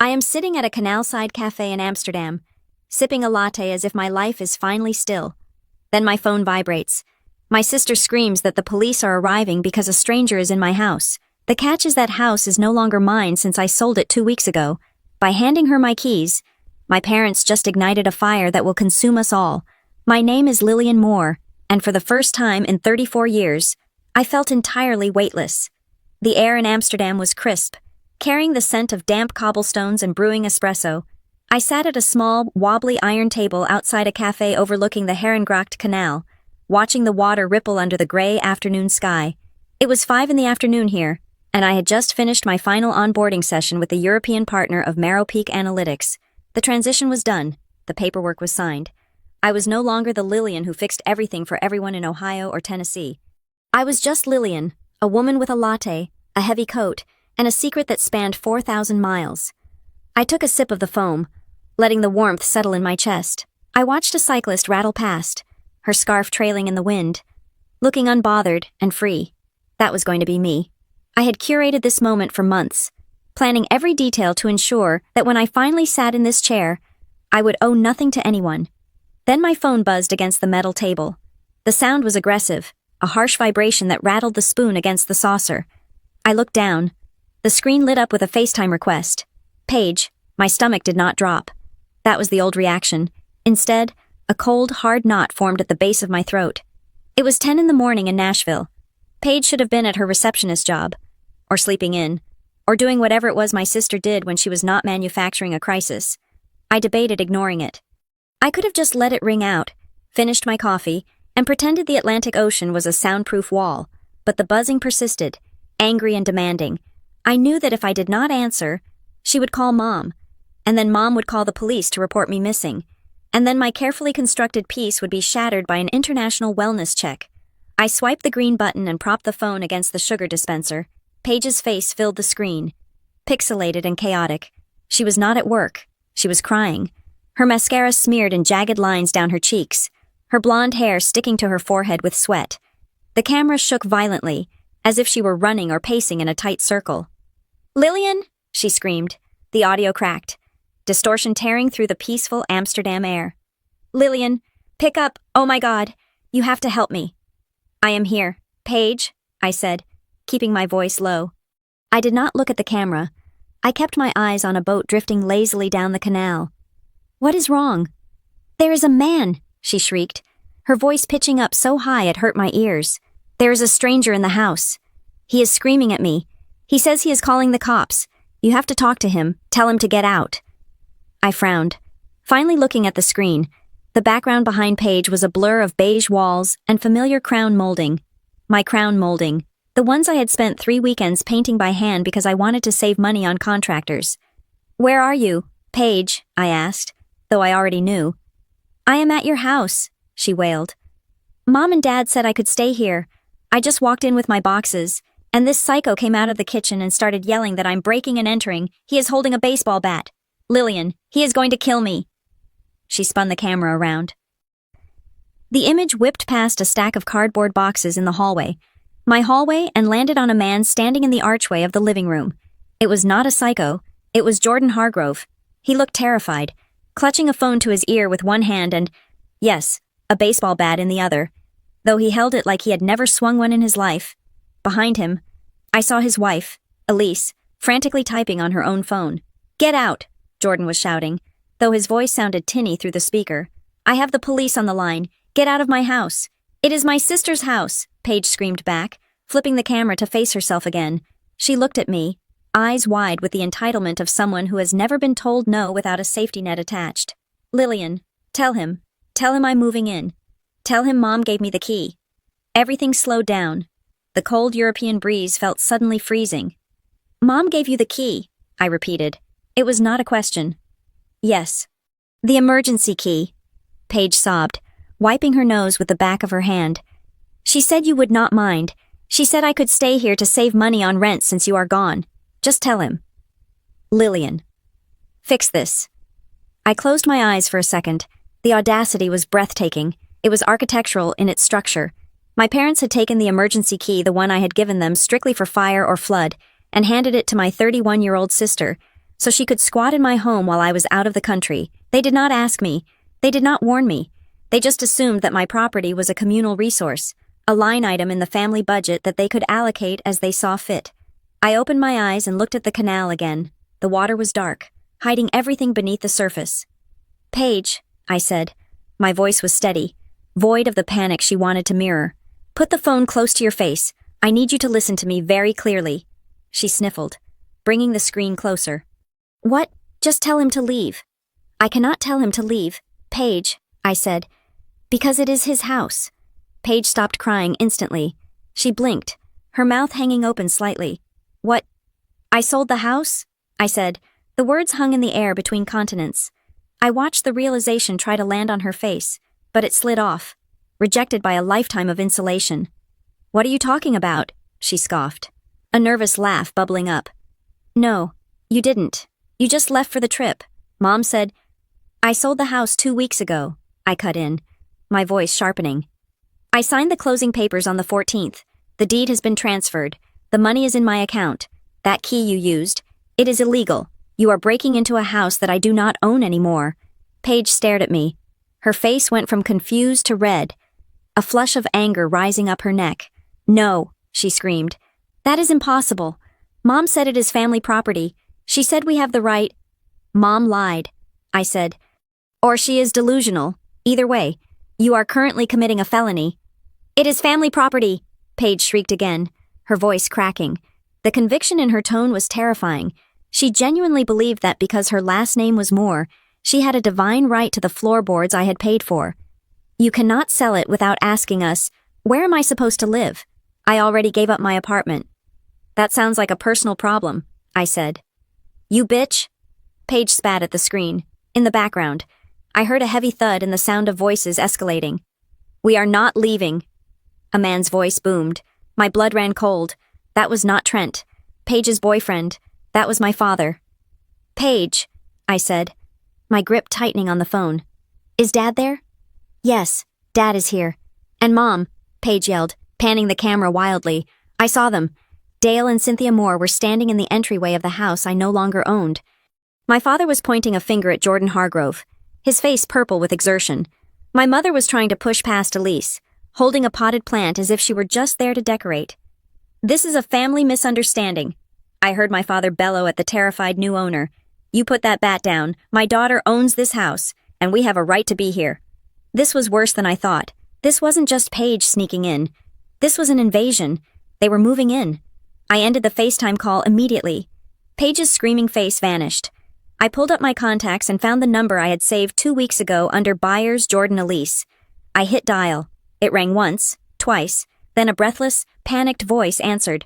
I am sitting at a canal-side cafe in Amsterdam, sipping a latte as if my life is finally still. Then my phone vibrates. My sister screams that the police are arriving because a stranger is in my house. The catch is that house is no longer mine since I sold it 2 weeks ago. By handing her my keys, my parents just ignited a fire that will consume us all. My name is Lillian Moore, and for the first time in 34 years, I felt entirely weightless. The air in Amsterdam was crisp, carrying the scent of damp cobblestones and brewing espresso. I sat at a small, wobbly iron table outside a cafe overlooking the Herengracht Canal, watching the water ripple under the gray afternoon sky. It was 5 in the afternoon here, and I had just finished my final onboarding session with the European partner of Marrow Peak Analytics. The transition was done. The paperwork was signed. I was no longer the Lillian who fixed everything for everyone in Ohio or Tennessee. I was just Lillian, a woman with a latte, a heavy coat, and a secret that spanned 4,000 miles. I took a sip of the foam, letting the warmth settle in my chest. I watched a cyclist rattle past, her scarf trailing in the wind, looking unbothered and free. That was going to be me. I had curated this moment for months, planning every detail to ensure that when I finally sat in this chair, I would owe nothing to anyone. Then my phone buzzed against the metal table. The sound was aggressive, a harsh vibration that rattled the spoon against the saucer. I looked down. The screen lit up with a FaceTime request. Paige. My stomach did not drop. That was the old reaction. Instead, a cold, hard knot formed at the base of my throat. It was 10 in the morning in Nashville. Paige should have been at her receptionist job, or sleeping in, or doing whatever it was my sister did when she was not manufacturing a crisis. I debated ignoring it. I could have just let it ring out, finished my coffee, and pretended the Atlantic Ocean was a soundproof wall, but the buzzing persisted, angry and demanding. I knew that if I did not answer, she would call Mom, and then Mom would call the police to report me missing, and then my carefully constructed peace would be shattered by an international wellness check. I swiped the green button and propped the phone against the sugar dispenser. Paige's face filled the screen, pixelated and chaotic. She was not at work. She was crying. Her mascara smeared in jagged lines down her cheeks, her blonde hair sticking to her forehead with sweat. The camera shook violently, as if she were running or pacing in a tight circle. "Lillian!" she screamed. The audio cracked, distortion tearing through the peaceful Amsterdam air. "Lillian, pick up! Oh my God! You have to help me!" "I am here, Paige," I said, keeping my voice low. I did not look at the camera. I kept my eyes on a boat drifting lazily down the canal. "What is wrong?" "There is a man!" she shrieked, her voice pitching up so high it hurt my ears. "There is a stranger in the house. He is screaming at me. He says he is calling the cops. You have to talk to him. Tell him to get out." I frowned, finally looking at the screen. The background behind Paige was a blur of beige walls and familiar crown molding. My crown molding. The ones I had spent 3 weekends painting by hand because I wanted to save money on contractors. "Where are you, Paige?" I asked, though I already knew. "I am at your house," she wailed. "Mom and Dad said I could stay here. I just walked in with my boxes, and this psycho came out of the kitchen and started yelling that I'm breaking and entering. He is holding a baseball bat. Lillian, he is going to kill me." She spun the camera around. The image whipped past a stack of cardboard boxes in the hallway, and landed on a man standing in the archway of the living room. It was not a psycho. It was Jordan Hargrove. He looked terrified, clutching a phone to his ear with one hand and, yes, a baseball bat in the other, though he held it like he had never swung one in his life. Behind him, I saw his wife, Elise, frantically typing on her own phone. "Get out," Jordan was shouting, though his voice sounded tinny through the speaker. "I have the police on the line. Get out of my house." "It is my sister's house," Paige screamed back, flipping the camera to face herself again. She looked at me, eyes wide with the entitlement of someone who has never been told no without a safety net attached. "Lillian, tell him I'm moving in. Tell him Mom gave me the key." Everything slowed down. The cold European breeze felt suddenly freezing. "Mom gave you the key," I repeated. It was not a question. "Yes. The emergency key," Paige sobbed, wiping her nose with the back of her hand. "She said you would not mind. She said I could stay here to save money on rent since you are gone. Just tell him." "Lillian. Fix this." I closed my eyes for a second. The audacity was breathtaking. It was architectural in its structure. My parents had taken the emergency key, the one I had given them strictly for fire or flood, and handed it to my 31-year-old sister, so she could squat in my home while I was out of the country. They did not ask me. They did not warn me. They just assumed that my property was a communal resource, a line item in the family budget that they could allocate as they saw fit. I opened my eyes and looked at the canal again. The water was dark, hiding everything beneath the surface. "Paige," I said. My voice was steady, void of the panic she wanted to mirror. "Put the phone close to your face. I need you to listen to me very clearly." She sniffled, bringing the screen closer. "What? Just tell him to leave." "I cannot tell him to leave, Paige," I said, "because it is his house." Paige stopped crying instantly. She blinked, her mouth hanging open slightly. "What? I sold the house?" I said. The words hung in the air between continents. I watched the realization try to land on her face, but it slid off, rejected by a lifetime of insulation. "What are you talking about?" she scoffed, a nervous laugh bubbling up. "No, you didn't. You just left for the trip. Mom said—" "I sold the house 2 weeks ago," I cut in, my voice sharpening. "I signed the closing papers on the 14th. The deed has been transferred. The money is in my account. That key you used, it is illegal. You are breaking into a house that I do not own anymore." Paige stared at me. Her face went from confused to red, a flush of anger rising up her neck. "No," she screamed. "That is impossible. Mom said it is family property. She said we have the right—" "Mom lied," I said. "Or she is delusional. Either way, you are currently committing a felony." "It is family property," Paige shrieked again, her voice cracking. The conviction in her tone was terrifying. She genuinely believed that because her last name was Moore, she had a divine right to the floorboards I had paid for. "You cannot sell it without asking us, where am I supposed to live? I already gave up my apartment." "That sounds like a personal problem," I said. "You bitch." Paige spat at the screen. In the background, I heard a heavy thud and the sound of voices escalating. "We are not leaving." A man's voice boomed. My blood ran cold. That was not Trent. Paige's boyfriend. That was my father. "Paige," I said, my grip tightening on the phone. "Is Dad there?" "Yes, Dad is here." "And Mom," Paige yelled, panning the camera wildly. I saw them. Dale and Cynthia Moore were standing in the entryway of the house I no longer owned. My father was pointing a finger at Jordan Hargrove, his face purple with exertion. My mother was trying to push past Elise, holding a potted plant as if she were just there to decorate. "This is a family misunderstanding," I heard my father bellow at the terrified new owner. "You put that bat down. My daughter owns this house, and we have a right to be here." This was worse than I thought. This wasn't just Paige sneaking in. This was an invasion. They were moving in. I ended the FaceTime call immediately. Paige's screaming face vanished. I pulled up my contacts and found the number I had saved 2 weeks ago under Byers Jordan Elise. I hit dial. It rang once, twice, then a breathless, panicked voice answered.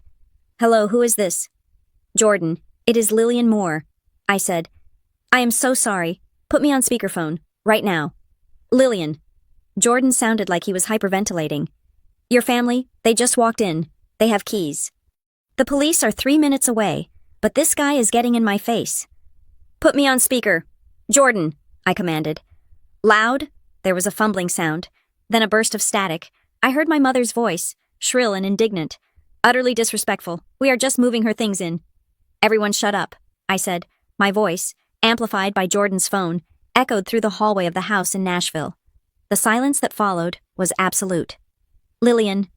"Hello, who is this?" "Jordan, it is Lillian Moore," I said. "I am so sorry. Put me on speakerphone, right now." "Lillian." Jordan sounded like he was hyperventilating. "Your family, they just walked in. They have keys. The police are 3 minutes away, but this guy is getting in my face." "Put me on speaker. Jordan," I commanded. Loud, there was a fumbling sound, then a burst of static. I heard my mother's voice, shrill and indignant. "Utterly disrespectful. We are just moving her things in." "Everyone shut up," I said. My voice, amplified by Jordan's phone, echoed through the hallway of the house in Nashville. The silence that followed was absolute. "Lillian,"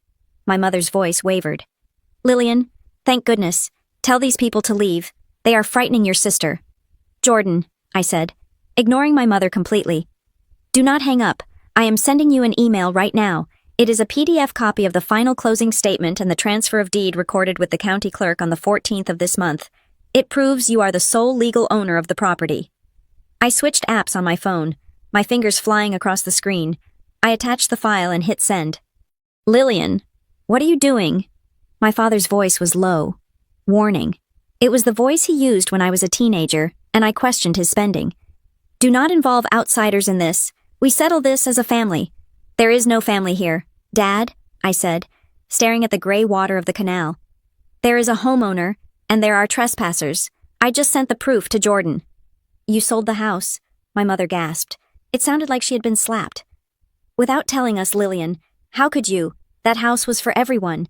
my mother's voice wavered. "Lillian, thank goodness. Tell these people to leave. They are frightening your sister." "Jordan," I said, ignoring my mother completely. "Do not hang up. I am sending you an email right now. It is a PDF copy of the final closing statement and the transfer of deed recorded with the county clerk on the 14th of this month. It proves you are the sole legal owner of the property." I switched apps on my phone, my fingers flying across the screen. I attached the file and hit send. "Lillian, what are you doing?" My father's voice was low, warning. It was the voice he used when I was a teenager, and I questioned his spending. "Do not involve outsiders in this. We settle this as a family." "There is no family here, Dad," I said, staring at the gray water of the canal. "There is a homeowner, and there are trespassers. I just sent the proof to Jordan." "You sold the house," my mother gasped. It sounded like she had been slapped. "Without telling us, Lillian. How could you? That house was for everyone."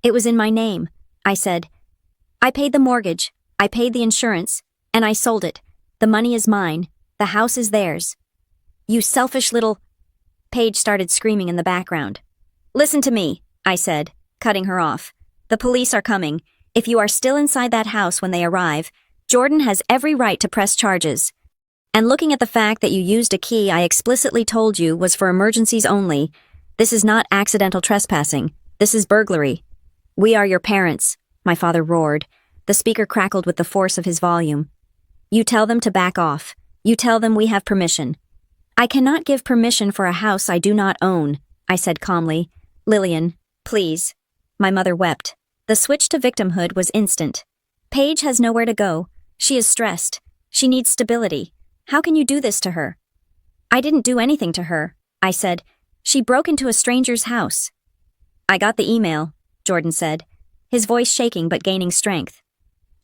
"It was in my name," I said. "I paid the mortgage. I paid the insurance. And I sold it. The money is mine. The house is theirs. You selfish little... Paige started screaming in the background. Listen to me, I said, cutting her off. The police are coming. If you are still inside that house when they arrive, Jordan has every right to press charges. And looking at the fact that you used a key I explicitly told you was for emergencies only, this is not accidental trespassing. This is burglary. We are your parents, my father roared. The speaker crackled with the force of his volume. You tell them to back off. You tell them we have permission. I cannot give permission for a house I do not own, I said calmly. Lillian, please. My mother wept. The switch to victimhood was instant. Paige has nowhere to go. She is stressed. She needs stability. How can you do this to her? I didn't do anything to her, I said. She broke into a stranger's house. I got the email, Jordan said, his voice shaking but gaining strength.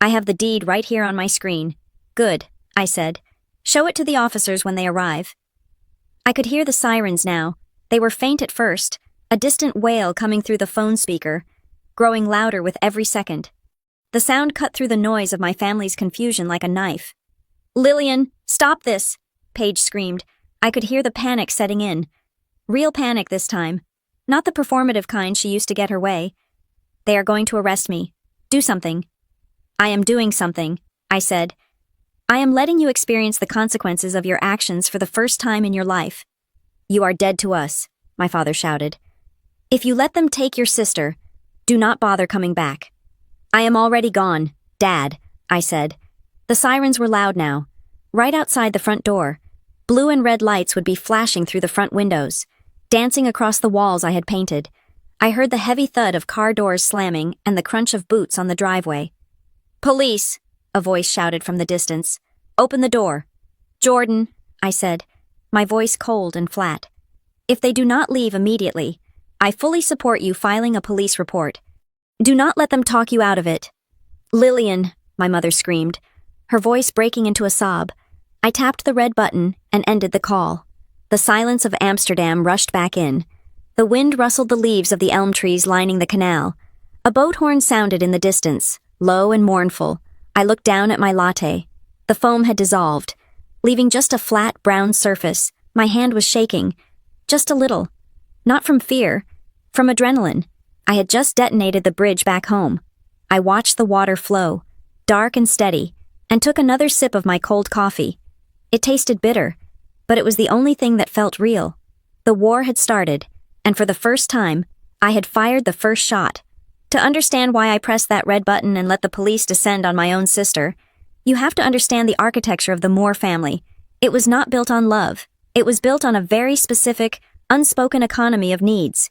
I have the deed right here on my screen. Good, I said. Show it to the officers when they arrive. I could hear the sirens now. They were faint at first, a distant wail coming through the phone speaker, growing louder with every second. The sound cut through the noise of my family's confusion like a knife. Lillian, stop this, Paige screamed. I could hear the panic setting in. Real panic this time. Not the performative kind she used to get her way. They are going to arrest me. Do something. I am doing something, I said. I am letting you experience the consequences of your actions for the first time in your life. You are dead to us, my father shouted. If you let them take your sister, do not bother coming back. I am already gone, Dad, I said. The sirens were loud now. Right outside the front door, blue and red lights would be flashing through the front windows, dancing across the walls I had painted. I heard the heavy thud of car doors slamming and the crunch of boots on the driveway. Police, a voice shouted from the distance. Open the door. Jordan, I said, my voice cold and flat. If they do not leave immediately, I fully support you filing a police report. Do not let them talk you out of it. Lillian, my mother screamed, her voice breaking into a sob. I tapped the red button and ended the call. The silence of Amsterdam rushed back in. The wind rustled the leaves of the elm trees lining the canal. A boat horn sounded in the distance, low and mournful. I looked down at my latte. The foam had dissolved, leaving just a flat, brown surface. My hand was shaking. Just a little. Not from fear, from adrenaline. I had just detonated the bridge back home. I watched the water flow, dark and steady, and took another sip of my cold coffee. It tasted bitter, but it was the only thing that felt real. The war had started, and for the first time, I had fired the first shot. To understand why I pressed that red button and let the police descend on my own sister, you have to understand the architecture of the Moore family. It was not built on love. It was built on a very specific, unspoken economy of needs.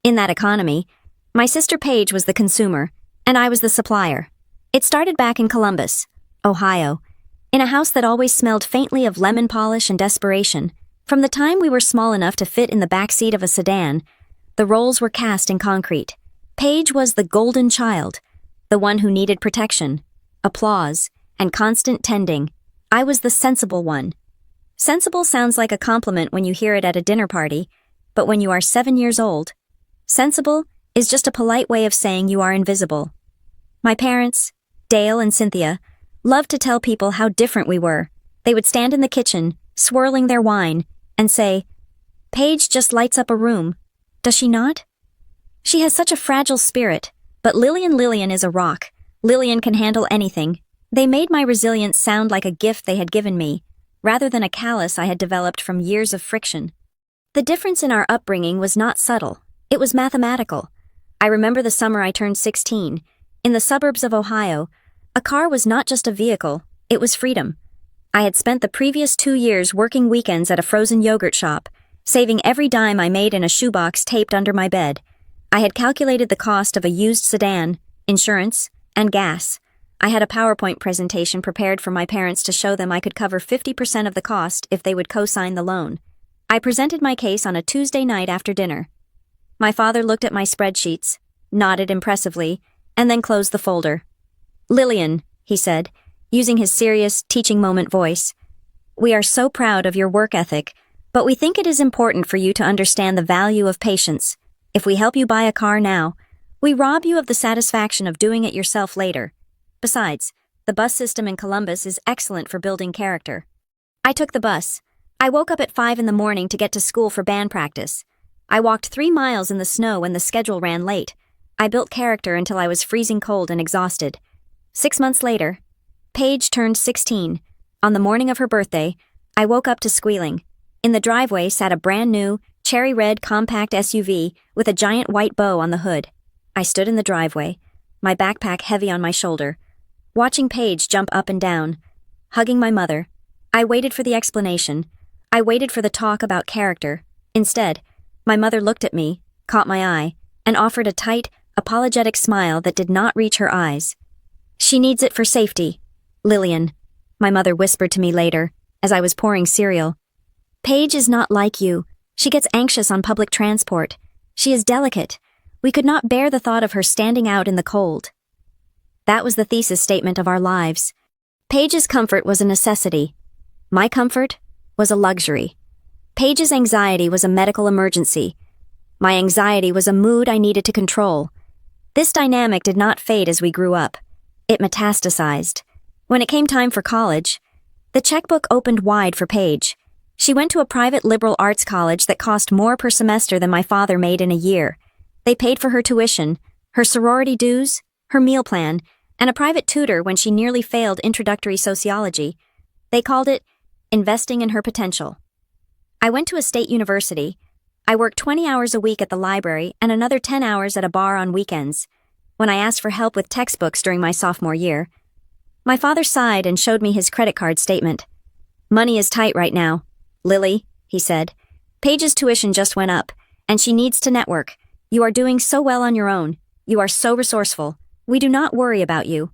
In that economy, my sister Paige was the consumer, and I was the supplier. It started back in Columbus, Ohio, in a house that always smelled faintly of lemon polish and desperation. From the time we were small enough to fit in the back seat of a sedan, the roles were cast in concrete. Paige was the golden child, the one who needed protection, applause, and constant tending. I was the sensible one. Sensible sounds like a compliment when you hear it at a dinner party, but when you are 7 years old, sensible is just a polite way of saying you are invisible. My parents, Dale and Cynthia, loved to tell people how different we were. They would stand in the kitchen, swirling their wine, and say, Paige just lights up a room. Does she not? She has such a fragile spirit, but Lillian is a rock. Lillian can handle anything. They made my resilience sound like a gift they had given me, rather than a callus I had developed from years of friction. The difference in our upbringing was not subtle. It was mathematical. I remember the summer I turned 16. In the suburbs of Ohio, a car was not just a vehicle, it was freedom. I had spent the previous 2 years working weekends at a frozen yogurt shop, saving every dime I made in a shoebox taped under my bed. I had calculated the cost of a used sedan, insurance, and gas. I had a PowerPoint presentation prepared for my parents to show them I could cover 50% of the cost if they would co-sign the loan. I presented my case on a Tuesday night after dinner. My father looked at my spreadsheets, nodded impressively, and then closed the folder. Lillian, he said, using his serious, teaching moment voice, we are so proud of your work ethic, but we think it is important for you to understand the value of patience. If we help you buy a car now, we rob you of the satisfaction of doing it yourself later. Besides, The bus system in Columbus is excellent for building character. I took the bus. I woke up at 5 in the morning to get to school for band practice. I walked 3 miles in the snow when the schedule ran late. I built character until I was freezing cold and exhausted. 6 months later, Paige turned 16. On the morning of her birthday, I woke up to squealing. In the driveway sat a brand new, cherry red compact SUV with a giant white bow on the hood. I stood in the driveway, my backpack heavy on my shoulder, watching Paige jump up and down, hugging my mother. I waited for the explanation. I waited for the talk about character. Instead, my mother looked at me, caught my eye, and offered a tight, apologetic smile that did not reach her eyes. "She needs it for safety, Lillian," my mother whispered to me later, as I was pouring cereal. "Paige is not like you. She gets anxious on public transport. She is delicate. We could not bear the thought of her standing out in the cold." That was the thesis statement of our lives. Paige's comfort was a necessity. My comfort was a luxury. Paige's anxiety was a medical emergency. My anxiety was a mood I needed to control. This dynamic did not fade as we grew up. It metastasized. When it came time for college, the checkbook opened wide for Paige. She went to a private liberal arts college that cost more per semester than my father made in a year. They paid for her tuition, her sorority dues, her meal plan, and a private tutor when she nearly failed introductory sociology. They called it investing in her potential. I went to a state university. I worked 20 hours a week at the library and another 10 hours at a bar on weekends. When I asked for help with textbooks during my sophomore year, my father sighed and showed me his credit card statement. "Money is tight right now, Lily," he said. "Paige's tuition just went up, and she needs to network. You are doing so well on your own. You are so resourceful. We do not worry about you."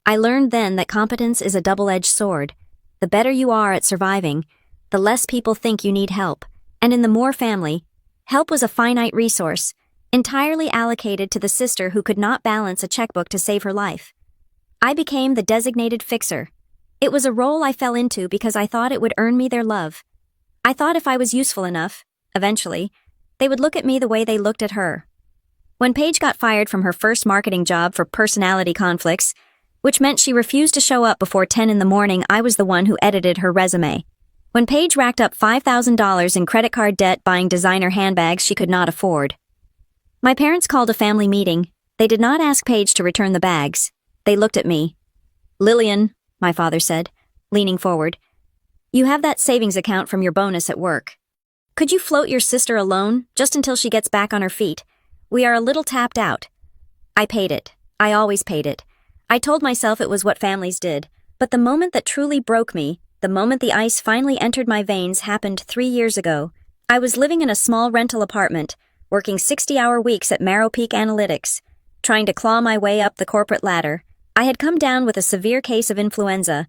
I learned then that competence is a double-edged sword. The better you are at surviving, the less people think you need help. And in the Moore family, help was a finite resource, entirely allocated to the sister who could not balance a checkbook to save her life. I became the designated fixer. It was a role I fell into because I thought it would earn me their love. I thought if I was useful enough, eventually, they would look at me the way they looked at her. When Paige got fired from her first marketing job for personality conflicts, which meant she refused to show up before 10 in the morning, I was the one who edited her resume. When Paige racked up $5,000 in credit card debt buying designer handbags she could not afford, my parents called a family meeting. They did not ask Paige to return the bags. They looked at me. "Lillian," my father said, leaning forward, "you have that savings account from your bonus at work. Could you float your sister alone, just until she gets back on her feet? We are a little tapped out." I paid it. I always paid it. I told myself it was what families did, but the moment that truly broke me, the moment the ice finally entered my veins, happened 3 years ago. I was living in a small rental apartment, working 60-hour weeks at Marrow Peak Analytics, trying to claw my way up the corporate ladder. I had come down with a severe case of influenza.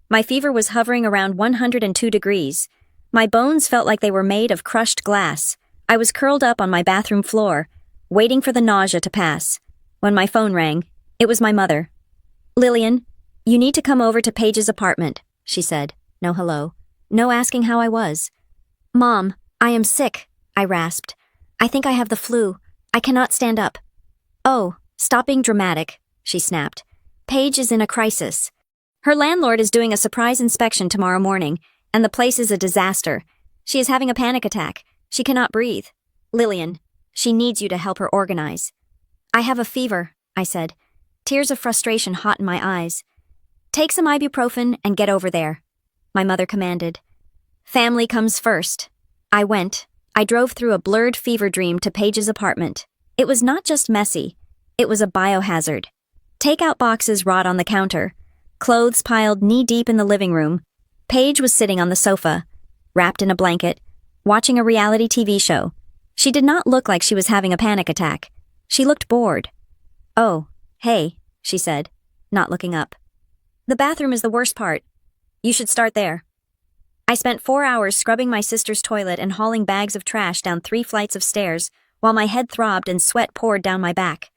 My fever was hovering around 102 degrees. My bones felt like they were made of crushed glass. I was curled up on my bathroom floor, waiting for the nausea to pass. When my phone rang, it was my mother. "Lillian, you need to come over to Paige's apartment," she said. No hello. No asking how I was. "Mom, I am sick," I rasped. "I think I have the flu. I cannot stand up." "Oh, stop being dramatic," she snapped. "Paige is in a crisis. Her landlord is doing a surprise inspection tomorrow morning, and the place is a disaster. She is having a panic attack. She cannot breathe. Lillian, she needs you to help her organize." "I have a fever," I said, tears of frustration hot in my eyes. "Take some ibuprofen and get over there," my mother commanded. "Family comes first." I went. I drove through a blurred fever dream to Paige's apartment. It was not just messy. It was a biohazard. Takeout boxes rot on the counter. Clothes piled knee-deep in the living room. Paige was sitting on the sofa, wrapped in a blanket, watching a reality TV show. She did not look like she was having a panic attack. She looked bored. "Oh, hey," she said, not looking up. "The bathroom is the worst part. You should start there." I spent 4 hours scrubbing my sister's toilet and hauling bags of trash down 3 flights of stairs, while my head throbbed and sweat poured down my back.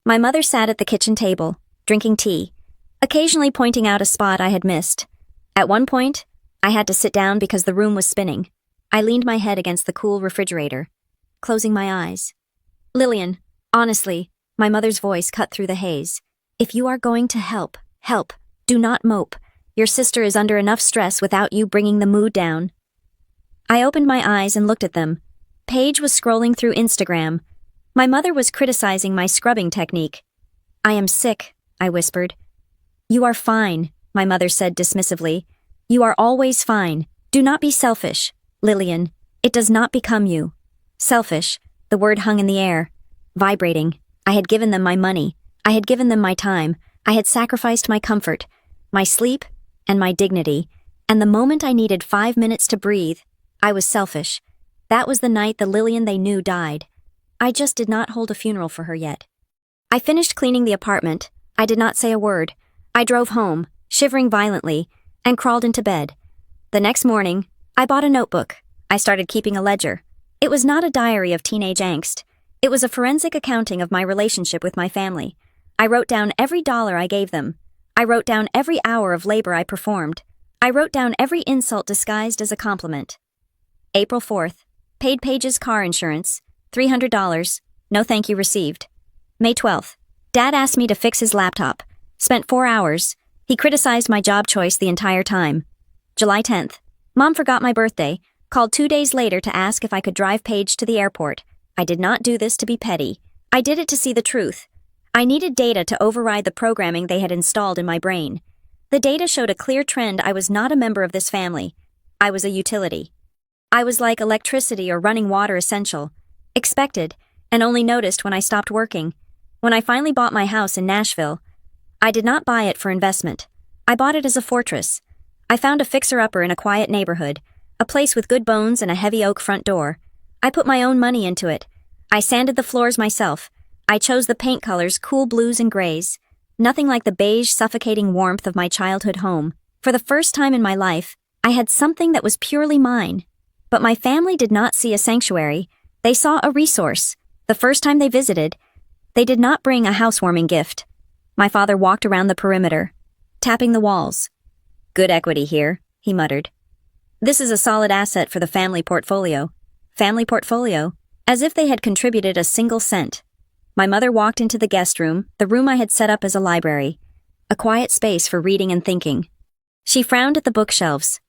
My mother sat at the kitchen table, drinking tea, occasionally pointing out a spot I had missed. At one point, I had to sit down because the room was spinning. I leaned my head against the cool refrigerator, closing my eyes. "Lillian, honestly," my mother's voice cut through the haze, "if you are going to help, help. Do not mope. Your sister is under enough stress without you bringing the mood down. I opened my eyes and looked at them. Paige was scrolling through Instagram. My mother was criticizing my scrubbing technique. I am sick, I whispered. You are fine, my mother said dismissively. You are always fine. Do not be selfish, Lillian. It does not become you. Selfish, the word hung in the air, vibrating. I had given them my money. I had given them my time. I had sacrificed my comfort, my sleep, and my dignity. And the moment I needed 5 minutes to breathe, I was selfish. That was the night the Lillian they knew died. I just did not hold a funeral for her yet. I finished cleaning the apartment. I did not say a word. I drove home, shivering violently, and crawled into bed. The next morning, I bought a notebook. I started keeping a ledger. It was not a diary of teenage angst. It was a forensic accounting of my relationship with my family. I wrote down every dollar I gave them. I wrote down every hour of labor I performed. I wrote down every insult disguised as a compliment. April 4th. Paid Paige's car insurance. $300. No thank you received. May 12th. Dad asked me to fix his laptop. Spent 4 hours. He criticized my job choice the entire time. July 10th. Mom forgot my birthday. Called 2 days later to ask if I could drive Paige to the airport. I did not do this to be petty. I did it to see the truth. I needed data to override the programming they had installed in my brain. The data showed a clear trend. I was not a member of this family. I was a utility. I was like electricity or running water, essential, expected, and only noticed when I stopped working. When I finally bought my house in Nashville, I did not buy it for investment. I bought it as a fortress. I found a fixer-upper in a quiet neighborhood, a place with good bones and a heavy oak front door. I put my own money into it. I sanded the floors myself. I chose the paint colors, cool blues and grays. Nothing like the beige, suffocating warmth of my childhood home. For the first time in my life, I had something that was purely mine. But my family did not see a sanctuary. They saw a resource. The first time they visited, they did not bring a housewarming gift. My father walked around the perimeter, tapping the walls. Good equity here, he muttered. This is a solid asset for the family portfolio. Family portfolio, as if they had contributed a single cent. My mother walked into the guest room, the room I had set up as a library, a quiet space for reading and thinking. She frowned at the bookshelves.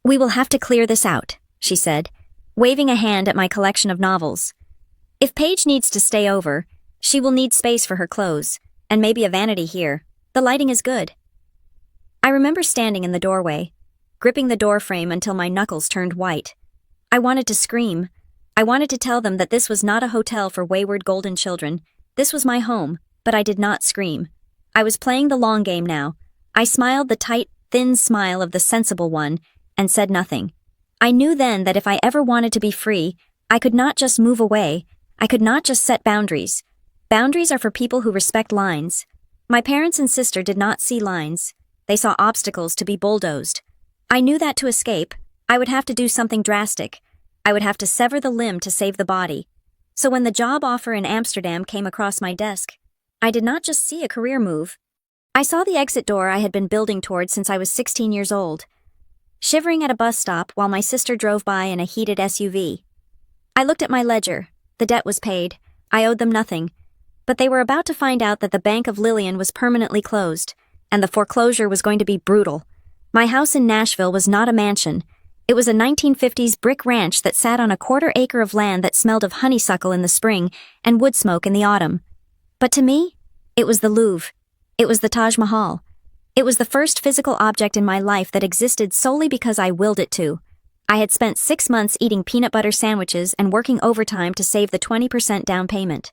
We will have to clear this out, she said, waving a hand at my collection of novels. If Paige needs to stay over, she will need space for her clothes, and maybe a vanity here. The lighting is good. I remember standing in the doorway, gripping the doorframe until my knuckles turned white. I wanted to scream. I wanted to tell them that this was not a hotel for wayward golden children. This was my home, but I did not scream. I was playing the long game now. I smiled the tight, thin smile of the sensible one and said nothing. I knew then that if I ever wanted to be free, I could not just move away. I could not just set boundaries. Boundaries are for people who respect lines. My parents and sister did not see lines. They saw obstacles to be bulldozed. I knew that to escape, I would have to do something drastic. I would have to sever the limb to save the body. So when the job offer in Amsterdam came across my desk, I did not just see a career move. I saw the exit door I had been building toward since I was 16 years old, shivering at a bus stop while my sister drove by in a heated SUV. I looked at my ledger. The debt was paid. I owed them nothing. But they were about to find out that the Bank of Lillian was permanently closed, and the foreclosure was going to be brutal. My house in Nashville was not a mansion. It was a 1950s brick ranch that sat on a 1/4 acre of land that smelled of honeysuckle in the spring and wood smoke in the autumn. But to me, it was the Louvre. It was the Taj Mahal. It was the first physical object in my life that existed solely because I willed it to. I had spent 6 months eating peanut butter sandwiches and working overtime to save the 20% down payment.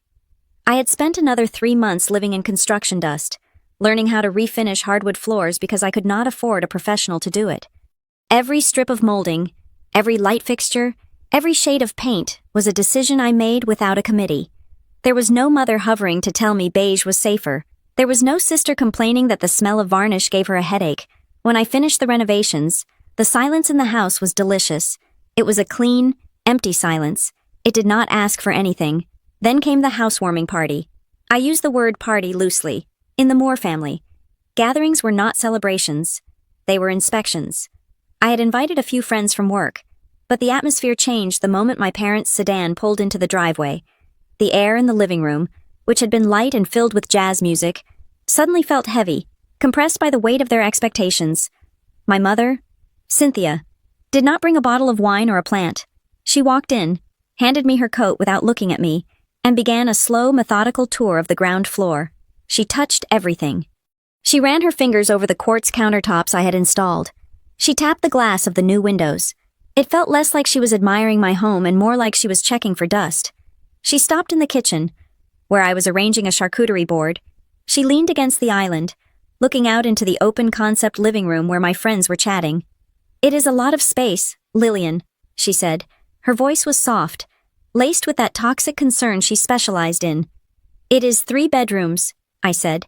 I had spent another 3 months living in construction dust, learning how to refinish hardwood floors because I could not afford a professional to do it. Every strip of molding, every light fixture, every shade of paint was a decision I made without a committee. There was no mother hovering to tell me beige was safer. There was no sister complaining that the smell of varnish gave her a headache. When I finished the renovations, the silence in the house was delicious. It was a clean, empty silence. It did not ask for anything. Then came the housewarming party. I use the word party loosely. In the Moore family, gatherings were not celebrations. They were inspections. I had invited a few friends from work, but the atmosphere changed the moment my parents' sedan pulled into the driveway. The air in the living room, which had been light and filled with jazz music, suddenly felt heavy. compressed by the weight of their expectations. My mother, Cynthia, did not bring a bottle of wine or a plant. She walked in, handed me her coat without looking at me, and began a slow, methodical tour of the ground floor. She touched everything. She ran her fingers over the quartz countertops I had installed. She tapped the glass of the new windows. It felt less like she was admiring my home and more like she was checking for dust. She stopped in the kitchen, where I was arranging a charcuterie board. She leaned against the island, looking out into the open-concept living room where my friends were chatting. "It is a lot of space, Lillian," she said. Her voice was soft, laced with that toxic concern she specialized in. "It is 3 bedrooms," I said,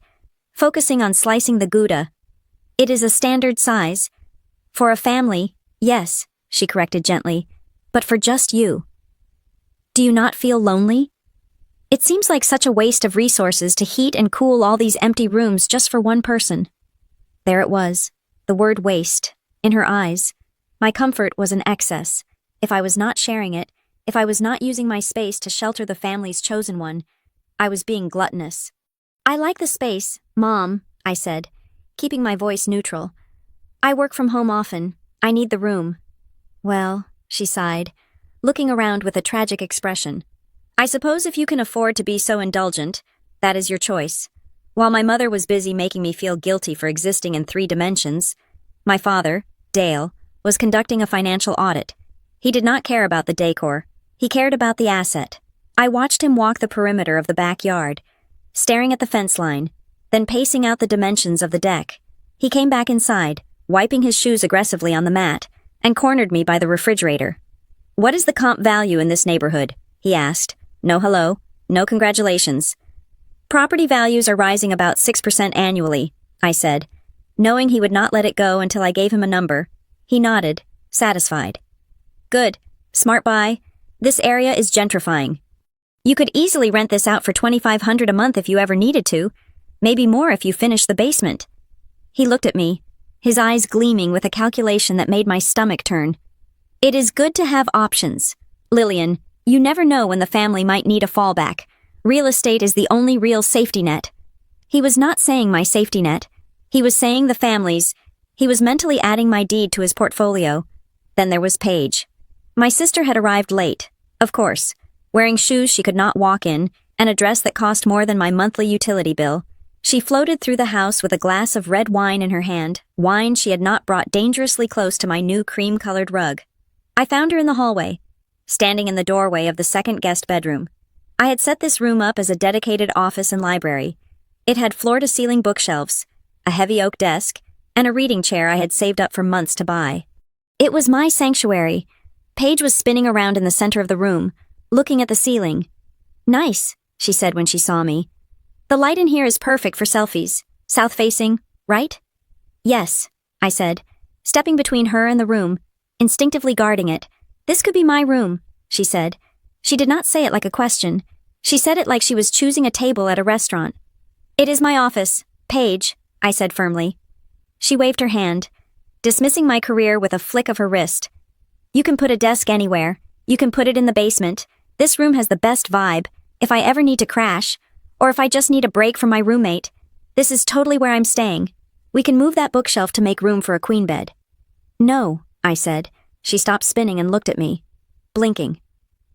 focusing on slicing the Gouda. "It is a standard size. For a family, yes," she corrected gently, "but for just you. Do you not feel lonely? It seems like such a waste of resources to heat and cool all these empty rooms just for one person." There it was, the word waste, in her eyes. My comfort was an excess. If I was not sharing it, if I was not using my space to shelter the family's chosen one, I was being gluttonous. "I like the space, Mom," I said, keeping my voice neutral. "I work from home often. I need the room." "Well," she sighed, looking around with a tragic expression. "I suppose if you can afford to be so indulgent, that is your choice." While my mother was busy making me feel guilty for existing in 3 dimensions, my father, Dale, was conducting a financial audit. He did not care about the decor. He cared about the asset. I watched him walk the perimeter of the backyard, staring at the fence line, then pacing out the dimensions of the deck. He came back inside, wiping his shoes aggressively on the mat, and cornered me by the refrigerator. "What is the comp value in this neighborhood?" he asked. No hello, no congratulations. "Property values are rising about 6% annually," I said, knowing he would not let it go until I gave him a number. He nodded, satisfied. "Good. Smart buy. This area is gentrifying. You could easily rent this out for $2,500 a month if you ever needed to, maybe more if you finish the basement." He looked at me, his eyes gleaming with a calculation that made my stomach turn. "It is good to have options. Lillian, you never know when the family might need a fallback. Real estate is the only real safety net." He was not saying my safety net. He was saying the family's. He was mentally adding my deed to his portfolio. Then there was Paige. My sister had arrived late, of course, wearing shoes she could not walk in and a dress that cost more than my monthly utility bill. She floated through the house with a glass of red wine in her hand, wine she had not brought dangerously close to my new cream-colored rug. I found her in the hallway, standing in the doorway of the second guest bedroom. I had set this room up as a dedicated office and library. It had floor-to-ceiling bookshelves, a heavy oak desk, and a reading chair I had saved up for months to buy. It was my sanctuary. Paige was spinning around in the center of the room, looking at the ceiling. "Nice," she said when she saw me. "The light in here is perfect for selfies. South-facing, right?" "Yes," I said, stepping between her and the room, instinctively guarding it. "This could be my room," she said. She did not say it like a question. She said it like she was choosing a table at a restaurant. "It is my office, Paige," I said firmly. She waved her hand, dismissing my career with a flick of her wrist. "You can put a desk anywhere. You can put it in the basement. This room has the best vibe. If I ever need to crash, or if I just need a break from my roommate, this is totally where I'm staying. We can move that bookshelf to make room for a queen bed." "No," I said. She stopped spinning and looked at me, blinking.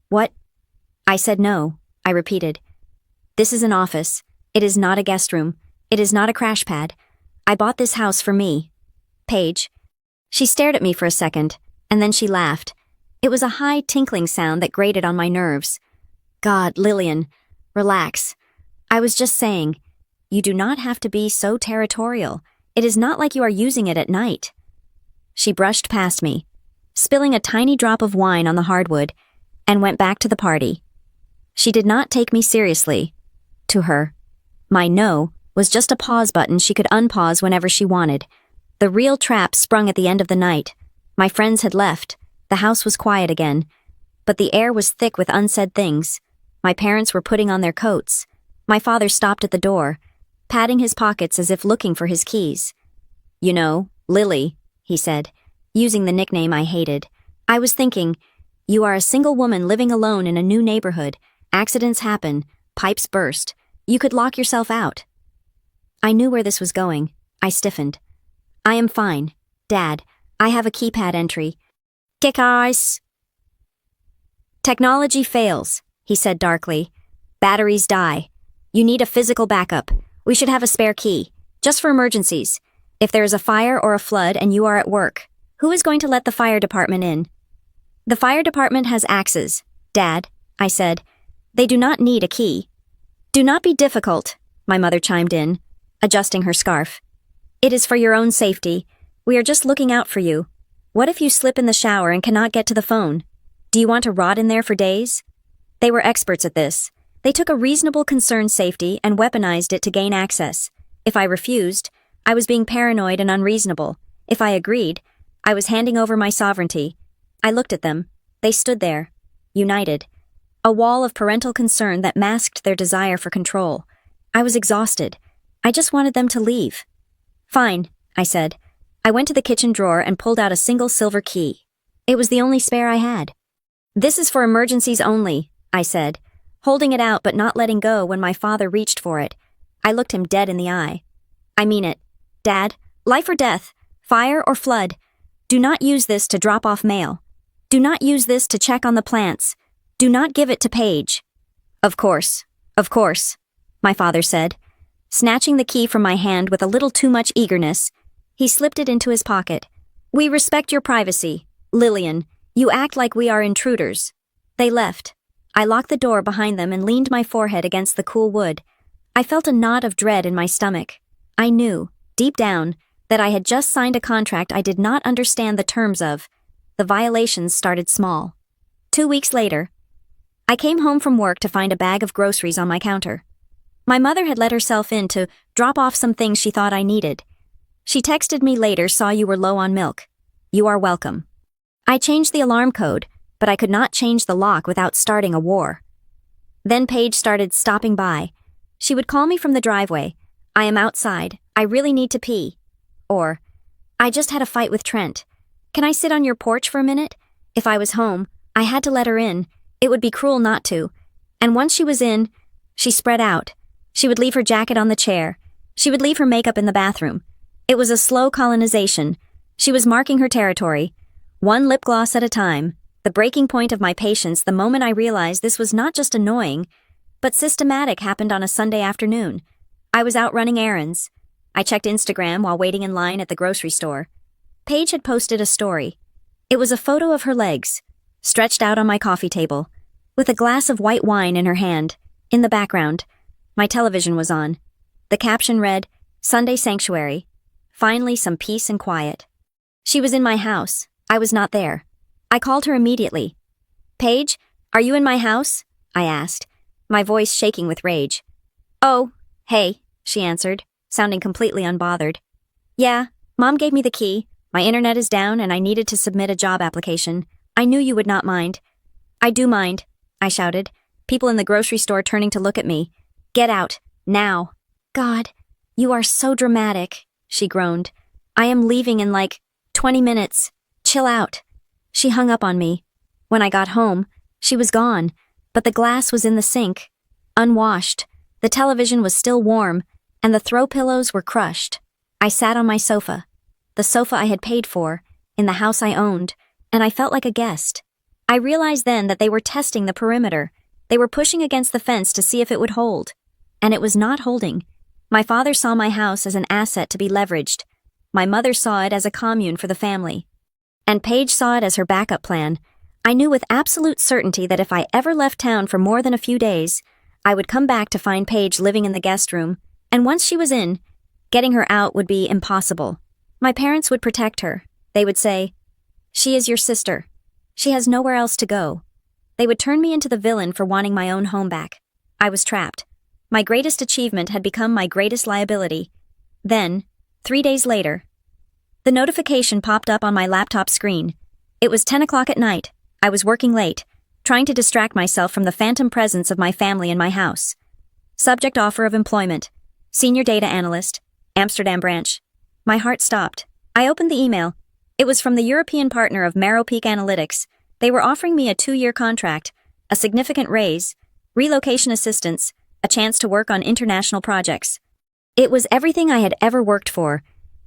"What?" I said no, I repeated. "This is an office. It is not a guest room. It is not a crash pad. I bought this house for me. Paige." She stared at me for a second, and then she laughed. It was a high tinkling sound that grated on my nerves. "God, Lillian, relax. I was just saying, you do not have to be so territorial. It is not like you are using it at night." She brushed past me, spilling a tiny drop of wine on the hardwood, and went back to the party. She did not take me seriously. To her, my no was just a pause button she could unpause whenever she wanted. The real trap sprung at the end of the night. My friends had left. The house was quiet again. But the air was thick with unsaid things. My parents were putting on their coats. My father stopped at the door, patting his pockets as if looking for his keys. "You know, Lily," he said, using the nickname I hated. "I was thinking, you are a single woman living alone in a new neighborhood. Accidents happen. Pipes burst. You could lock yourself out." I knew where this was going. I stiffened. I am fine. Dad, I have a keypad entry. Kick eyes. Technology fails, he said darkly. Batteries die. You need a physical backup. We should have a spare key, just for emergencies. If there is a fire or a flood and you are at work, who is going to let the fire department in? The fire department has axes, Dad, I said. They do not need a key. Do not be difficult, my mother chimed in, adjusting her scarf. It is for your own safety. We are just looking out for you. What if you slip in the shower and cannot get to the phone? Do you want to rot in there for days? They were experts at this. They took a reasonable concerned safety and weaponized it to gain access. If I refused, I was being paranoid and unreasonable. If I agreed, I was handing over my sovereignty. I looked at them. They stood there, united. A wall of parental concern that masked their desire for control. I was exhausted. I just wanted them to leave. Fine, I said. I went to the kitchen drawer and pulled out a single silver key. It was the only spare I had. This is for emergencies only, I said, holding it out but not letting go when my father reached for it. I looked him dead in the eye. I mean it. Dad, life or death, fire or flood. Do not use this to drop off mail. Do not use this to check on the plants. Do not give it to Paige. Of course, my father said. Snatching the key from my hand with a little too much eagerness, he slipped it into his pocket. We respect your privacy. Lillian, you act like we are intruders. They left. I locked the door behind them and leaned my forehead against the cool wood. I felt a knot of dread in my stomach. I knew, deep down, that I had just signed a contract I did not understand the terms of. The violations started small. 2 weeks later, I came home from work to find a bag of groceries on my counter. My mother had let herself in to drop off some things she thought I needed. She texted me later, saw you were low on milk. You are welcome. I changed the alarm code, but I could not change the lock without starting a war. Then Paige started stopping by. She would call me from the driveway. I am outside. I really need to pee. Or, I just had a fight with Trent. Can I sit on your porch for a minute? If I was home, I had to let her in. It would be cruel not to. And once she was in, she spread out. She would leave her jacket on the chair. She would leave her makeup in the bathroom. It was a slow colonization. She was marking her territory, one lip gloss at a time. The breaking point of my patience the moment I realized this was not just annoying, but systematic happened on a Sunday afternoon. I was out running errands. I checked Instagram while waiting in line at the grocery store. Paige had posted a story. It was a photo of her legs, stretched out on my coffee table, with a glass of white wine in her hand. In the background, my television was on. The caption read, Sunday Sanctuary. Finally some peace and quiet. She was in my house. I was not there. I called her immediately. Paige, are you in my house? I asked, my voice shaking with rage. Oh, hey, she answered, sounding completely unbothered. Yeah, Mom gave me the key. My internet is down and I needed to submit a job application. I knew you would not mind. I do mind, I shouted, people in the grocery store turning to look at me. Get out, now. God, you are so dramatic, she groaned. I am leaving in like 20 minutes. Chill out. She hung up on me. When I got home, she was gone, but the glass was in the sink, unwashed. The television was still warm, and the throw pillows were crushed. I sat on my sofa, the sofa I had paid for, in the house I owned, and I felt like a guest. I realized then that they were testing the perimeter. They were pushing against the fence to see if it would hold. And it was not holding. My father saw my house as an asset to be leveraged. My mother saw it as a commune for the family. And Paige saw it as her backup plan. I knew with absolute certainty that if I ever left town for more than a few days, I would come back to find Paige living in the guest room, and once she was in, getting her out would be impossible. My parents would protect her. They would say, "She is your sister. She has nowhere else to go." They would turn me into the villain for wanting my own home back. I was trapped. My greatest achievement had become my greatest liability. Then, 3 days later, the notification popped up on my laptop screen. It was 10 o'clock at night. I was working late, trying to distract myself from the phantom presence of my family in my house. Subject: offer of employment. Senior data analyst, Amsterdam branch. My heart stopped. I opened the email. It was from the European partner of Marrow Peak Analytics. They were offering me a 2-year contract, a significant raise, relocation assistance, a chance to work on international projects. It was everything I had ever worked for,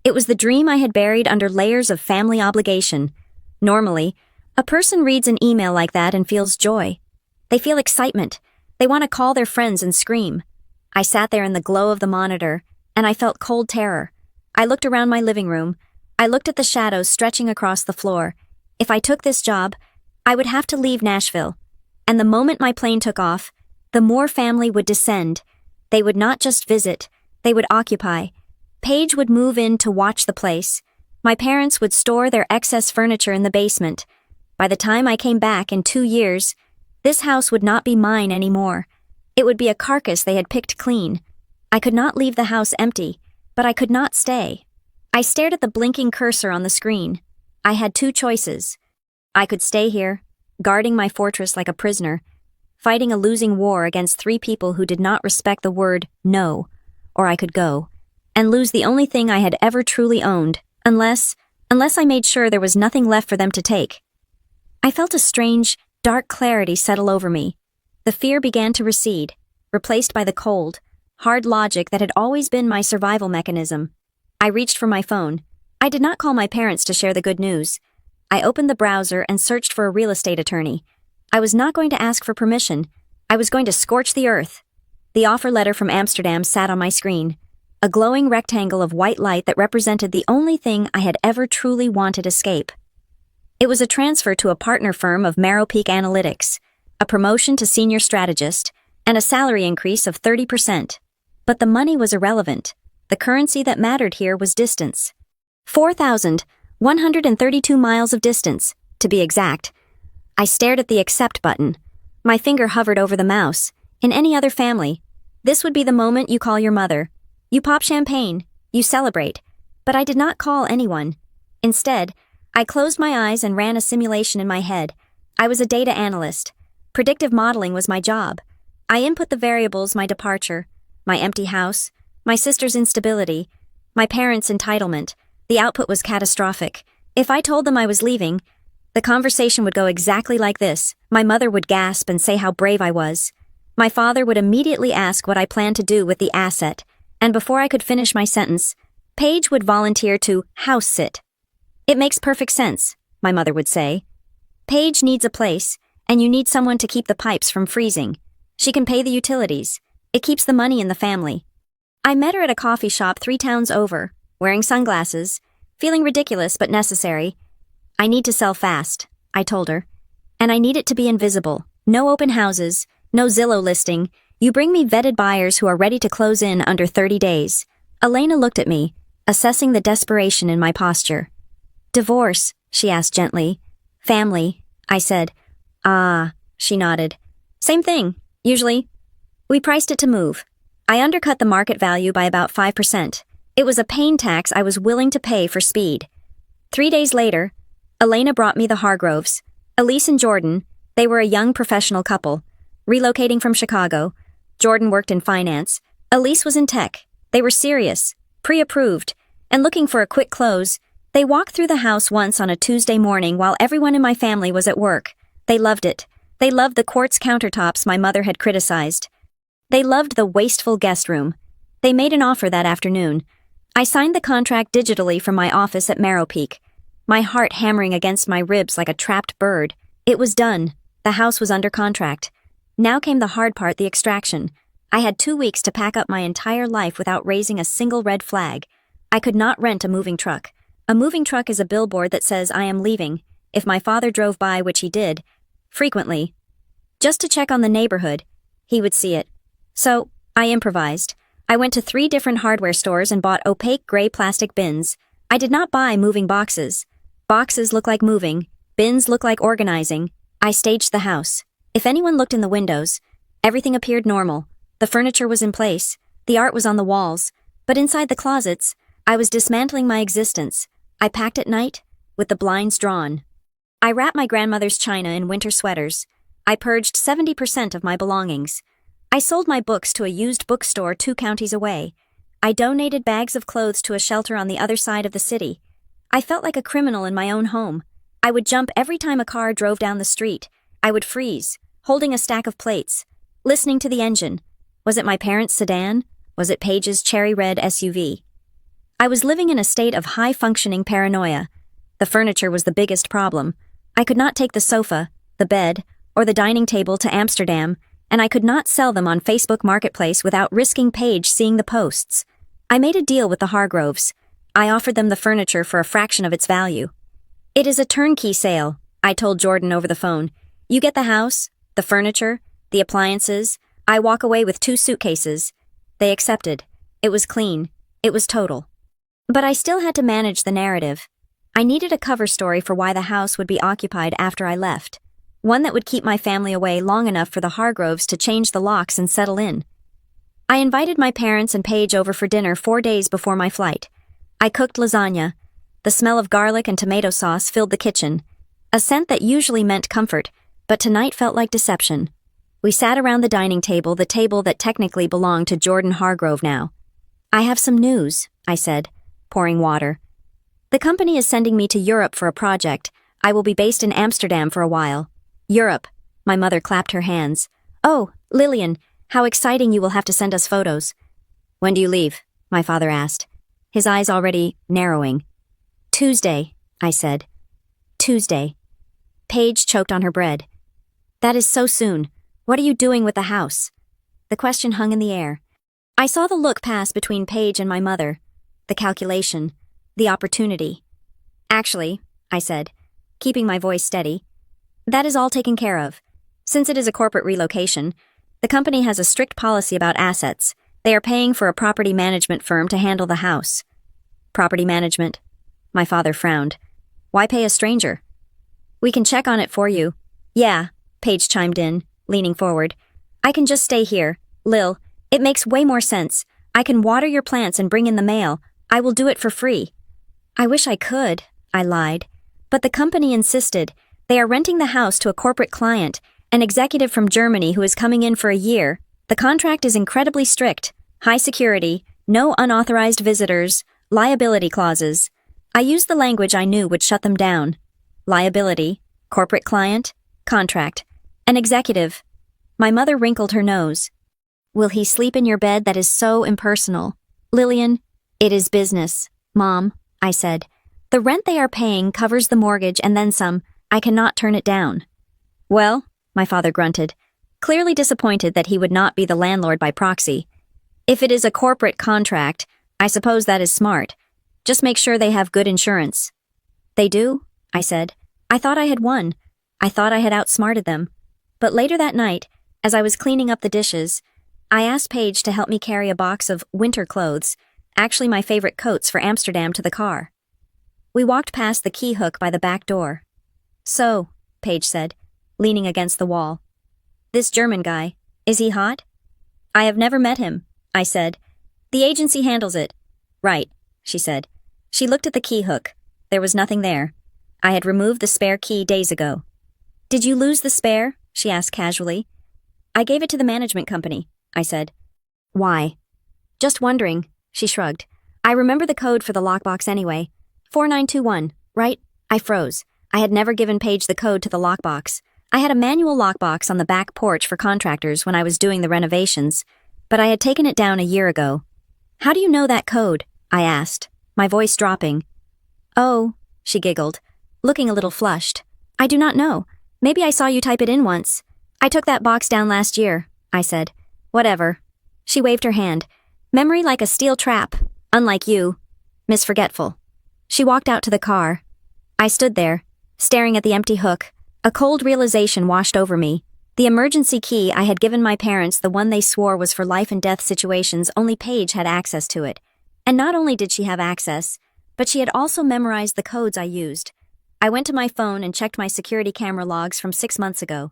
It was the dream I had buried under layers of family obligation. Normally, a person reads an email like that and feels joy. They feel excitement. They want to call their friends and scream. I sat there in the glow of the monitor, and I felt cold terror. I looked around my living room. I looked at the shadows stretching across the floor. If I took this job, I would have to leave Nashville. And the moment my plane took off, the Moore family would descend. They would not just visit, they would occupy. Paige would move in to watch the place. My parents would store their excess furniture in the basement. By the time I came back in 2 years, this house would not be mine anymore. It would be a carcass they had picked clean. I could not leave the house empty, but I could not stay. I stared at the blinking cursor on the screen. I had 2 choices. I could stay here, guarding my fortress like a prisoner, fighting a losing war against 3 people who did not respect the word no, or I could go, and lose the only thing I had ever truly owned, unless I made sure there was nothing left for them to take. I felt a strange, dark clarity settle over me. The fear began to recede, replaced by the cold, hard logic that had always been my survival mechanism. I reached for my phone. I did not call my parents to share the good news. I opened the browser and searched for a real estate attorney. I was not going to ask for permission. I was going to scorch the earth. The offer letter from Amsterdam sat on my screen, a glowing rectangle of white light that represented the only thing I had ever truly wanted escape. It was a transfer to a partner firm of Marrow Peak Analytics, a promotion to senior strategist, and a salary increase of 30%. But the money was irrelevant. The currency that mattered here was distance. 4,132 miles of distance, to be exact. I stared at the accept button. My finger hovered over the mouse. In any other family, this would be the moment you call your mother. You pop champagne. You celebrate. But I did not call anyone. Instead, I closed my eyes and ran a simulation in my head. I was a data analyst. Predictive modeling was my job. I input the variables: my departure, my empty house, my sister's instability, my parents' entitlement. The output was catastrophic. If I told them I was leaving, the conversation would go exactly like this. My mother would gasp and say how brave I was. My father would immediately ask what I planned to do with the asset, and before I could finish my sentence, Paige would volunteer to house sit. "It makes perfect sense," my mother would say. "Paige needs a place, and you need someone to keep the pipes from freezing. She can pay the utilities. It keeps the money in the family." I met her at a coffee shop 3 towns over, wearing sunglasses, feeling ridiculous but necessary. "I need to sell fast," I told her. "And I need it to be invisible. No open houses, no Zillow listing. You bring me vetted buyers who are ready to close in under 30 days. Elena looked at me, assessing the desperation in my posture. "Divorce," she asked gently. "Family," I said. "Ah," she nodded. "Same thing, usually." We priced it to move. I undercut the market value by about 5%. It was a pain tax I was willing to pay for speed. 3 days later, Elena brought me the Hargroves. Elise and Jordan, they were a young professional couple, relocating from Chicago. Jordan worked in finance. Elise was in tech. They were serious, pre-approved, and looking for a quick close. They walked through the house once on a Tuesday morning while everyone in my family was at work. They loved it. They loved the quartz countertops my mother had criticized. They loved the wasteful guest room. They made an offer that afternoon. I signed the contract digitally from my office at Marrow Peak, my heart hammering against my ribs like a trapped bird. It was done. The house was under contract. Now came the hard part, the extraction. I had 2 weeks to pack up my entire life without raising a single red flag. I could not rent a moving truck. A moving truck is a billboard that says I am leaving, if my father drove by, which he did, frequently. Just to check on the neighborhood, he would see it. So, I improvised. I went to 3 different hardware stores and bought opaque gray plastic bins. I did not buy moving boxes. Boxes look like moving. Bins look like organizing. I staged the house. If anyone looked in the windows, everything appeared normal. The furniture was in place. The art was on the walls. But inside the closets, I was dismantling my existence. I packed at night, with the blinds drawn. I wrapped my grandmother's china in winter sweaters. I purged 70% of my belongings. I sold my books to a used bookstore 2 counties away. I donated bags of clothes to a shelter on the other side of the city. I felt like a criminal in my own home. I would jump every time a car drove down the street. I would freeze, holding a stack of plates, listening to the engine. Was it my parents' sedan? Was it Paige's cherry red SUV? I was living in a state of high-functioning paranoia. The furniture was the biggest problem. I could not take the sofa, the bed, or the dining table to Amsterdam, and I could not sell them on Facebook Marketplace without risking Paige seeing the posts. I made a deal with the Hargroves. I offered them the furniture for a fraction of its value. "It is a turnkey sale," I told Jordan over the phone. "You get the house, the furniture, the appliances. I walk away with 2 suitcases. They accepted. It was clean. It was total. But I still had to manage the narrative. I needed a cover story for why the house would be occupied after I left. One that would keep my family away long enough for the Hargroves to change the locks and settle in. I invited my parents and Paige over for dinner 4 days before my flight. I cooked lasagna. The smell of garlic and tomato sauce filled the kitchen, a scent that usually meant comfort, but tonight felt like deception. We sat around the dining table, the table that technically belonged to Jordan Hargrove now. "I have some news," I said, pouring water. "The company is sending me to Europe for a project. I will be based in Amsterdam for a while." "Europe," my mother clapped her hands. "Oh, Lillian, how exciting, you will have to send us photos." "When do you leave?" my father asked, his eyes already narrowing. "Tuesday," I said. "Tuesday." Paige choked on her bread. "That is so soon. What are you doing with the house?" The question hung in the air. I saw the look pass between Paige and my mother. The calculation. The opportunity. "Actually," I said, keeping my voice steady, "that is all taken care of. Since it is a corporate relocation, the company has a strict policy about assets. They are paying for a property management firm to handle the house." "Property management?" My father frowned. "Why pay a stranger?" "We can check on it for you." "Yeah," Paige chimed in, leaning forward. "I can just stay here. Lil, it makes way more sense. I can water your plants and bring in the mail. I will do it for free." "I wish I could," I lied. But the company insisted. They are renting the house to a corporate client, an executive from Germany who is coming in for a year. The contract is incredibly strict. High security, no unauthorized visitors, liability clauses. I used the language I knew would shut them down. Liability, corporate client, contract, an executive. My mother wrinkled her nose. "Will he sleep in your bed? That is so impersonal." "Lillian, it is business." "Mom," I said, "the rent they are paying covers the mortgage and then some. I cannot turn it down." "Well," my father grunted, clearly disappointed that he would not be the landlord by proxy. "If it is a corporate contract, I suppose that is smart. Just make sure they have good insurance." "They do?" I said. I thought I had won. I thought I had outsmarted them. But later that night, as I was cleaning up the dishes, I asked Paige to help me carry a box of winter clothes, actually my favorite coats, for Amsterdam to the car. We walked past the key hook by the back door. "So," Paige said, leaning against the wall. "This German guy, is he hot?" "I have never met him," I said. "The agency handles it." "Right," she said. She looked at the key hook. There was nothing there. I had removed the spare key days ago. "Did you lose the spare?" she asked casually. "I gave it to the management company," I said. "Why?" "Just wondering," she shrugged. "I remember the code for the lockbox anyway. 4921, right?" I froze. I had never given Paige the code to the lockbox. I had a manual lockbox on the back porch for contractors when I was doing the renovations, but I had taken it down a year ago. "How do you know that code?" I asked, my voice dropping. "Oh," she giggled, looking a little flushed. "I do not know. Maybe I saw you type it in once. I took that box down last year," I said. "Whatever." She waved her hand. "Memory like a steel trap. Unlike you. Miss Forgetful." She walked out to the car. I stood there, staring at the empty hook. A cold realization washed over me. The emergency key I had given my parents, the one they swore was for life and death situations, only Paige had access to it. And not only did she have access, but she had also memorized the codes I used. I went to my phone and checked my security camera logs from 6 months ago.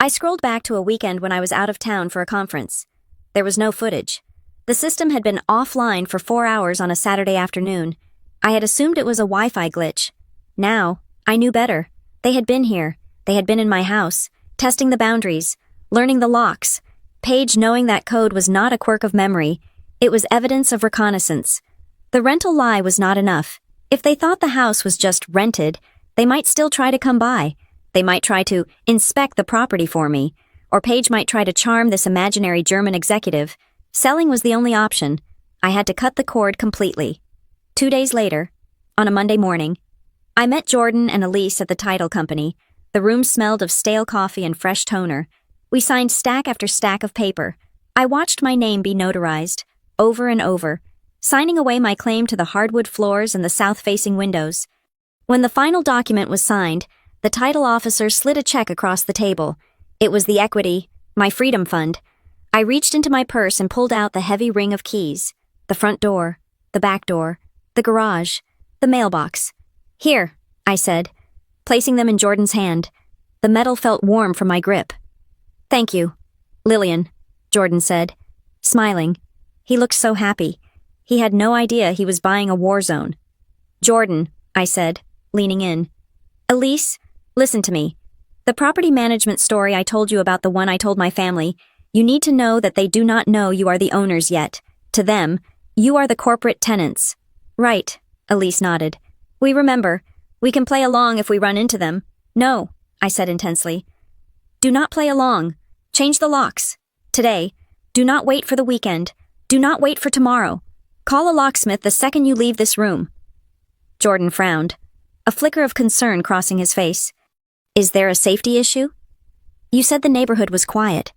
I scrolled back to a weekend when I was out of town for a conference. There was no footage. The system had been offline for 4 hours on a Saturday afternoon. I had assumed it was a Wi-Fi glitch. Now, I knew better. They had been here. They had been in my house, testing the boundaries, learning the locks. Paige knowing that code was not a quirk of memory. It was evidence of reconnaissance. The rental lie was not enough. If they thought the house was just rented, they might still try to come by. They might try to inspect the property for me, or Paige might try to charm this imaginary German executive. Selling was the only option. I had to cut the cord completely. 2 days later, on a Monday morning, I met Jordan and Elise at the title company. The room smelled of stale coffee and fresh toner. We signed stack after stack of paper. I watched my name be notarized, over and over, signing away my claim to the hardwood floors and the south-facing windows. When the final document was signed, the title officer slid a check across the table. It was the equity, my freedom fund. I reached into my purse and pulled out the heavy ring of keys. The front door, the back door, the garage, the mailbox. Here, I said, placing them in Jordan's hand. The metal felt warm from my grip. Thank you, Lillian, Jordan said, smiling. He looked so happy. He had no idea he was buying a war zone. Jordan, I said, leaning in. Elise, listen to me. The property management story I told you about, the one I told my family, you need to know that they do not know you are the owners yet. To them, you are the corporate tenants. Right, Elise nodded. We remember. We can play along if we run into them. No, I said intensely. Do not play along. Change the locks. Today. Do not wait for the weekend. Do not wait for tomorrow. Call a locksmith the second you leave this room. Jordan frowned, a flicker of concern crossing his face. Is there a safety issue? You said the neighborhood was quiet.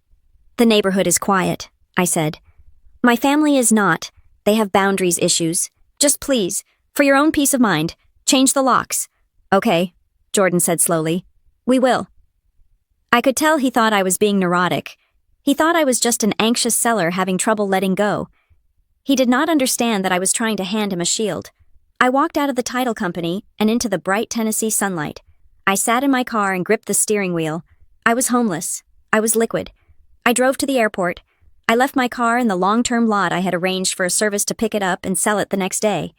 The neighborhood is quiet, I said. My family is not. They have boundaries issues. Just please, for your own peace of mind, change the locks. Okay, Jordan said slowly. We will. I could tell he thought I was being neurotic. He thought I was just an anxious seller having trouble letting go. He did not understand that I was trying to hand him a shield. I walked out of the title company and into the bright Tennessee sunlight. I sat in my car and gripped the steering wheel. I was homeless. I was liquid. I drove to the airport. I left my car in the long-term lot I had arranged for a service to pick it up and sell it the next day.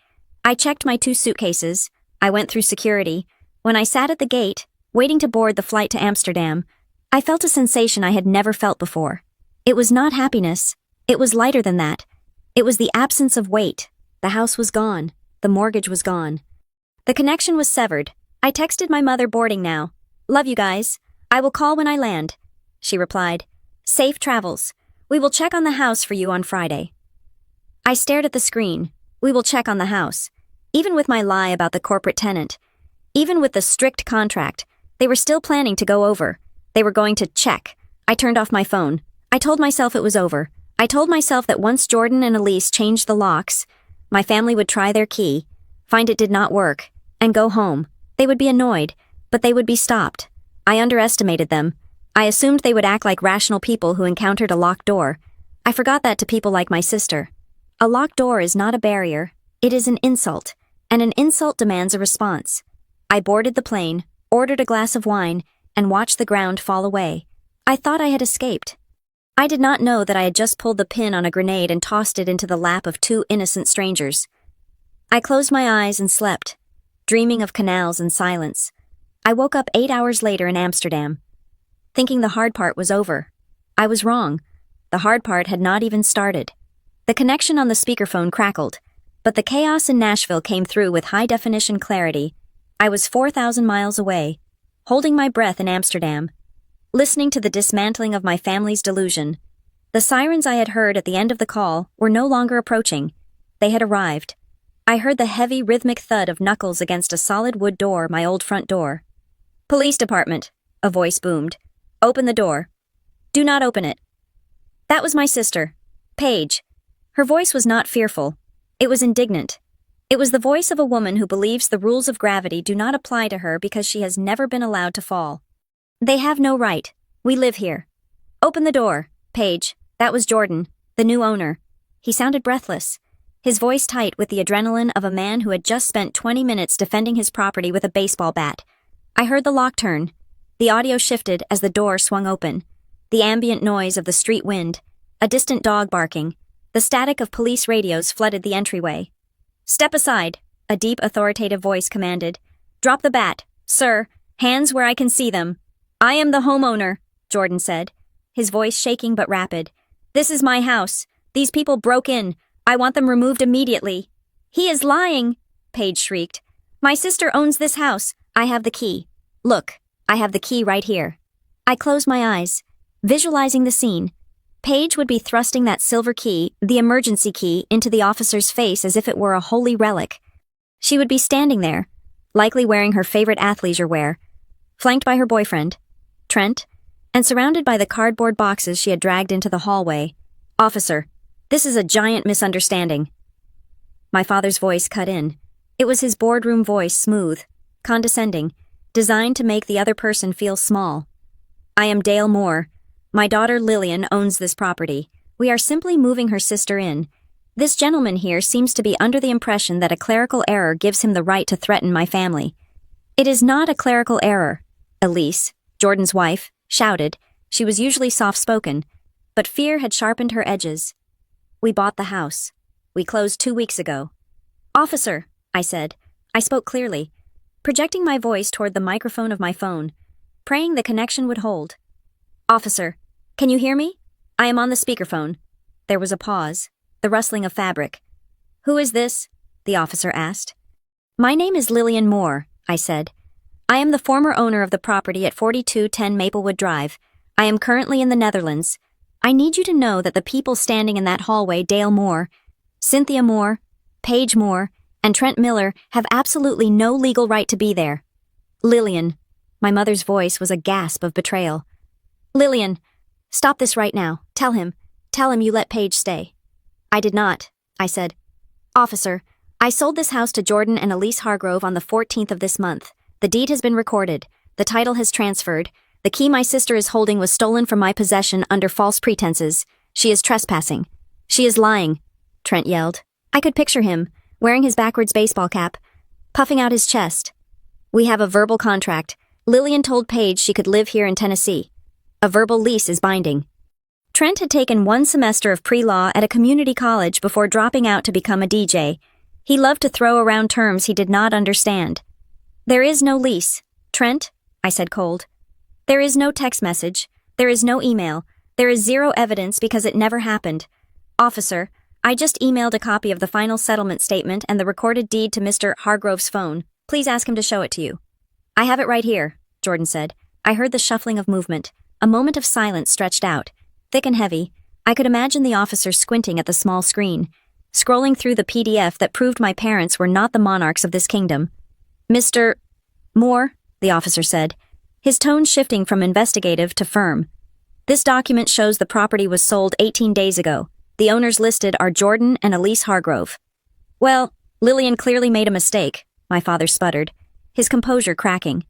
I checked my 2 suitcases. I went through security. When I sat at the gate, waiting to board the flight to Amsterdam, I felt a sensation I had never felt before. It was not happiness. It was lighter than that. It was the absence of weight. The house was gone. The mortgage was gone. The connection was severed. I texted my mother, boarding now. Love you guys. I will call when I land. She replied, safe travels. We will check on the house for you on Friday. I stared at the screen. We will check on the house. Even with my lie about the corporate tenant, even with the strict contract, they were still planning to go over. They were going to check. I turned off my phone. I told myself it was over. I told myself that once Jordan and Elise changed the locks, my family would try their key, find it did not work, and go home. They would be annoyed, but they would be stopped. I underestimated them. I assumed they would act like rational people who encountered a locked door. I forgot that to people like my sister. A locked door is not a barrier. It is an insult, and an insult demands a response. I boarded the plane, ordered a glass of wine, and watched the ground fall away. I thought I had escaped. I did not know that I had just pulled the pin on a grenade and tossed it into the lap of 2 innocent strangers. I closed my eyes and slept, dreaming of canals and silence. I woke up 8 hours later in Amsterdam, thinking the hard part was over. I was wrong. The hard part had not even started. The connection on the speakerphone crackled, but the chaos in Nashville came through with high-definition clarity. I was 4,000 miles away, holding my breath in Amsterdam, listening to the dismantling of my family's delusion. The sirens I had heard at the end of the call were no longer approaching. They had arrived. I heard the heavy, rhythmic thud of knuckles against a solid wood door, my old front door. Police department, a voice boomed. Open the door. Do not open it. That was my sister, Paige. Her voice was not fearful. It was indignant. It was the voice of a woman who believes the rules of gravity do not apply to her because she has never been allowed to fall. They have no right. We live here. Open the door, Paige. That was Jordan, the new owner. He sounded breathless, his voice tight with the adrenaline of a man who had just spent 20 minutes defending his property with a baseball bat. I heard the lock turn. The audio shifted as the door swung open. The ambient noise of the street wind, a distant dog barking, the static of police radios flooded the entryway. Step aside, a deep, authoritative voice commanded. Drop the bat, sir. Hands where I can see them. I am the homeowner, Jordan said, his voice shaking but rapid. This is my house. These people broke in. I want them removed immediately. He is lying, Paige shrieked. My sister owns this house. I have the key. Look, I have the key right here. I closed my eyes, visualizing the scene. Paige would be thrusting that silver key, the emergency key, into the officer's face as if it were a holy relic. She would be standing there, likely wearing her favorite athleisure wear, flanked by her boyfriend, Trent, and surrounded by the cardboard boxes she had dragged into the hallway. "Officer, this is a giant misunderstanding." My father's voice cut in. It was his boardroom voice, smooth, condescending, designed to make the other person feel small. "I am Dale Moore. My daughter Lillian owns this property. We are simply moving her sister in. This gentleman here seems to be under the impression that a clerical error gives him the right to threaten my family." "It is not a clerical error," Elise, Jordan's wife, shouted. She was usually soft-spoken, but fear had sharpened her edges. "We bought the house. We closed 2 weeks ago." "Officer," I said. I spoke clearly, projecting my voice toward the microphone of my phone, praying the connection would hold. "Officer, can you hear me? I am on the speakerphone." There was a pause, the rustling of fabric. "Who is this?" the officer asked. "My name is Lillian Moore," I said. "I am the former owner of the property at 4210 Maplewood Drive. I am currently in the Netherlands. I need you to know that the people standing in that hallway, Dale Moore, Cynthia Moore, Paige Moore, and Trent Miller, have absolutely no legal right to be there." "Lillian," my mother's voice was a gasp of betrayal. "Lillian, stop this right now. Tell him you let Paige stay." "I did not," I said. "Officer, I sold this house to Jordan and Elise Hargrove on the 14th of this month. The deed has been recorded. The title has transferred. The key my sister is holding was stolen from my possession under false pretenses. She is trespassing. She is lying," Trent yelled. I could picture him, wearing his backwards baseball cap, puffing out his chest. "We have a verbal contract. Lillian told Paige she could live here in Tennessee. A verbal lease is binding." Trent had taken 1 semester of pre-law at a community college before dropping out to become a DJ. He loved to throw around terms he did not understand. "There is no lease, Trent," I said cold. "There is no text message. There is no email. There is zero evidence because it never happened. Officer, I just emailed a copy of the final settlement statement and the recorded deed to Mr. Hargrove's phone. Please ask him to show it to you." "I have it right here," Jordan said. I heard the shuffling of movement. A moment of silence stretched out, thick and heavy. I could imagine the officer squinting at the small screen, scrolling through the PDF that proved my parents were not the monarchs of this kingdom. "Mr. Moore," the officer said, his tone shifting from investigative to firm. "This document shows the property was sold 18 days ago. The owners listed are Jordan and Elise Hargrove." "Well, Lillian clearly made a mistake," my father sputtered, his composure cracking.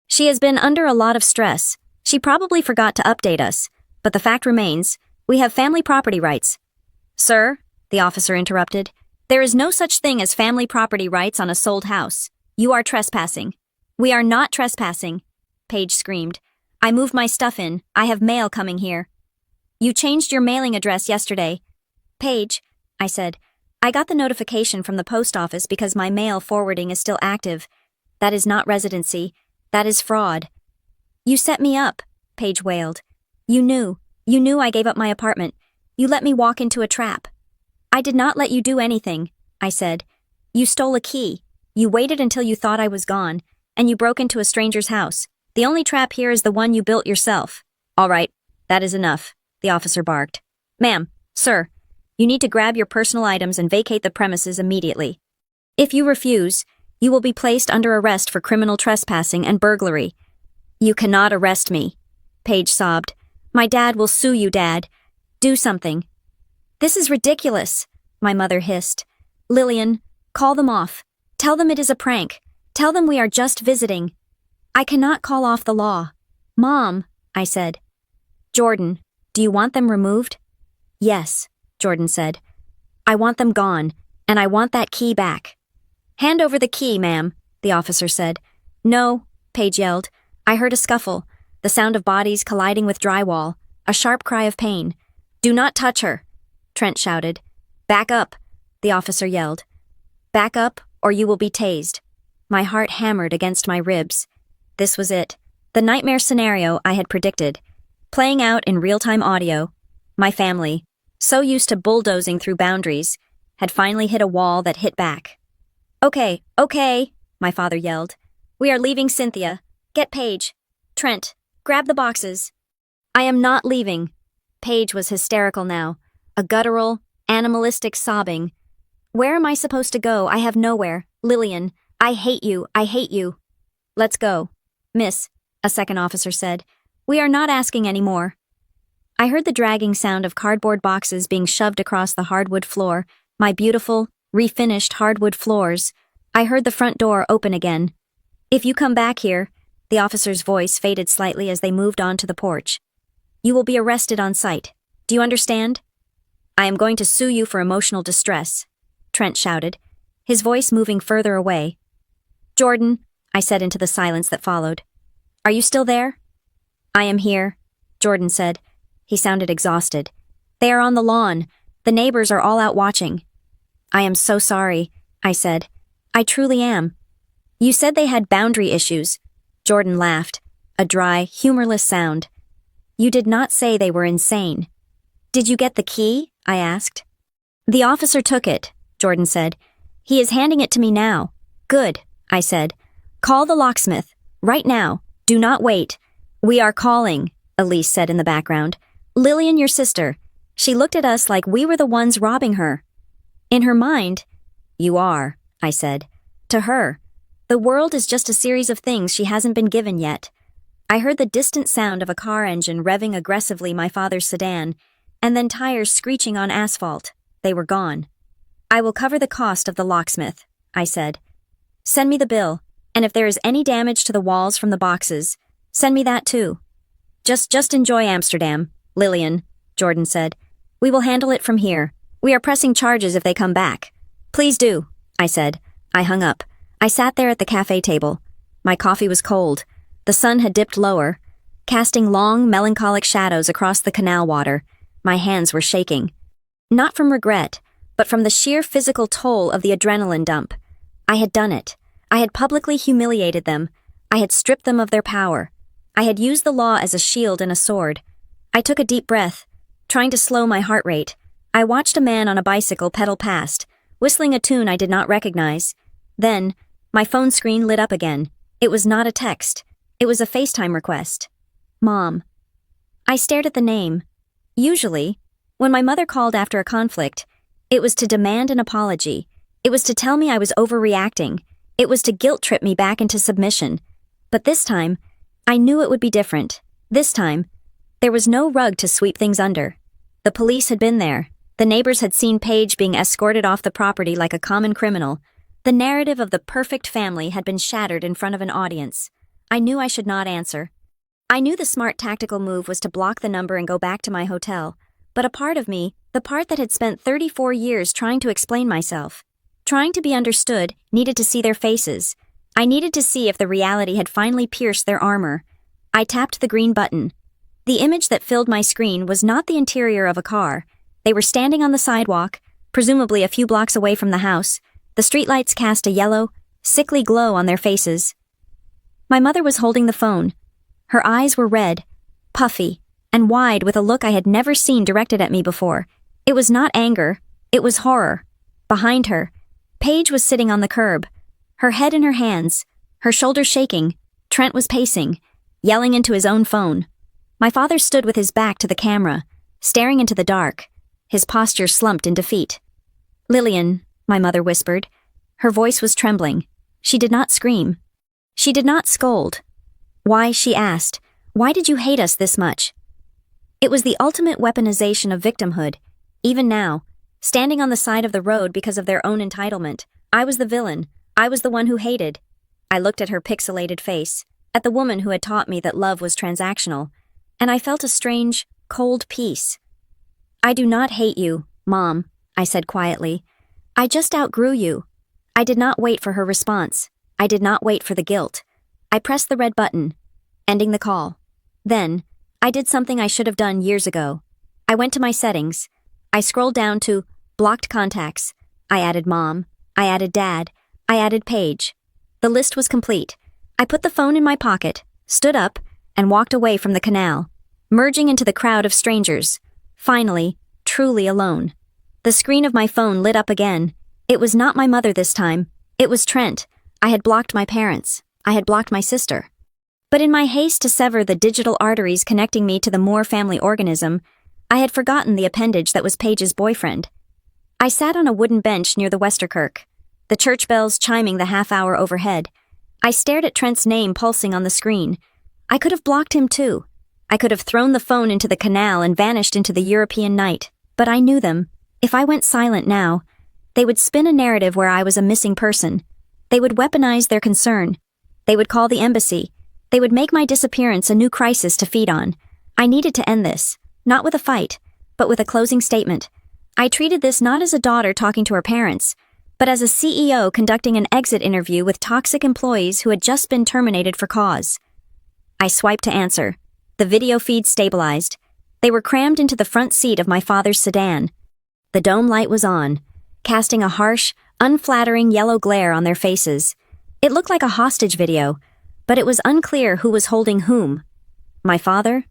"She has been under a lot of stress. She probably forgot to update us, but the fact remains, we have family property rights." "Sir," the officer interrupted, "there is no such thing as family property rights on a sold house. You are trespassing." "We are not trespassing," Paige screamed. "I moved my stuff in. I have mail coming here." "You changed your mailing address yesterday." "Paige," I said, "I got the notification from the post office because my mail forwarding is still active. That is not residency. That is fraud." "You set me up," Paige wailed. You knew I gave up my apartment. You let me walk into a trap." "I did not let you do anything," I said. "You stole a key. You waited until you thought I was gone, and you broke into a stranger's house. The only trap here is the one you built yourself." "All right, that is enough," the officer barked. "Ma'am, sir, you need to grab your personal items and vacate the premises immediately. If you refuse, you will be placed under arrest for criminal trespassing and burglary." "You cannot arrest me," Paige sobbed. "My dad will sue you, Dad. Do something." "This is ridiculous," my mother hissed. "Lillian, call them off. Tell them it is a prank. Tell them we are just visiting." "I cannot call off the law." "Mom," I said. "Jordan, do you want them removed?" "Yes," Jordan said. "I want them gone, and I want that key back." "Hand over the key, ma'am," the officer said. "No," Paige yelled. I heard a scuffle, the sound of bodies colliding with drywall, a sharp cry of pain. "Do not touch her," Trent shouted. "Back up," the officer yelled. "Back up, or you will be tased." My heart hammered against my ribs. This was it, the nightmare scenario I had predicted, playing out in real-time audio. My family, so used to bulldozing through boundaries, had finally hit a wall that hit back. Okay, my father yelled. "We are leaving Cynthia. Get Paige. Trent, grab the boxes." "I am not leaving." Paige was hysterical now, a guttural, animalistic sobbing. "Where am I supposed to go? I have nowhere. Lillian, I hate you, I hate you. Let's go. Miss, a second officer said. We are not asking any more. I heard the dragging sound of cardboard boxes being shoved across the hardwood floor, my beautiful, refinished hardwood floors. I heard the front door open again. If you come back here, the officer's voice faded slightly as they moved on to the porch. You will be arrested on sight. Do you understand? I am going to sue you for emotional distress, Trent shouted, his voice moving further away. Jordan, I said into the silence that followed. Are you still there? I am here, Jordan said. He sounded exhausted. They are on the lawn. The neighbors are all out watching. I am so sorry, I said. I truly am. You said they had boundary issues. Jordan laughed, a dry, humorless sound. You did not say they were insane. Did you get the key? I asked. The officer took it, Jordan said. He is handing it to me now. Good, I said. Call the locksmith. Right now. Do not wait. We are calling, Elise said in the background. Lillian, your sister. She looked at us like we were the ones robbing her. In her mind, you are, I said. To her, the world is just a series of things she hasn't been given yet. I heard the distant sound of a car engine revving aggressively my father's sedan, and then tires screeching on asphalt. They were gone. I will cover the cost of the locksmith, I said. Send me the bill, and if there is any damage to the walls from the boxes, send me that too. Just enjoy Amsterdam, Lillian, Jordan said. We will handle it from here. We are pressing charges if they come back. Please do, I said. I hung up. I sat there at the cafe table. My coffee was cold. The sun had dipped lower, casting long, melancholic shadows across the canal water. My hands were shaking. Not from regret, but from the sheer physical toll of the adrenaline dump. I had done it. I had publicly humiliated them. I had stripped them of their power. I had used the law as a shield and a sword. I took a deep breath, trying to slow my heart rate. I watched a man on a bicycle pedal past, whistling a tune I did not recognize. Then, my phone screen lit up again. It was not a text. It was a FaceTime request. Mom. I stared at the name. Usually, when my mother called after a conflict, it was to demand an apology. It was to tell me I was overreacting. It was to guilt-trip me back into submission. But this time, I knew it would be different. This time, there was no rug to sweep things under. The police had been there. The neighbors had seen Paige being escorted off the property like a common criminal. The narrative of the perfect family had been shattered in front of an audience. I knew I should not answer. I knew the smart tactical move was to block the number and go back to my hotel. But a part of me, the part that had spent 34 years trying to explain myself, trying to be understood, needed to see their faces. I needed to see if the reality had finally pierced their armor. I tapped the green button. The image that filled my screen was not the interior of a car. They were standing on the sidewalk, presumably a few blocks away from the house. The streetlights cast a yellow, sickly glow on their faces. My mother was holding the phone. Her eyes were red, puffy, and wide with a look I had never seen directed at me before. It was not anger, it was horror. Behind her, Paige was sitting on the curb, her head in her hands, her shoulders shaking. Trent was pacing, yelling into his own phone. My father stood with his back to the camera, staring into the dark, his posture slumped in defeat. Lillian, my mother whispered. Her voice was trembling. She did not scream. She did not scold. Why, she asked, why did you hate us this much? It was the ultimate weaponization of victimhood. Even now, standing on the side of the road because of their own entitlement, I was the villain. I was the one who hated. I looked at her pixelated face, at the woman who had taught me that love was transactional, and I felt a strange, cold peace. I do not hate you, Mom, I said quietly. I just outgrew you. I did not wait for her response. I did not wait for the guilt. I pressed the red button, ending the call. Then, I did something I should have done years ago. I went to my settings. I scrolled down to blocked contacts. I added Mom. I added Dad. I added Paige. The list was complete. I put the phone in my pocket, stood up, and walked away from the canal, merging into the crowd of strangers. Finally, truly alone. The screen of my phone lit up again. It was not my mother this time. It was Trent. I had blocked my parents. I had blocked my sister. But in my haste to sever the digital arteries connecting me to the Moore family organism, I had forgotten the appendage that was Paige's boyfriend. I sat on a wooden bench near the Westerkirk. the church bells chiming the half-hour overhead. I stared at Trent's name pulsing on the screen. I could have blocked him too. I could have thrown the phone into the canal and vanished into the European night, but I knew them. If I went silent now, they would spin a narrative where I was a missing person. They would weaponize their concern. They would call the embassy. They would make my disappearance a new crisis to feed on. I needed to end this, not with a fight, but with a closing statement. I treated this not as a daughter talking to her parents, but as a CEO conducting an exit interview with toxic employees who had just been terminated for cause. I swiped to answer. The video feed stabilized. They were crammed into the front seat of my father's sedan. The dome light was on, casting a harsh, unflattering yellow glare on their faces. It looked like a hostage video, but it was unclear who was holding whom. My father,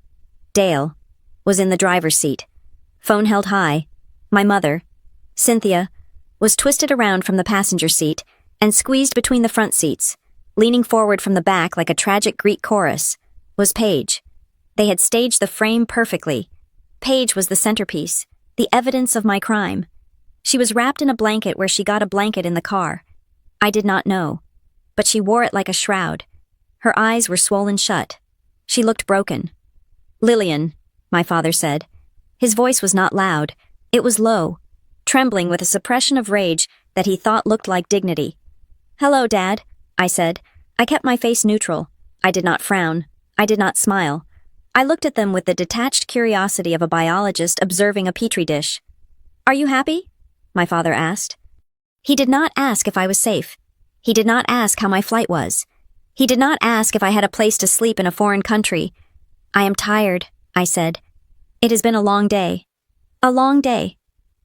Dale, was in the driver's seat, phone held high. My mother, Cynthia, was twisted around from the passenger seat and squeezed between the front seats. Leaning forward from the back like a tragic Greek chorus was Paige. They had staged the frame perfectly. Paige was the centerpiece, the evidence of my crime. She was wrapped in a blanket where she got a blanket in the car. I did not know, but she wore it like a shroud. Her eyes were swollen shut. She looked broken. "Lillian," my father said. His voice was not loud. It was low, trembling with a suppression of rage that he thought looked like dignity. "Hello, Dad," I said. I kept my face neutral. I did not frown. I did not smile. I looked at them with the detached curiosity of a biologist observing a petri dish. "Are you happy?" my father asked. He did not ask if I was safe. He did not ask how my flight was. He did not ask if I had a place to sleep in a foreign country. "I am tired," I said. "It has been a long day." A long day.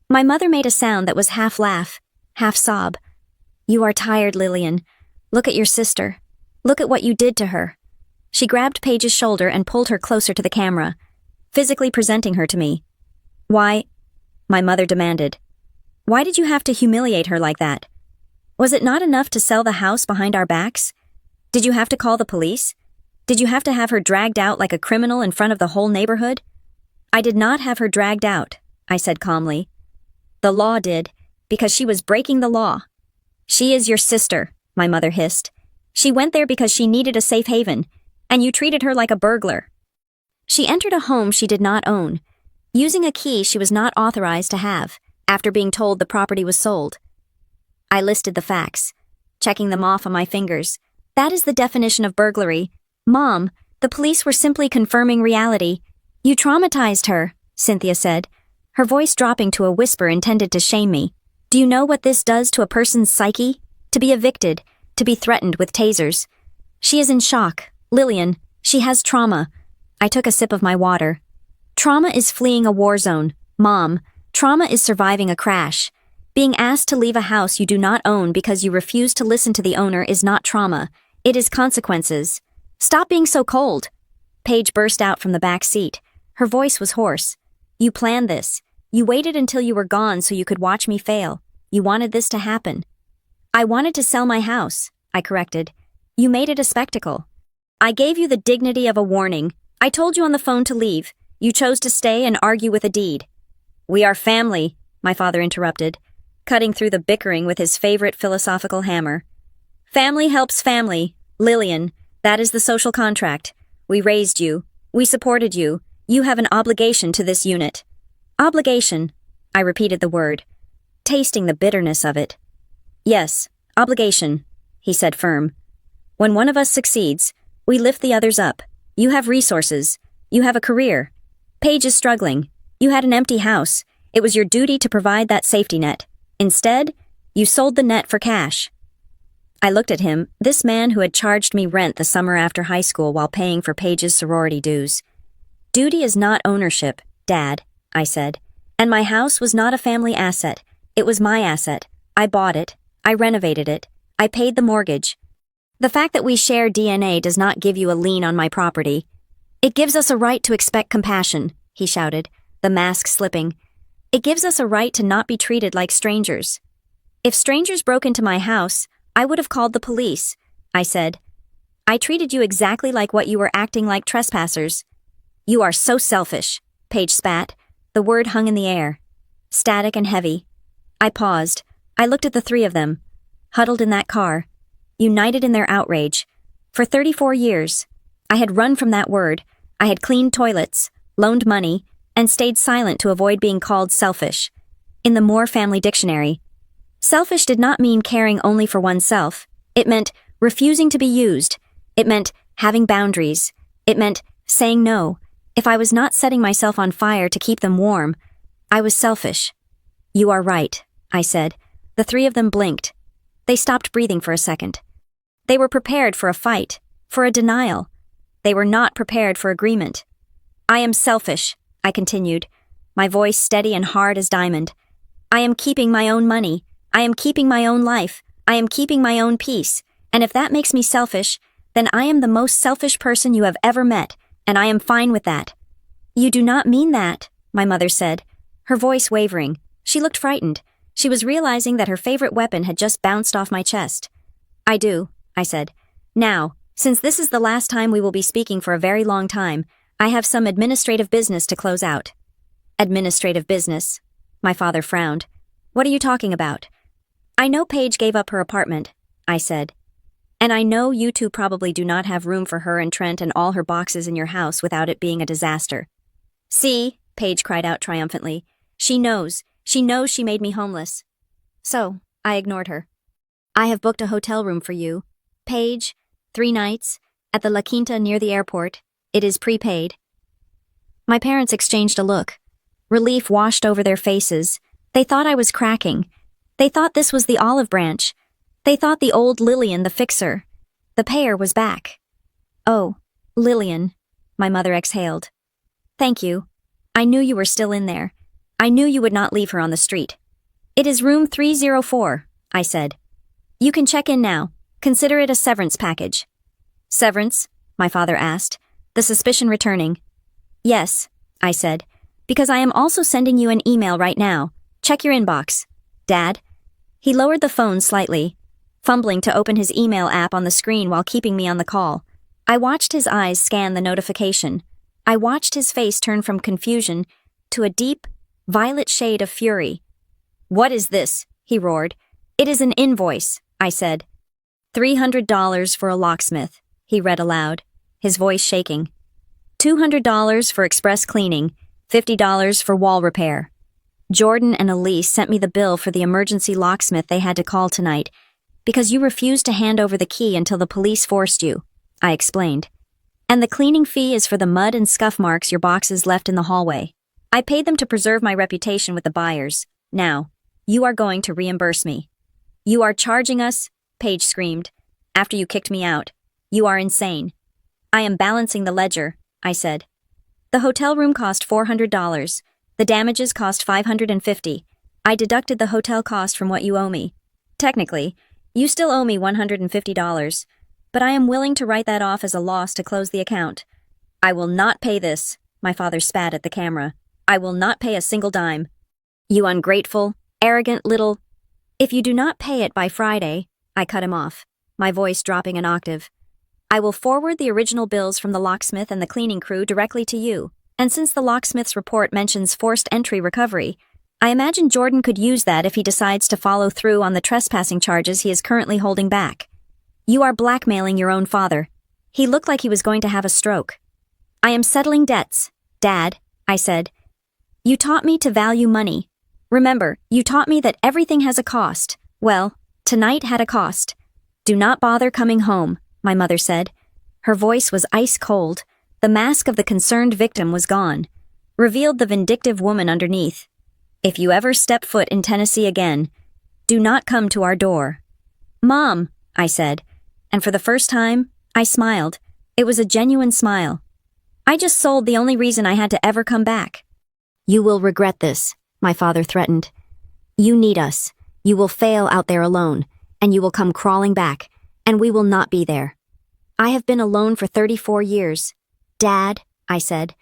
My mother made a sound that was half laugh, half sob. "You are tired, Lillian. Look at your sister. Look at what you did to her." She grabbed Paige's shoulder and pulled her closer to the camera, physically presenting her to me. "Why?" my mother demanded. "Why did you have to humiliate her like that? Was it not enough to sell the house behind our backs? Did you have to call the police? Did you have to have her dragged out like a criminal in front of the whole neighborhood?" "I did not have her dragged out," I said calmly. "The law did, because she was breaking the law." "She is your sister," my mother hissed. "She went there because she needed a safe haven, and you treated her like a burglar." She entered a home she did not own, using a key she was not authorized to have, after being told the property was sold. I listed the facts, checking them off on my fingers. "That is the definition of burglary. Mom, the police were simply confirming reality. You traumatized her," Cynthia said, her voice dropping to a whisper intended to shame me. "Do you know what this does to a person's psyche? To be evicted, to be threatened with tasers. She is in shock. Lillian, she has trauma." I took a sip of my water. "Trauma is fleeing a war zone. Mom, trauma is surviving a crash. Being asked to leave a house you do not own because you refuse to listen to the owner is not trauma. It is consequences. Stop being so cold." Paige burst out from the back seat. Her voice was hoarse. "You planned this. You waited until you were gone so you could watch me fail. You wanted this to happen." "I wanted to sell my house," I corrected. "You made it a spectacle. I gave you the dignity of a warning. I told you on the phone to leave. You chose to stay and argue with a deed." "We are family," my father interrupted, cutting through the bickering with his favorite philosophical hammer. "Family helps family. Lillian, that is the social contract. We raised you. We supported you. You have an obligation to this unit." "Obligation," I repeated the word, tasting the bitterness of it. "Yes, obligation," he said firm. "When one of us succeeds, we lift the others up. You have resources. You have a career. Paige is struggling. You had an empty house. It was your duty to provide that safety net. Instead, you sold the net for cash." I looked at him, this man who had charged me rent the summer after high school while paying for Paige's sorority dues. "Duty is not ownership, Dad," I said. "And my house was not a family asset. It was my asset. I bought it. I renovated it. I paid the mortgage. The fact that we share DNA does not give you a lien on my property. It gives us a right to expect compassion," he shouted, the mask slipping. "It gives us a right to not be treated like strangers. If strangers broke into my house, I would have called the police," I said. "I treated you exactly like what you were acting like trespassers." "You are so selfish," Paige spat. The word hung in the air, static and heavy. I paused. I looked at the three of them. huddled in that car, united in their outrage. For 34 years, I had run from that word. I had cleaned toilets, loaned money, and stayed silent to avoid being called selfish. In the Moore Family Dictionary, selfish did not mean caring only for oneself. It meant refusing to be used. It meant having boundaries. It meant saying no. If I was not setting myself on fire to keep them warm, I was selfish. You are right, I said. The three of them blinked. They stopped breathing for a second. They were prepared for a fight, for a denial. They were not prepared for agreement. I am selfish, I continued, my voice steady and hard as diamond. I am keeping my own money. I am keeping my own life. I am keeping my own peace. And if that makes me selfish, then I am the most selfish person you have ever met, and I am fine with that. You do not mean that, my mother said, her voice wavering. She looked frightened. She was realizing that her favorite weapon had just bounced off my chest. I do, I said. Now, since this is the last time we will be speaking for a very long time, I have some administrative business to close out. Administrative business? My father frowned. What are you talking about? I know Paige gave up her apartment, I said. And I know you two probably do not have room for her and Trent and all her boxes in your house without it being a disaster. See, Paige cried out triumphantly. She knows. She knows she made me homeless. So, I ignored her. I have booked a hotel room for you. Paige, 3 nights, at the La Quinta near the airport. It is prepaid. My parents exchanged a look. Relief washed over their faces. They thought I was cracking. They thought this was the olive branch. They thought the old Lillian the fixer. The payer was back. Oh, Lillian, my mother exhaled. Thank you. I knew you were still in there. I knew you would not leave her on the street. It is room 304, I said. You can check in now. Consider it a severance package. Severance? My father asked, the suspicion returning. Yes, I said, because I am also sending you an email right now. Check your inbox. Dad? He lowered the phone slightly, fumbling to open his email app on the screen while keeping me on the call. I watched his eyes scan the notification. I watched his face turn from confusion to a deep, violet shade of fury. What is this? He roared. It is an invoice, I said. $300 for a locksmith, he read aloud, his voice shaking. $200 for express cleaning, $50 for wall repair. Jordan and Elise sent me the bill for the emergency locksmith they had to call tonight, because you refused to hand over the key until the police forced you, I explained. And the cleaning fee is for the mud and scuff marks your boxes left in the hallway. I paid them to preserve my reputation with the buyers. Now, you are going to reimburse me. You are charging us, Paige screamed, after you kicked me out. You are insane. I am balancing the ledger, I said. The hotel room cost $400. The damages cost $550. I deducted the hotel cost from what you owe me. Technically, you still owe me $150, but I am willing to write that off as a loss to close the account. I will not pay this, my father spat at the camera. I will not pay a single dime. You ungrateful, arrogant little... If you do not pay it by Friday, I cut him off, my voice dropping an octave. I will forward the original bills from the locksmith and the cleaning crew directly to you, and since the locksmith's report mentions forced entry recovery, I imagine Jordan could use that if he decides to follow through on the trespassing charges he is currently holding back. You are blackmailing your own father. He looked like he was going to have a stroke. I am settling debts, Dad, I said. You taught me to value money. Remember, you taught me that everything has a cost. Well, tonight had a cost. Do not bother coming home, my mother said. Her voice was ice cold. The mask of the concerned victim was gone, revealed the vindictive woman underneath. If you ever step foot in Tennessee again, do not come to our door. Mom, I said, and for the first time, I smiled. It was a genuine smile. I just sold the only reason I had to ever come back. You will regret this, my father threatened. You need us. You will fail out there alone, and you will come crawling back, and we will not be there. I have been alone for 34 years. Dad, I said,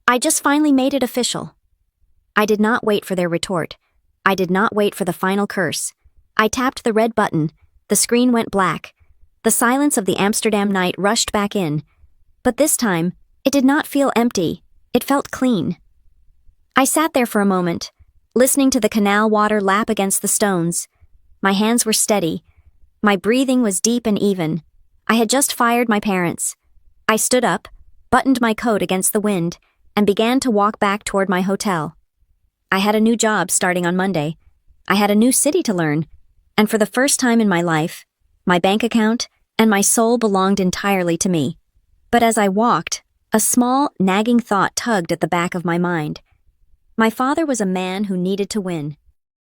I just finally made it official. I did not wait for their retort. I did not wait for the final curse. I tapped the red button. The screen went black. The silence of the Amsterdam night rushed back in. But this time, it did not feel empty. It felt clean. I sat there for a moment, listening to the canal water lap against the stones. My hands were steady. My breathing was deep and even. I had just fired my parents. I stood up, buttoned my coat against the wind, and began to walk back toward my hotel. I had a new job starting on Monday. I had a new city to learn, and for the first time in my life, my bank account and my soul belonged entirely to me. But as I walked, a small, nagging thought tugged at the back of my mind. My father was a man who needed to win.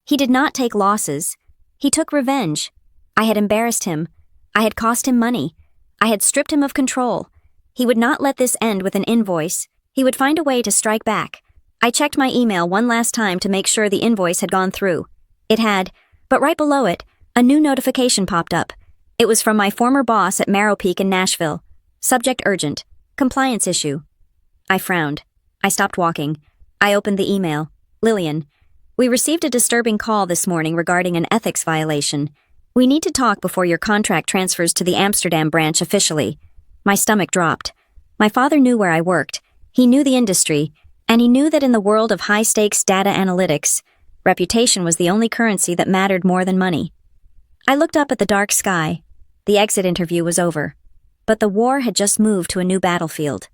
He did not take losses. He took revenge. I had embarrassed him. I had cost him money. I had stripped him of control. He would not let this end with an invoice. He would find a way to strike back. I checked my email one last time to make sure the invoice had gone through. It had, but right below it, a new notification popped up. It was from my former boss at Marrow Peak in Nashville. Subject urgent. Compliance issue. I frowned. I stopped walking. I opened the email. Lillian, we received a disturbing call this morning regarding an ethics violation. We need to talk before your contract transfers to the Amsterdam branch officially. My stomach dropped. My father knew where I worked. He knew the industry, and he knew that in the world of high-stakes data analytics, reputation was the only currency that mattered more than money. I looked up at the dark sky. The exit interview was over. But the war had just moved to a new battlefield.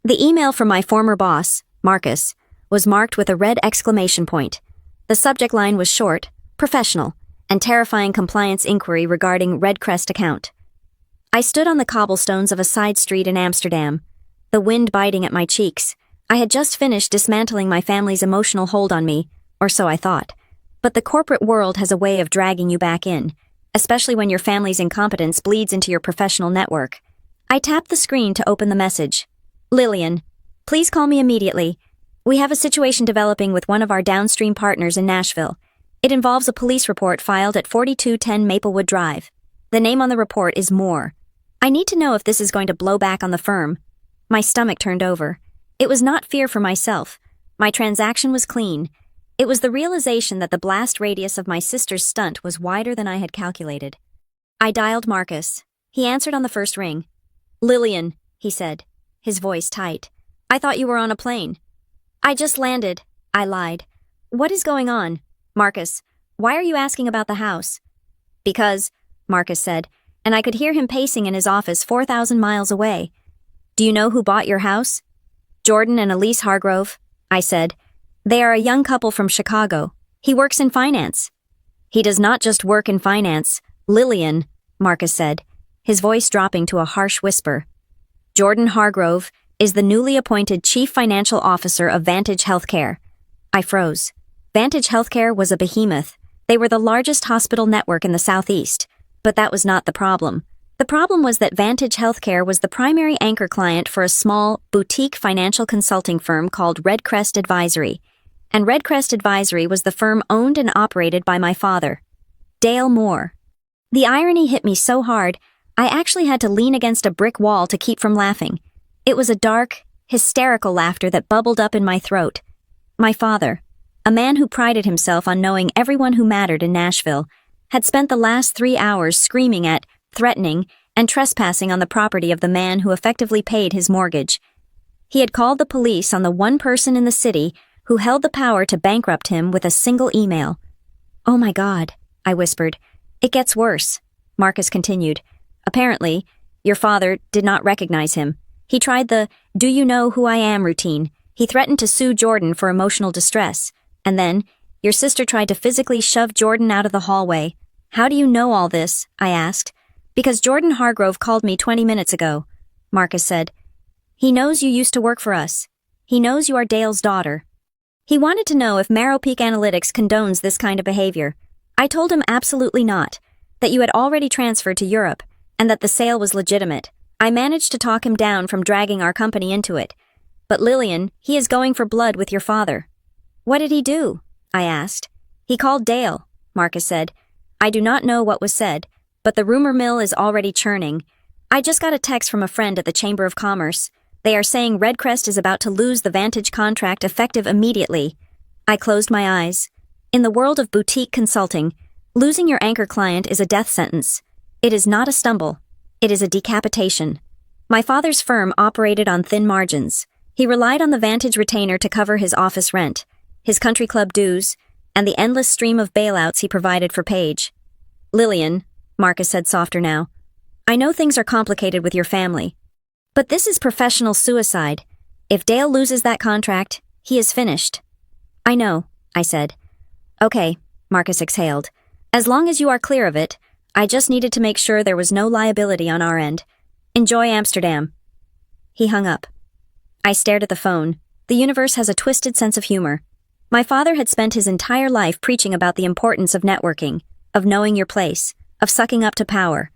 The email from my former boss, Marcus, was marked with a red exclamation point. The subject line was short, professional, and terrifying compliance inquiry regarding Redcrest account. I stood on the cobblestones of a side street in Amsterdam, the wind biting at my cheeks. I had just finished dismantling my family's emotional hold on me, or so I thought. But the corporate world has a way of dragging you back in, especially when your family's incompetence bleeds into your professional network. I tapped the screen to open the message. Lillian, please call me immediately. We have a situation developing with one of our downstream partners in Nashville. It involves a police report filed at 4210 Maplewood Drive. The name on the report is Moore. I need to know if this is going to blow back on the firm. My stomach turned over. It was not fear for myself. My transaction was clean. It was the realization that the blast radius of my sister's stunt was wider than I had calculated. I dialed Marcus. He answered on the first ring. Lillian, he said, his voice tight. I thought you were on a plane. I just landed, I lied. What is going on? Marcus, why are you asking about the house? Because, Marcus said, and I could hear him pacing in his office 4,000 miles away. Do you know who bought your house? Jordan and Elise Hargrove, I said. They are a young couple from Chicago. He works in finance. He does not just work in finance, Lillian, Marcus said, his voice dropping to a harsh whisper. Jordan Hargrove is the newly appointed Chief Financial Officer of Vantage Healthcare. I froze. Vantage Healthcare was a behemoth. They were the largest hospital network in the Southeast. But that was not the problem. The problem was that Vantage Healthcare was the primary anchor client for a small, boutique financial consulting firm called Redcrest Advisory. And Redcrest Advisory was the firm owned and operated by my father, Dale Moore. The irony hit me so hard, I actually had to lean against a brick wall to keep from laughing. It was a dark, hysterical laughter that bubbled up in my throat. My father, a man who prided himself on knowing everyone who mattered in Nashville, had spent the last 3 hours screaming at, threatening, and trespassing on the property of the man who effectively paid his mortgage. He had called the police on the one person in the city who held the power to bankrupt him with a single email. Oh my God, I whispered. It gets worse, Marcus continued. Apparently, your father did not recognize him. He tried the "do you know who I am" routine. He threatened to sue Jordan for emotional distress. And then, your sister tried to physically shove Jordan out of the hallway. How do you know all this? I asked. Because Jordan Hargrove called me 20 minutes ago, Marcus said. He knows you used to work for us. He knows you are Dale's daughter. He wanted to know if Marrow Peak Analytics condones this kind of behavior. I told him absolutely not, that you had already transferred to Europe, and that the sale was legitimate. I managed to talk him down from dragging our company into it. But Lillian, he is going for blood with your father. What did he do? I asked. He called Dale, Marcus said. I do not know what was said, but the rumor mill is already churning. I just got a text from a friend at the Chamber of Commerce. They are saying Redcrest is about to lose the Vantage contract effective immediately. I closed my eyes. In the world of boutique consulting, losing your anchor client is a death sentence. It is not a stumble. It is a decapitation. My father's firm operated on thin margins. He relied on the Vantage retainer to cover his office rent, his country club dues, and the endless stream of bailouts he provided for Paige. Lillian, Marcus said softer now. I know things are complicated with your family, but this is professional suicide. If Dale loses that contract, he is finished. I know, I said. Okay, Marcus exhaled. As long as you are clear of it, I just needed to make sure there was no liability on our end. Enjoy Amsterdam. He hung up. I stared at the phone. The universe has a twisted sense of humor. My father had spent his entire life preaching about the importance of networking, of knowing your place, of sucking up to power.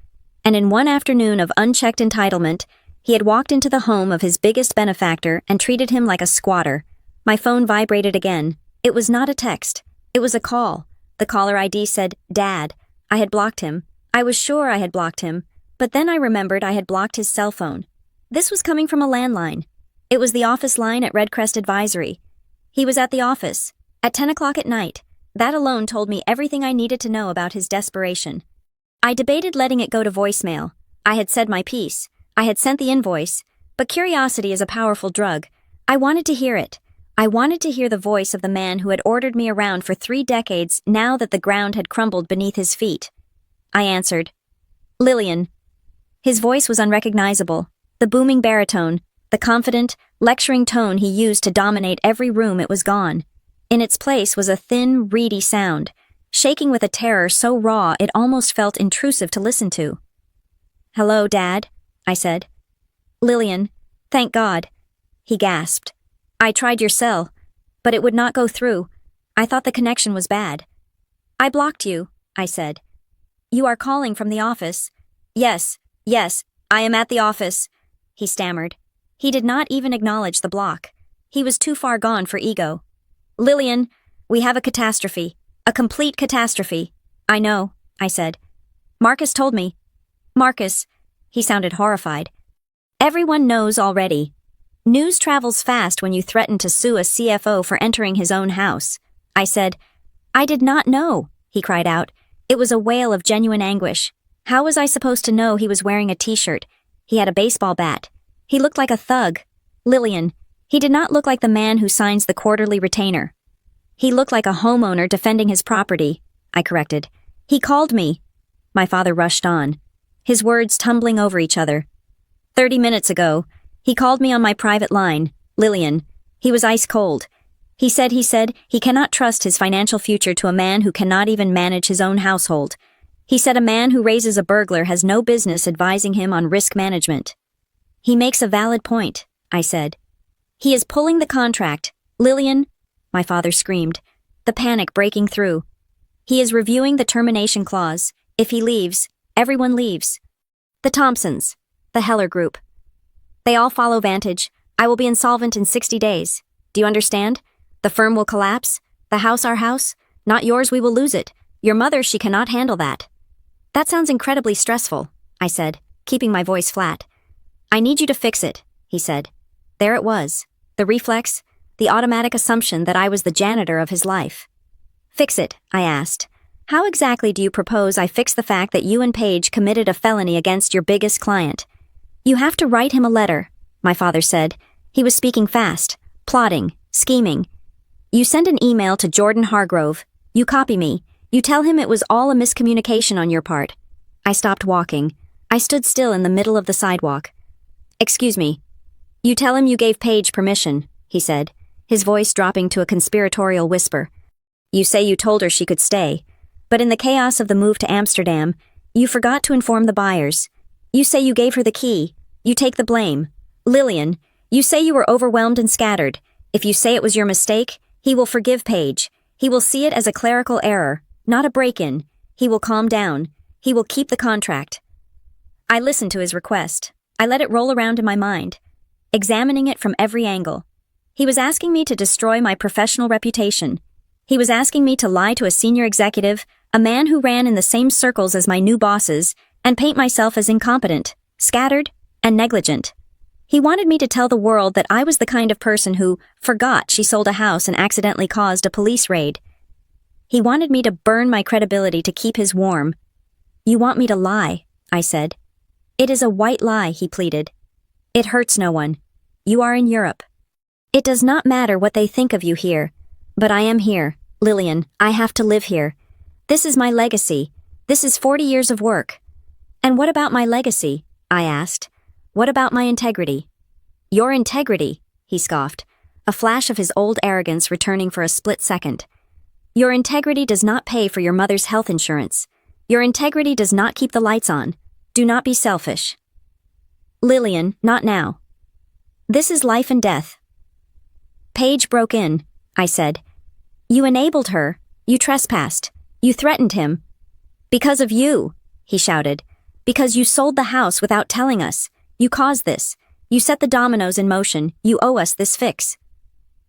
And in one afternoon of unchecked entitlement, he had walked into the home of his biggest benefactor and treated him like a squatter. My phone vibrated again. It was not a text. It was a call. The caller ID said, Dad. I had blocked him. I was sure I had blocked him, but then I remembered I had blocked his cell phone. This was coming from a landline. It was the office line at Redcrest Advisory. He was at the office, at 10 o'clock at night. That alone told me everything I needed to know about his desperation. I debated letting it go to voicemail. I had said my piece. I had sent the invoice. But curiosity is a powerful drug. I wanted to hear it. I wanted to hear the voice of the man who had ordered me around for 3 decades now that the ground had crumbled beneath his feet. I answered. Lillian. His voice was unrecognizable. The booming baritone, the confident, lecturing tone he used to dominate every room, it was gone. In its place was a thin, reedy sound, shaking with a terror so raw it almost felt intrusive to listen to. Hello, Dad, I said. Lillian, thank God. He gasped. I tried your cell, but it would not go through. I thought the connection was bad. I blocked you, I said. You are calling from the office. Yes, I am at the office, he stammered. He did not even acknowledge the block. He was too far gone for ego. Lillian, we have a catastrophe. A complete catastrophe. I know, I said. Marcus told me. Marcus, he sounded horrified. Everyone knows already. News travels fast when you threaten to sue a CFO for entering his own house. I said. I did not know, he cried out. It was a wail of genuine anguish. How was I supposed to know he was wearing a t-shirt? He had a baseball bat. He looked like a thug. Lillian, he did not look like the man who signs the quarterly retainer. He looked like a homeowner defending his property, I corrected. He called me. My father rushed on, his words tumbling over each other. 30 minutes ago, he called me on my private line, Lillian. He was ice cold. He said he cannot trust his financial future to a man who cannot even manage his own household. He said a man who raises a burglar has no business advising him on risk management. He makes a valid point, I said. He is pulling the contract. Lillian, my father screamed, the panic breaking through. He is reviewing the termination clause. If he leaves, everyone leaves. The Thompsons, the Heller Group. They all follow Vantage. I will be insolvent in 60 days. Do you understand? The firm will collapse. The house our house. Not yours, we will lose it. Your mother, she cannot handle that. That sounds incredibly stressful, I said, keeping my voice flat. I need you to fix it, he said. There it was. The reflex, the automatic assumption that I was the janitor of his life. Fix it, I asked. How exactly do you propose I fix the fact that you and Paige committed a felony against your biggest client? You have to write him a letter, my father said. He was speaking fast, plotting, scheming. You send an email to Jordan Hargrove. You copy me. You tell him it was all a miscommunication on your part. I stopped walking. I stood still in the middle of the sidewalk. Excuse me. You tell him you gave Paige permission, he said, his voice dropping to a conspiratorial whisper. You say you told her she could stay, but in the chaos of the move to Amsterdam, you forgot to inform the buyers. You say you gave her the key. You take the blame. Lillian, you say you were overwhelmed and scattered. If you say it was your mistake, he will forgive Paige. He will see it as a clerical error, not a break-in. He will calm down. He will keep the contract. I listened to his request. I let it roll around in my mind, examining it from every angle. He was asking me to destroy my professional reputation. He was asking me to lie to a senior executive, a man who ran in the same circles as my new bosses, and paint myself as incompetent, scattered, and negligent. He wanted me to tell the world that I was the kind of person who forgot she sold a house and accidentally caused a police raid. He wanted me to burn my credibility to keep his warm. You want me to lie, I said. It is a white lie, he pleaded. It hurts no one. You are in Europe. It does not matter what they think of you here. But I am here, Lillian. I have to live here. This is my legacy. This is 40 years of work. And what about my legacy? I asked. What about my integrity? Your integrity, he scoffed, a flash of his old arrogance returning for a split second. Your integrity does not pay for your mother's health insurance. Your integrity does not keep the lights on. Do not be selfish. Lillian, not now. This is life and death. Paige broke in, I said. You enabled her. You trespassed. You threatened him. Because of you, he shouted. Because you sold the house without telling us. You caused this. You set the dominoes in motion. You owe us this fix.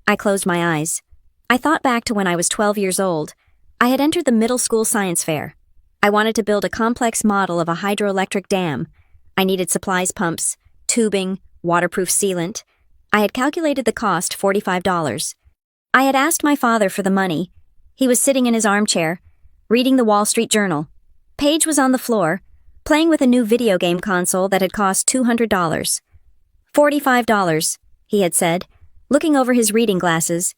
I closed my eyes. I thought back to when I was 12 years old. I had entered the middle school science fair. I wanted to build a complex model of a hydroelectric dam. I needed supplies pumps, tubing, waterproof sealant. I had calculated the cost, $45. I had asked my father for the money. He was sitting in his armchair, reading the Wall Street Journal. Paige was on the floor, playing with a new video game console that had cost $200. $45, he had said, looking over his reading glasses.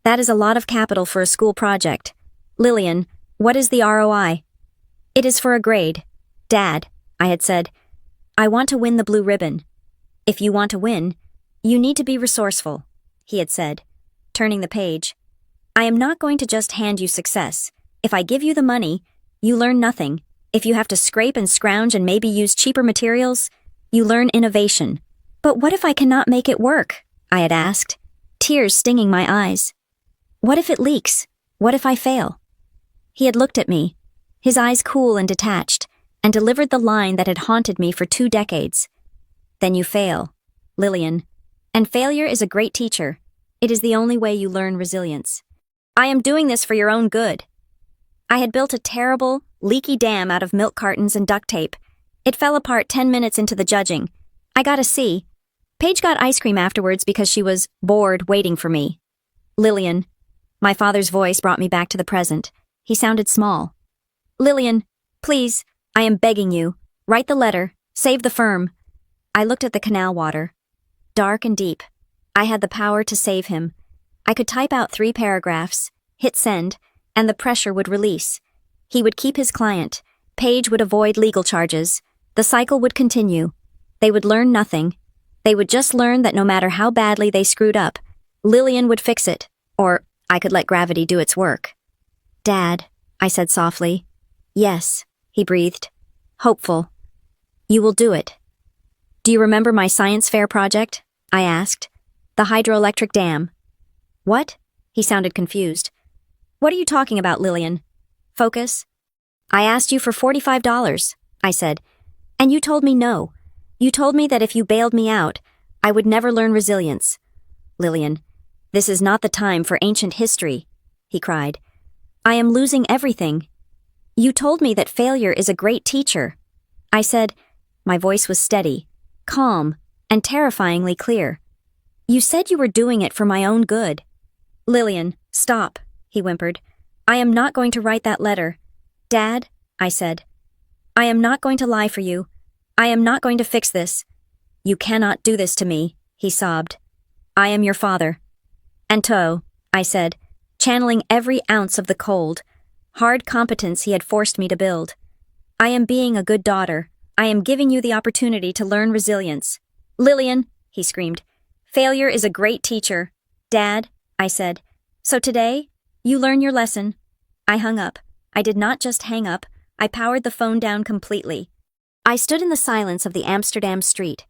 That is a lot of capital for a school project. Lillian, what is the ROI? It is for a grade. Dad, I had said, I want to win the blue ribbon. If you want to win, you need to be resourceful, he had said, turning the page. I am not going to just hand you success. If I give you the money, you learn nothing. If you have to scrape and scrounge and maybe use cheaper materials, you learn innovation. But what if I cannot make it work? I had asked, tears stinging my eyes. What if it leaks? What if I fail? He had looked at me, his eyes cool and detached, and delivered the line that had haunted me for 2 decades. Then you fail, Lillian. And failure is a great teacher. It is the only way you learn resilience. I am doing this for your own good. I had built a terrible, leaky dam out of milk cartons and duct tape. It fell apart 10 minutes into the judging. I got a C. Paige got ice cream afterwards because she was bored waiting for me. Lillian. My father's voice brought me back to the present. He sounded small. Lillian, please, I am begging you. Write the letter. Save the firm. I looked at the canal water. Dark and deep. I had the power to save him. I could type out 3 paragraphs, hit send, and the pressure would release. He would keep his client. Paige would avoid legal charges. The cycle would continue. They would learn nothing. They would just learn that no matter how badly they screwed up, Lillian would fix it, or I could let gravity do its work. Dad, I said softly. Yes, he breathed. Hopeful. You will do it. Do you remember my science fair project? I asked. The hydroelectric dam. What? He sounded confused. What are you talking about, Lillian? Focus. I asked you for $45, I said, and you told me no. You told me that if you bailed me out, I would never learn resilience. Lillian, this is not the time for ancient history, he cried. I am losing everything. You told me that failure is a great teacher. I said, my voice was steady, calm, and terrifyingly clear. You said you were doing it for my own good. Lillian, stop, he whimpered. I am not going to write that letter. Dad, I said. I am not going to lie for you. I am not going to fix this. You cannot do this to me, he sobbed. I am your father. Anto, I said, channeling every ounce of the cold, hard competence he had forced me to build. I am being a good daughter. I am giving you the opportunity to learn resilience. Lillian, he screamed. Failure is a great teacher. Dad, I said. So today, you learn your lesson. I hung up. I did not just hang up. I powered the phone down completely. I stood in the silence of the Amsterdam street.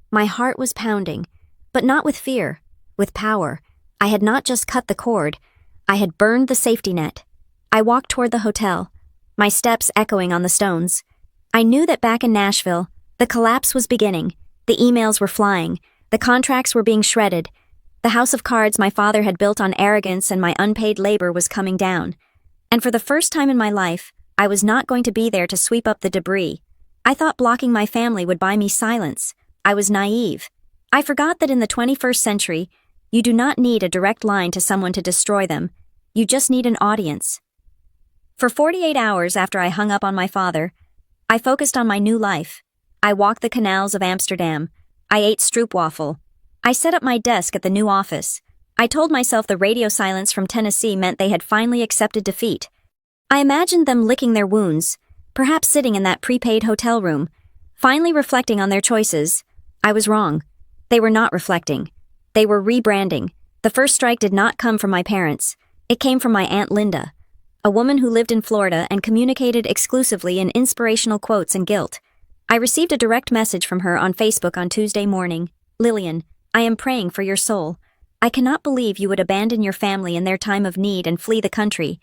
My heart was pounding, but not with fear, with power. I had not just cut the cord. I had burned the safety net. I walked toward the hotel, my steps echoing on the stones. I knew that back in Nashville, the collapse was beginning. The emails were flying. The contracts were being shredded. The house of cards my father had built on arrogance and my unpaid labor was coming down. And for the first time in my life, I was not going to be there to sweep up the debris. I thought blocking my family would buy me silence. I was naive. I forgot that in the 21st century, you do not need a direct line to someone to destroy them. You just need an audience. For 48 hours after I hung up on my father, I focused on my new life. I walked the canals of Amsterdam. I ate stroopwafel. I set up my desk at the new office. I told myself the radio silence from Tennessee meant they had finally accepted defeat. I imagined them licking their wounds, perhaps sitting in that prepaid hotel room, finally reflecting on their choices. I was wrong. They were not reflecting. They were rebranding. The first strike did not come from my parents. It came from my Aunt Linda, a woman who lived in Florida and communicated exclusively in inspirational quotes and guilt. I received a direct message from her on Facebook on Tuesday morning. Lillian, I am praying for your soul. I cannot believe you would abandon your family in their time of need and flee the country.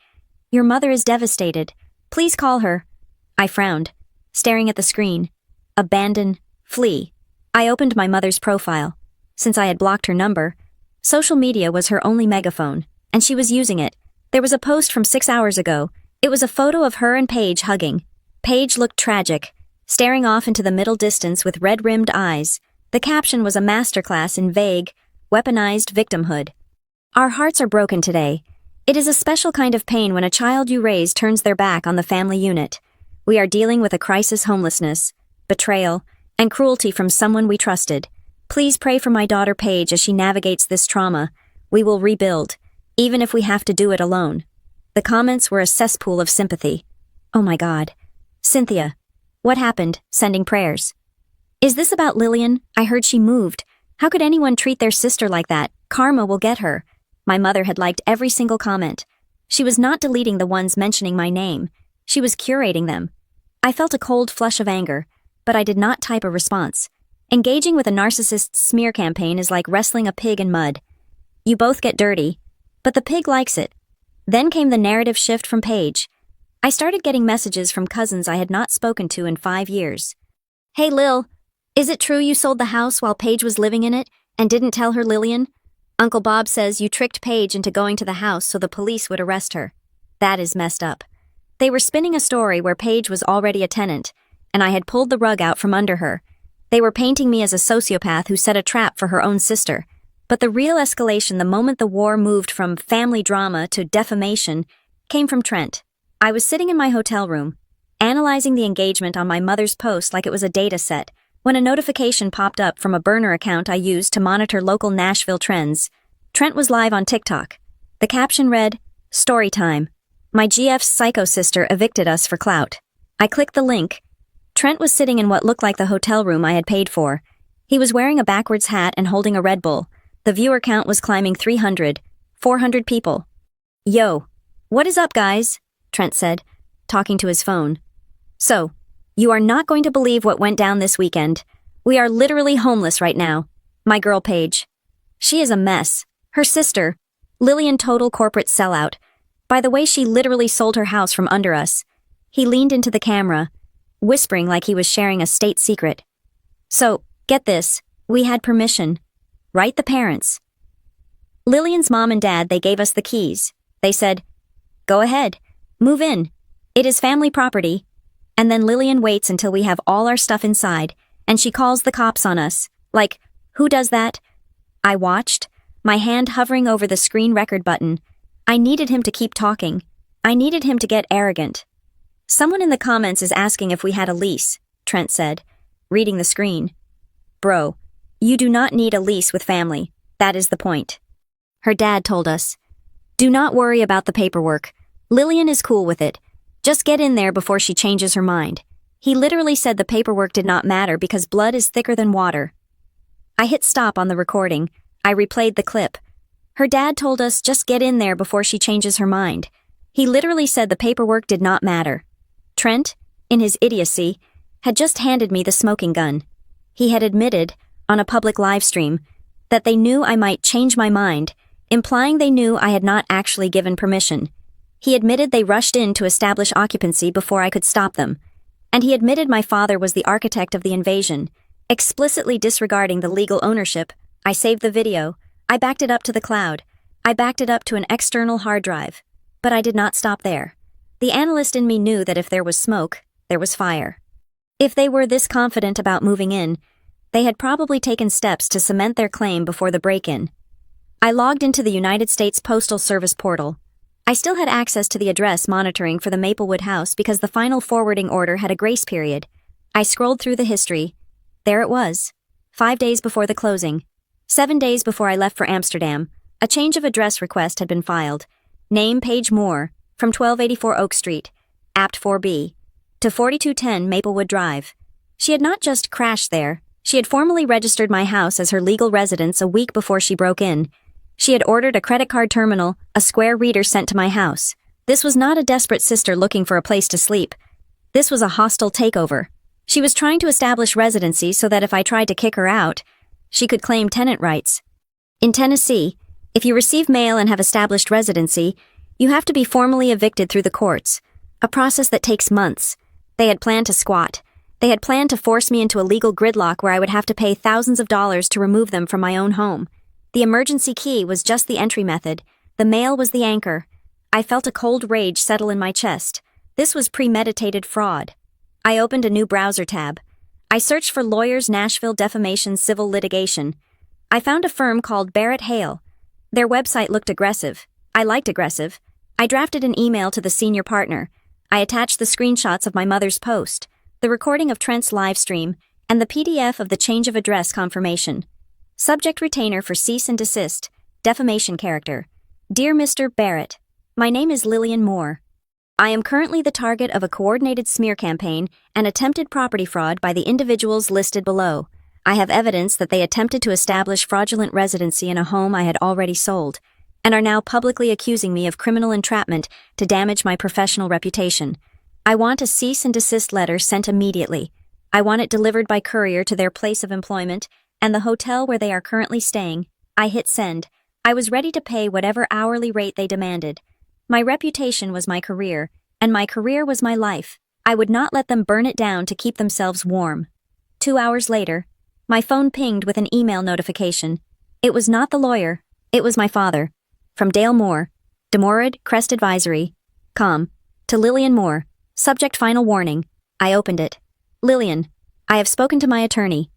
Your mother is devastated. Please call her. I frowned, staring at the screen. Abandon, flee. I opened my mother's profile. Since I had blocked her number, social media was her only megaphone, and she was using it. There was a post from 6 hours ago. It was a photo of her and Paige hugging. Paige looked tragic, staring off into the middle distance with red-rimmed eyes. The caption was a masterclass in vague, weaponized victimhood. Our hearts are broken today. It is a special kind of pain when a child you raise turns their back on the family unit. We are dealing with a crisis: homelessness, betrayal, and cruelty from someone we trusted. Please pray for my daughter Paige as she navigates this trauma. We will rebuild, even if we have to do it alone. The comments were a cesspool of sympathy. Oh my God. Cynthia. What happened? Sending prayers. Is this about Lillian? I heard she moved. How could anyone treat their sister like that? Karma will get her. My mother had liked every single comment. She was not deleting the ones mentioning my name. She was curating them. I felt a cold flush of anger, but I did not type a response. Engaging with a narcissist's smear campaign is like wrestling a pig in mud. You both get dirty, but the pig likes it. Then came the narrative shift from Paige. I started getting messages from cousins I had not spoken to in 5 years. Hey Lil, is it true you sold the house while Paige was living in it and didn't tell her Lillian? Uncle Bob says you tricked Paige into going to the house so the police would arrest her. That is messed up. They were spinning a story where Paige was already a tenant, and I had pulled the rug out from under her. They were painting me as a sociopath who set a trap for her own sister. But the real escalation the moment the war moved from family drama to defamation came from Trent. I was sitting in my hotel room, analyzing the engagement on my mother's post like it was a data set, when a notification popped up from a burner account I used to monitor local Nashville trends. Trent was live on TikTok. The caption read, "Story time. My GF's psycho sister evicted us for clout." I clicked the link. Trent was sitting in what looked like the hotel room I had paid for. He was wearing a backwards hat and holding a Red Bull. The viewer count was climbing 300, 400 people. Yo, what is up, guys? Trent said, talking to his phone. So, you are not going to believe what went down this weekend. We are literally homeless right now. My girl Paige. She is a mess. Her sister, Lillian, total corporate sellout. By the way, she literally sold her house from under us. He leaned into the camera, whispering like he was sharing a state secret. So, get this, we had permission. Right, the parents. Lillian's mom and dad, they gave us the keys. They said, go ahead, move in. It is family property. And then Lillian waits until we have all our stuff inside, and she calls the cops on us. Like, who does that? I watched, my hand hovering over the screen record button. I needed him to keep talking. I needed him to get arrogant. Someone in the comments is asking if we had a lease, Trent said, reading the screen. Bro, you do not need a lease with family. That is the point. Her dad told us, do not worry about the paperwork. Lillian is cool with it. Just get in there before she changes her mind. He literally said the paperwork did not matter because blood is thicker than water. I hit stop on the recording. I replayed the clip. Her dad told us just get in there before she changes her mind. He literally said the paperwork did not matter. Trent, in his idiocy, had just handed me the smoking gun. He had admitted, on a public live stream, that they knew I might change my mind, implying they knew I had not actually given permission. He admitted they rushed in to establish occupancy before I could stop them. And he admitted my father was the architect of the invasion, explicitly disregarding the legal ownership. I saved the video. I backed it up to the cloud. I backed it up to an external hard drive. But I did not stop there. The analyst in me knew that if there was smoke, there was fire. If they were this confident about moving in, they had probably taken steps to cement their claim before the break-in. I logged into the United States Postal Service portal. I still had access to the address monitoring for the Maplewood house because the final forwarding order had a grace period. I scrolled through the history. There it was. 5 days before the closing. 7 days before I left for Amsterdam, a change of address request had been filed. Name Paige Moore, from 1284 Oak Street, Apt 4B. to 4210 Maplewood Drive. She had not just crashed there, she had formally registered my house as her legal residence a week before she broke in. She had ordered a credit card terminal, a square reader sent to my house. This was not a desperate sister looking for a place to sleep. This was a hostile takeover. She was trying to establish residency so that if I tried to kick her out, she could claim tenant rights. In Tennessee, if you receive mail and have established residency, you have to be formally evicted through the courts, a process that takes months. They had planned to squat. They had planned to force me into a legal gridlock where I would have to pay thousands of dollars to remove them from my own home. The emergency key was just the entry method. The mail was the anchor. I felt a cold rage settle in my chest. This was premeditated fraud. I opened a new browser tab. I searched for lawyers Nashville defamation civil litigation. I found a firm called Barrett Hale. Their website looked aggressive. I liked aggressive. I drafted an email to the senior partner. I attached the screenshots of my mother's post, the recording of Trent's live stream, and the PDF of the change of address confirmation. Subject retainer for cease and desist, defamation character. Dear Mr. Barrett, my name is Lillian Moore. I am currently the target of a coordinated smear campaign and attempted property fraud by the individuals listed below. I have evidence that they attempted to establish fraudulent residency in a home I had already sold, and are now publicly accusing me of criminal entrapment to damage my professional reputation. I want a cease and desist letter sent immediately. I want it delivered by courier to their place of employment and the hotel where they are currently staying. I hit send. I was ready to pay whatever hourly rate they demanded. My reputation was my career, and my career was my life. I would not let them burn it down to keep themselves warm. 2 hours later, my phone pinged with an email notification. It was not the lawyer. It was my father. From Dale Moore, Demorrid, Crest Advisory, com. To Lillian Moore. Subject final warning. I opened it. Lillian, I have spoken to my attorney.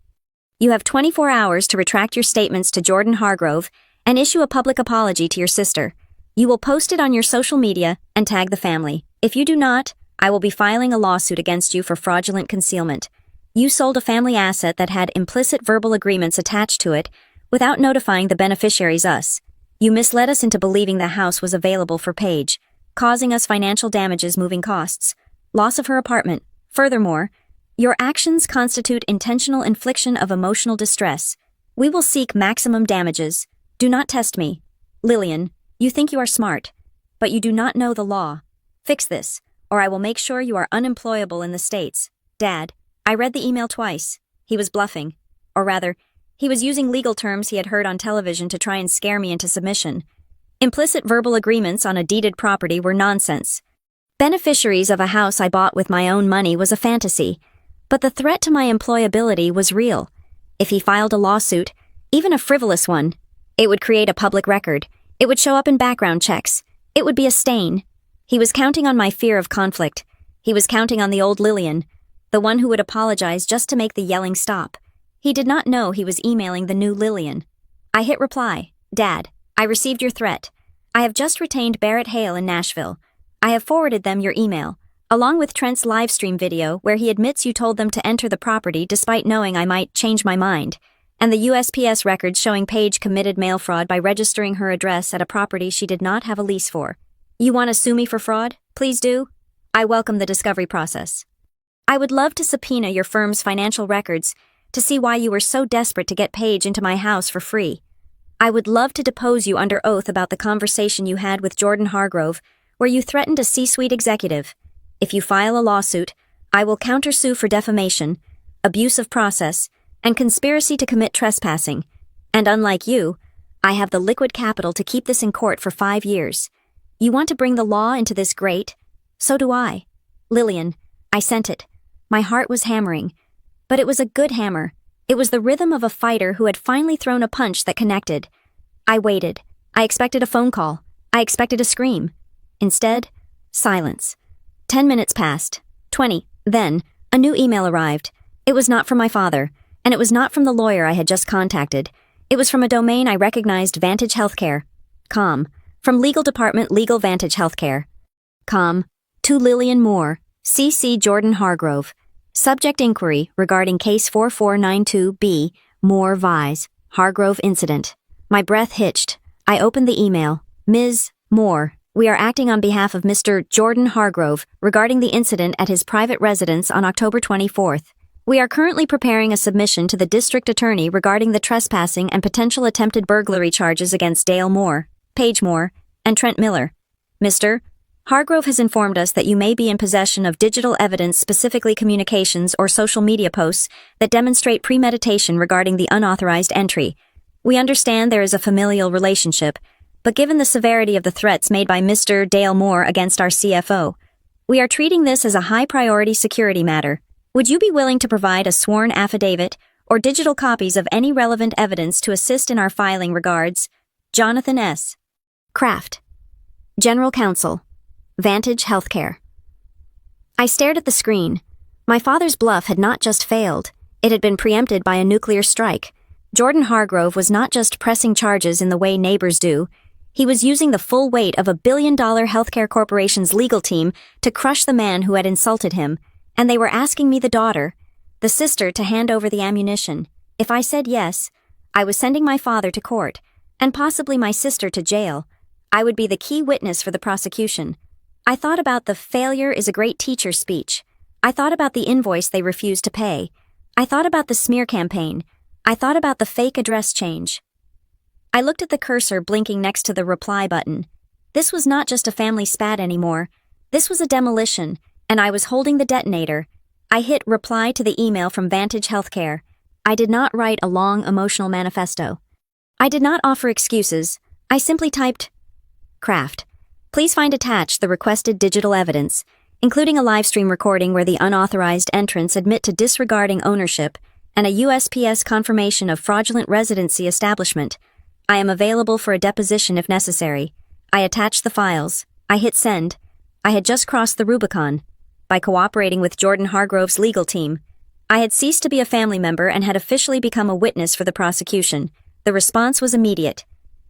You have 24 hours to retract your statements to Jordan Hargrove and issue a public apology to your sister. You will post it on your social media and tag the family. If you do not, I will be filing a lawsuit against you for fraudulent concealment. You sold a family asset that had implicit verbal agreements attached to it without notifying the beneficiaries us. You misled us into believing the house was available for Paige, causing us financial damages, moving costs, loss of her apartment. Furthermore, your actions constitute intentional infliction of emotional distress. We will seek maximum damages. Do not test me. Lillian, you think you are smart, but you do not know the law. Fix this, or I will make sure you are unemployable in the States. Dad, I read the email twice. He was bluffing. Or rather, he was using legal terms he had heard on television to try and scare me into submission. Implicit verbal agreements on a deeded property were nonsense. Beneficiaries of a house I bought with my own money was a fantasy, but the threat to my employability was real. If he filed a lawsuit, even a frivolous one, it would create a public record. It would show up in background checks. It would be a stain. He was counting on my fear of conflict. He was counting on the old Lillian, the one who would apologize just to make the yelling stop. He did not know he was emailing the new Lillian. I hit reply. Dad, I received your threat. I have just retained Barrett Hale in Nashville. I have forwarded them your email, along with Trent's livestream video where he admits you told them to enter the property despite knowing I might change my mind, and the USPS records showing Paige committed mail fraud by registering her address at a property she did not have a lease for. You want to sue me for fraud? Please do. I welcome the discovery process. I would love to subpoena your firm's financial records to see why you were so desperate to get Paige into my house for free. I would love to depose you under oath about the conversation you had with Jordan Hargrove, where you threatened a C-suite executive. If you file a lawsuit, I will countersue for defamation, abuse of process, and conspiracy to commit trespassing. And unlike you, I have the liquid capital to keep this in court for 5 years. You want to bring the law into this grate? So do I. Lillian, I sent it. My heart was hammering. But it was a good hammer. It was the rhythm of a fighter who had finally thrown a punch that connected. I waited. I expected a phone call. I expected a scream. Instead, silence. 10 minutes passed. 20. Then, a new email arrived. It was not from my father, and it was not from the lawyer I had just contacted. It was from a domain I recognized, Vantage Healthcare. Com. From Legal Department, Legal Vantage Healthcare. Com. To Lillian Moore, C.C. Jordan Hargrove. Subject inquiry regarding case 4492B, Moore Vise, Hargrove incident. My breath hitched. I opened the email. Ms. Moore, We are acting on behalf of Mr. Jordan Hargrove regarding the incident at his private residence on October 24th. We are currently preparing a submission to the district attorney regarding the trespassing and potential attempted burglary charges against Dale Moore, Paige Moore, and Trent Miller. Mr. Hargrove has informed us that you may be in possession of digital evidence, specifically communications or social media posts, that demonstrate premeditation regarding the unauthorized entry. We understand there is a familial relationship, but given the severity of the threats made by Mr. Dale Moore against our CFO, we are treating this as a high-priority security matter. Would you be willing to provide a sworn affidavit or digital copies of any relevant evidence to assist in our filing? Regards, Jonathan S. Kraft, General Counsel, Vantage Healthcare. I stared at the screen. My father's bluff had not just failed, it had been preempted by a nuclear strike. Jordan Hargrove was not just pressing charges in the way neighbors do, he was using the full weight of a billion-dollar healthcare corporation's legal team to crush the man who had insulted him, and they were asking me, the daughter, the sister, to hand over the ammunition. If I said yes, I was sending my father to court, and possibly my sister to jail. I would be the key witness for the prosecution. I thought about the "failure is a great teacher" speech. I thought about the invoice they refused to pay. I thought about the smear campaign. I thought about the fake address change. I looked at the cursor blinking next to the reply button. This was not just a family spat anymore. This was a demolition, and I was holding the detonator. I hit reply to the email from Vantage Healthcare. I did not write a long, emotional manifesto. I did not offer excuses. I simply typed, Kraft. Please find attached the requested digital evidence, including a livestream recording where the unauthorized entrants admit to disregarding ownership and a USPS confirmation of fraudulent residency establishment. I am available for a deposition if necessary. I attached the files. I hit send. I had just crossed the Rubicon. By cooperating with Jordan Hargrove's legal team, I had ceased to be a family member and had officially become a witness for the prosecution. The response was immediate.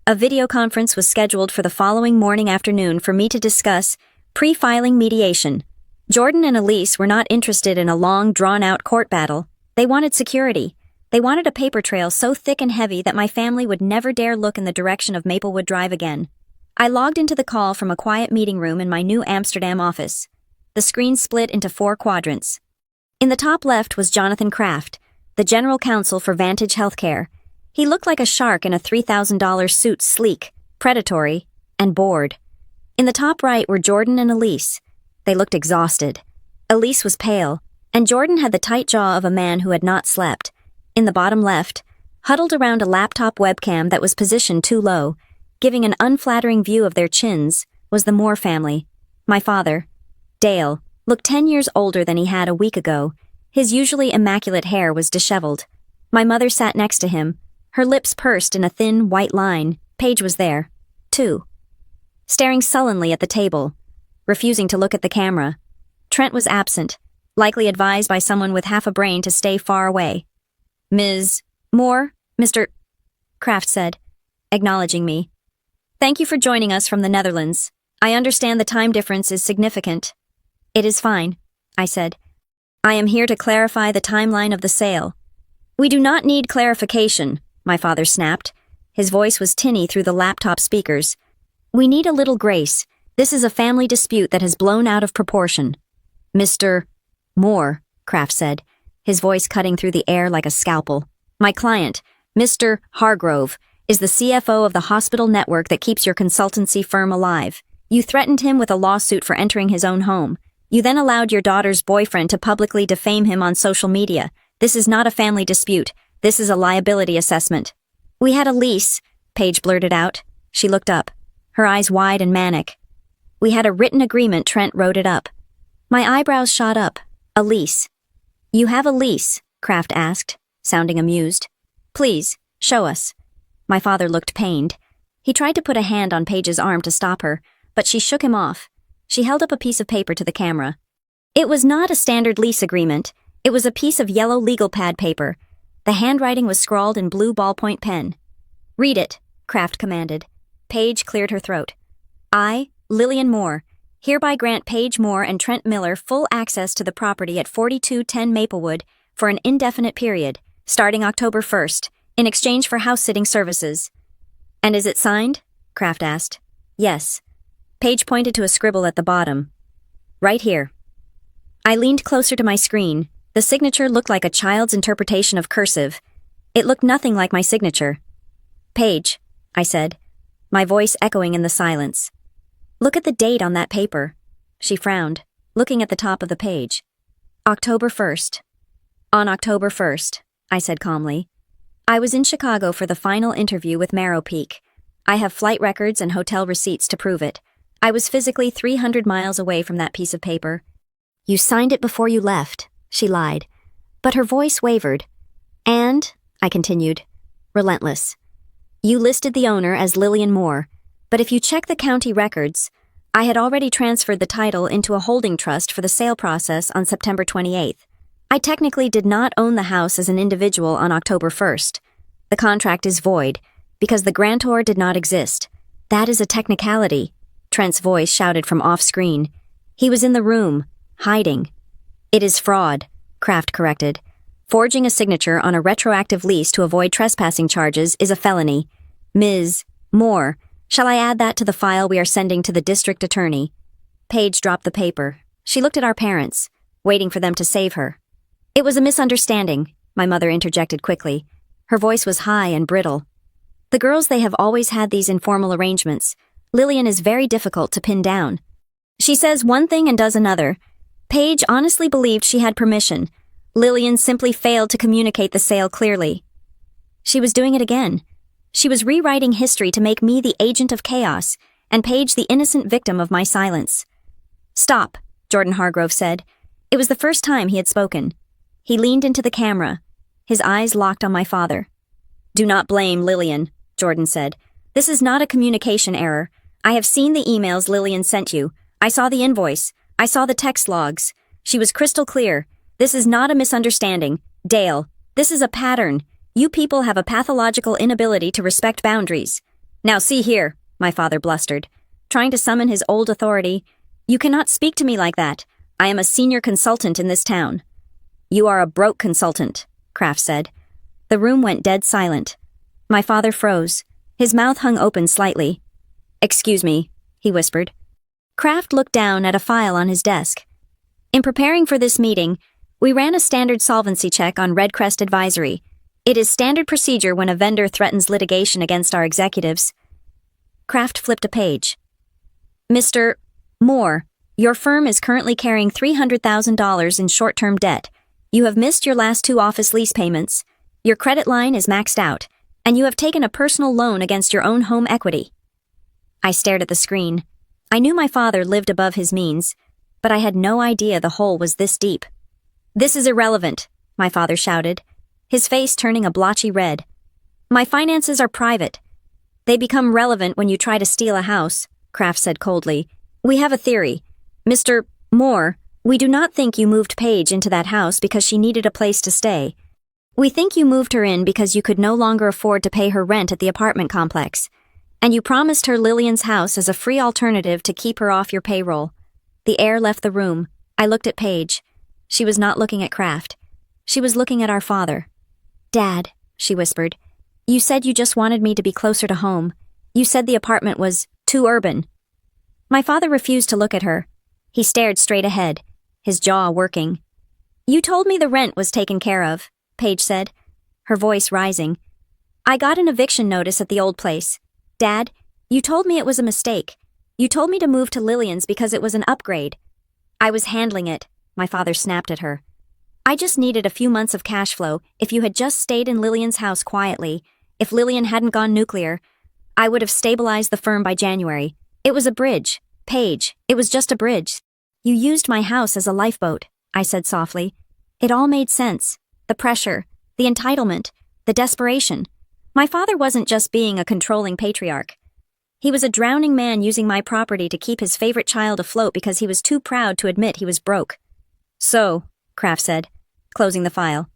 A video conference was scheduled for the following morning afternoon for me to discuss pre-filing mediation. Jordan and Elise were not interested in a long, drawn-out court battle. They wanted security. They wanted a paper trail so thick and heavy that my family would never dare look in the direction of Maplewood Drive again. I logged into the call from a quiet meeting room in my new Amsterdam office. The screen split into 4 quadrants. In the top left was Jonathan Kraft, the General Counsel for Vantage Healthcare. He looked like a shark in a $3,000 suit, sleek, predatory, and bored. In the top right were Jordan and Elise. They looked exhausted. Elise was pale, and Jordan had the tight jaw of a man who had not slept. In the bottom left, huddled around a laptop webcam that was positioned too low, giving an unflattering view of their chins, was the Moore family. My father, Dale, looked 10 years older than he had a week ago. His usually immaculate hair was disheveled. My mother sat next to him, her lips pursed in a thin, white line. Paige was there, too, staring sullenly at the table, refusing to look at the camera. Trent was absent, likely advised by someone with half a brain to stay far away. Ms. Moore, Mr. Kraft said, acknowledging me. Thank you for joining us from the Netherlands. I understand the time difference is significant. It is fine, I said. I am here to clarify the timeline of the sale. We do not need clarification, my father snapped. His voice was tinny through the laptop speakers. We need a little grace. This is a family dispute that has blown out of proportion. Mr. Moore, Kraft said, his voice cutting through the air like a scalpel. My client, Mr. Hargrove, is the CFO of the hospital network that keeps your consultancy firm alive. You threatened him with a lawsuit for entering his own home. You then allowed your daughter's boyfriend to publicly defame him on social media. This is not a family dispute. This is a liability assessment. We had a lease, Paige blurted out. She looked up, her eyes wide and manic. We had a written agreement, Trent wrote it up. My eyebrows shot up. A lease. You have a lease, Kraft asked, sounding amused. Please, show us. My father looked pained. He tried to put a hand on Paige's arm to stop her, but she shook him off. She held up a piece of paper to the camera. It was not a standard lease agreement. It was a piece of yellow legal pad paper. The handwriting was scrawled in blue ballpoint pen. Read it, Kraft commanded. Paige cleared her throat. I, Lillian Moore, hereby grant Paige Moore and Trent Miller full access to the property at 4210 Maplewood for an indefinite period, starting October 1st, in exchange for house-sitting services. And is it signed? Kraft asked. Yes. Paige pointed to a scribble at the bottom. Right here. I leaned closer to my screen. The signature looked like a child's interpretation of cursive. It looked nothing like my signature. Paige, I said, my voice echoing in the silence. Look at the date on that paper. She frowned, looking at the top of the page. October 1st. On October 1st, I said calmly. I was in Chicago for the final interview with Marrow Peak. I have flight records and hotel receipts to prove it. I was physically 300 miles away from that piece of paper. You signed it before you left, she lied. But her voice wavered. And, I continued, relentless. You listed the owner as Lillian Moore, but if you check the county records, I had already transferred the title into a holding trust for the sale process on September 28th. I technically did not own the house as an individual on October 1st. The contract is void, because the grantor did not exist. That is a technicality, Trent's voice shouted from off-screen. He was in the room, hiding. It is fraud, Kraft corrected. Forging a signature on a retroactive lease to avoid trespassing charges is a felony. Ms. Moore, shall I add that to the file we are sending to the district attorney? Paige dropped the paper. She looked at our parents, waiting for them to save her. It was a misunderstanding, my mother interjected quickly. Her voice was high and brittle. The girls, they have always had these informal arrangements. Lillian is very difficult to pin down. She says one thing and does another. Paige honestly believed she had permission. Lillian simply failed to communicate the sale clearly. She was doing it again. She was rewriting history to make me the agent of chaos, and Paige the innocent victim of my silence. Stop, Jordan Hargrove said. It was the first time he had spoken. He leaned into the camera, his eyes locked on my father. Do not blame Lillian, Jordan said. This is not a communication error. I have seen the emails Lillian sent you. I saw the invoice. I saw the text logs. She was crystal clear. This is not a misunderstanding. Dale, this is a pattern. You people have a pathological inability to respect boundaries. Now see here, my father blustered, trying to summon his old authority. You cannot speak to me like that. I am a senior consultant in this town. You are a broke consultant, Kraft said. The room went dead silent. My father froze. His mouth hung open slightly. Excuse me, he whispered. Kraft looked down at a file on his desk. In preparing for this meeting, we ran a standard solvency check on Red Crest Advisory. It is standard procedure when a vendor threatens litigation against our executives. Kraft flipped a page. Mr. Moore, your firm is currently carrying $300,000 in short-term debt. You have missed your last 2 office lease payments. Your credit line is maxed out, and you have taken a personal loan against your own home equity. I stared at the screen. I knew my father lived above his means, but I had no idea the hole was this deep. This is irrelevant, my father shouted, his face turning a blotchy red. My finances are private. They become relevant when you try to steal a house, Kraft said coldly. We have a theory. Mr. Moore, we do not think you moved Paige into that house because she needed a place to stay. We think you moved her in because you could no longer afford to pay her rent at the apartment complex, and you promised her Lillian's house as a free alternative to keep her off your payroll. The air left the room. I looked at Paige. She was not looking at Kraft. She was looking at our father. Dad, she whispered, you said you just wanted me to be closer to home. You said the apartment was too urban. My father refused to look at her. He stared straight ahead, his jaw working. You told me the rent was taken care of, Paige said, her voice rising. I got an eviction notice at the old place. Dad, you told me it was a mistake. You told me to move to Lillian's because it was an upgrade. I was handling it, my father snapped at her. I just needed a few months of cash flow. If you had just stayed in Lillian's house quietly, if Lillian hadn't gone nuclear, I would have stabilized the firm by January. It was a bridge. Paige, it was just a bridge. You used my house as a lifeboat, I said softly. It all made sense. The pressure, the entitlement, the desperation. My father wasn't just being a controlling patriarch. He was a drowning man using my property to keep his favorite child afloat because he was too proud to admit he was broke. So, Kraft said, closing the file.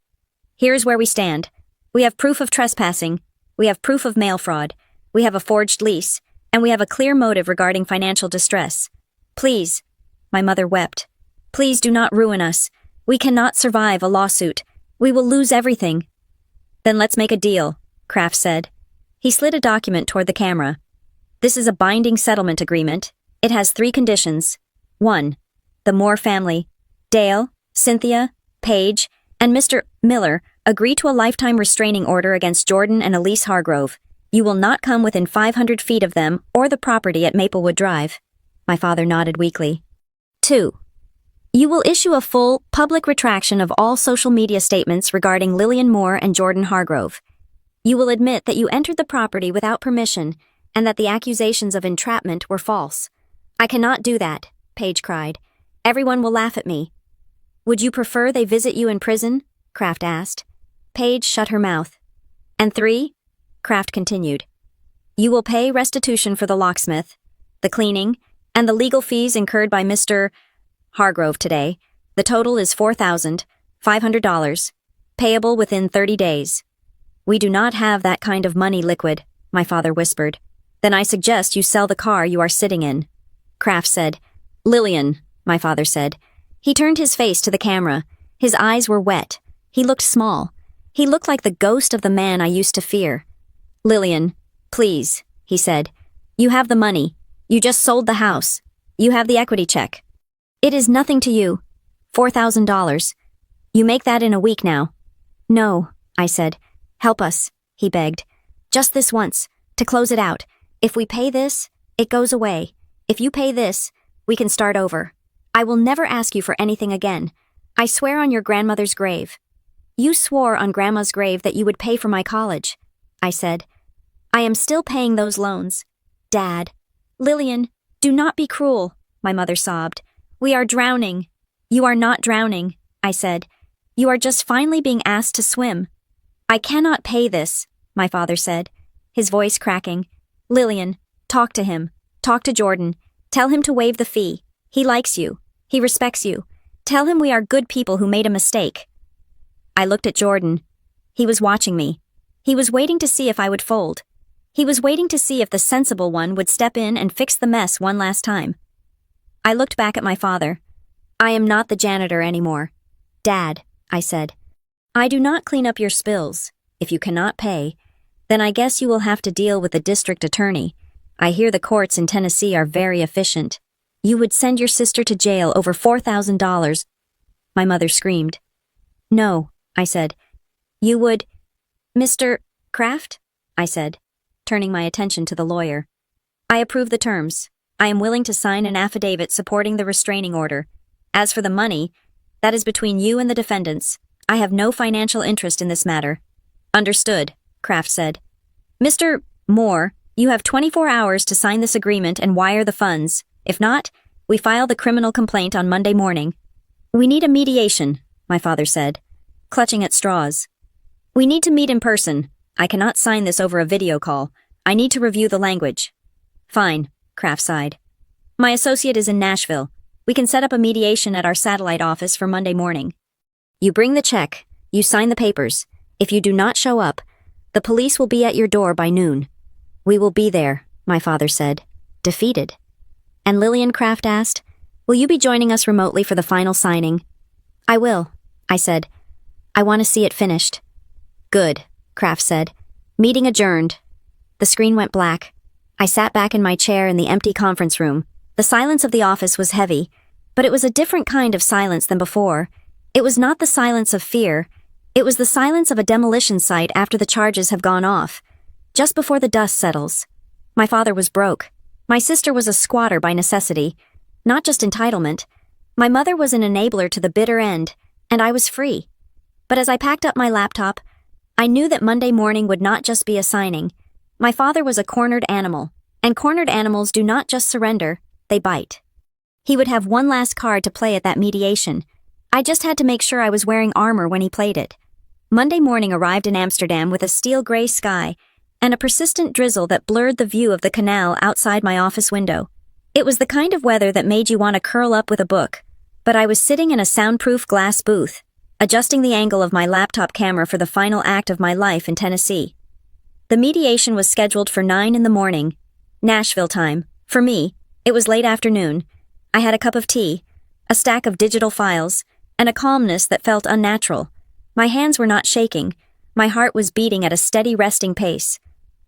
Here's where we stand. We have proof of trespassing. We have proof of mail fraud. We have a forged lease. And we have a clear motive regarding financial distress. Please, my mother wept. Please do not ruin us. We cannot survive a lawsuit. We will lose everything. Then let's make a deal, Kraft said. He slid a document toward the camera. This is a binding settlement agreement. It has 3 conditions. 1. The Moore family, Dale, Cynthia, Paige, and Mr. Miller, agree to a lifetime restraining order against Jordan and Elise Hargrove. You will not come within 500 feet of them or the property at Maplewood Drive. My father nodded weakly. 2. You will issue a full, public retraction of all social media statements regarding Lillian Moore and Jordan Hargrove. You will admit that you entered the property without permission and that the accusations of entrapment were false. I cannot do that, Paige cried. Everyone will laugh at me. Would you prefer they visit you in prison? Kraft asked. Paige shut her mouth. And 3, Kraft continued. You will pay restitution for the locksmith, the cleaning, and the legal fees incurred by Mr. Hargrove today. The total is $4,500, payable within 30 days. We do not have that kind of money liquid, my father whispered. Then I suggest you sell the car you are sitting in. Kraft said. Lillian, my father said. He turned his face to the camera. His eyes were wet. He looked small. He looked like the ghost of the man I used to fear. Lillian, please, he said. You have the money. You just sold the house. You have the equity check. It is nothing to you. $4,000. You make that in a week now. No, I said. Help us, he begged. Just this once, to close it out. If we pay this, it goes away. If you pay this, we can start over. I will never ask you for anything again. I swear on your grandmother's grave. You swore on Grandma's grave that you would pay for my college, I said. I am still paying those loans. Dad. Lillian, do not be cruel, my mother sobbed. We are drowning. You are not drowning, I said. You are just finally being asked to swim. I cannot pay this, my father said, his voice cracking. Lillian, talk to him. Talk to Jordan. Tell him to waive the fee. He likes you. He respects you. Tell him we are good people who made a mistake. I looked at Jordan. He was watching me. He was waiting to see if I would fold. He was waiting to see if the sensible one would step in and fix the mess one last time. I looked back at my father. I am not the janitor anymore. Dad, I said. I do not clean up your spills. If you cannot pay, then I guess you will have to deal with the district attorney. I hear the courts in Tennessee are very efficient. You would send your sister to jail over $4,000. My mother screamed. No, I said. You would... Mr. Kraft? I said, turning my attention to the lawyer. I approve the terms. I am willing to sign an affidavit supporting the restraining order. As for the money, that is between you and the defendants. I have no financial interest in this matter. Understood, Kraft said. Mr. Moore, you have 24 hours to sign this agreement and wire the funds. If not, we file the criminal complaint on Monday morning. We need a mediation, my father said, clutching at straws. We need to meet in person. I cannot sign this over a video call. I need to review the language. Fine, Kraft sighed. My associate is in Nashville. We can set up a mediation at our satellite office for Monday morning. You bring the check. You sign the papers. If you do not show up, the police will be at your door by noon. We will be there, my father said, defeated. And Lillian, Kraft asked, will you be joining us remotely for the final signing? I will, I said. I want to see it finished. Good, Kraft said. Meeting adjourned. The screen went black. I sat back in my chair in the empty conference room. The silence of the office was heavy, but it was a different kind of silence than before. It was not the silence of fear. It was the silence of a demolition site after the charges have gone off, just before the dust settles. My father was broke. My sister was a squatter by necessity, not just entitlement. My mother was an enabler to the bitter end, and I was free. But as I packed up my laptop, I knew that Monday morning would not just be a signing. My father was a cornered animal, and cornered animals do not just surrender, they bite. He would have one last card to play at that mediation. I just had to make sure I was wearing armor when he played it. Monday morning arrived in Amsterdam with a steel-gray sky and a persistent drizzle that blurred the view of the canal outside my office window. It was the kind of weather that made you want to curl up with a book, but I was sitting in a soundproof glass booth, adjusting the angle of my laptop camera for the final act of my life in Tennessee. The mediation was scheduled for 9 a.m, Nashville time. For me, it was late afternoon. I had a cup of tea, a stack of digital files, and a calmness that felt unnatural. My hands were not shaking. My heart was beating at a steady resting pace.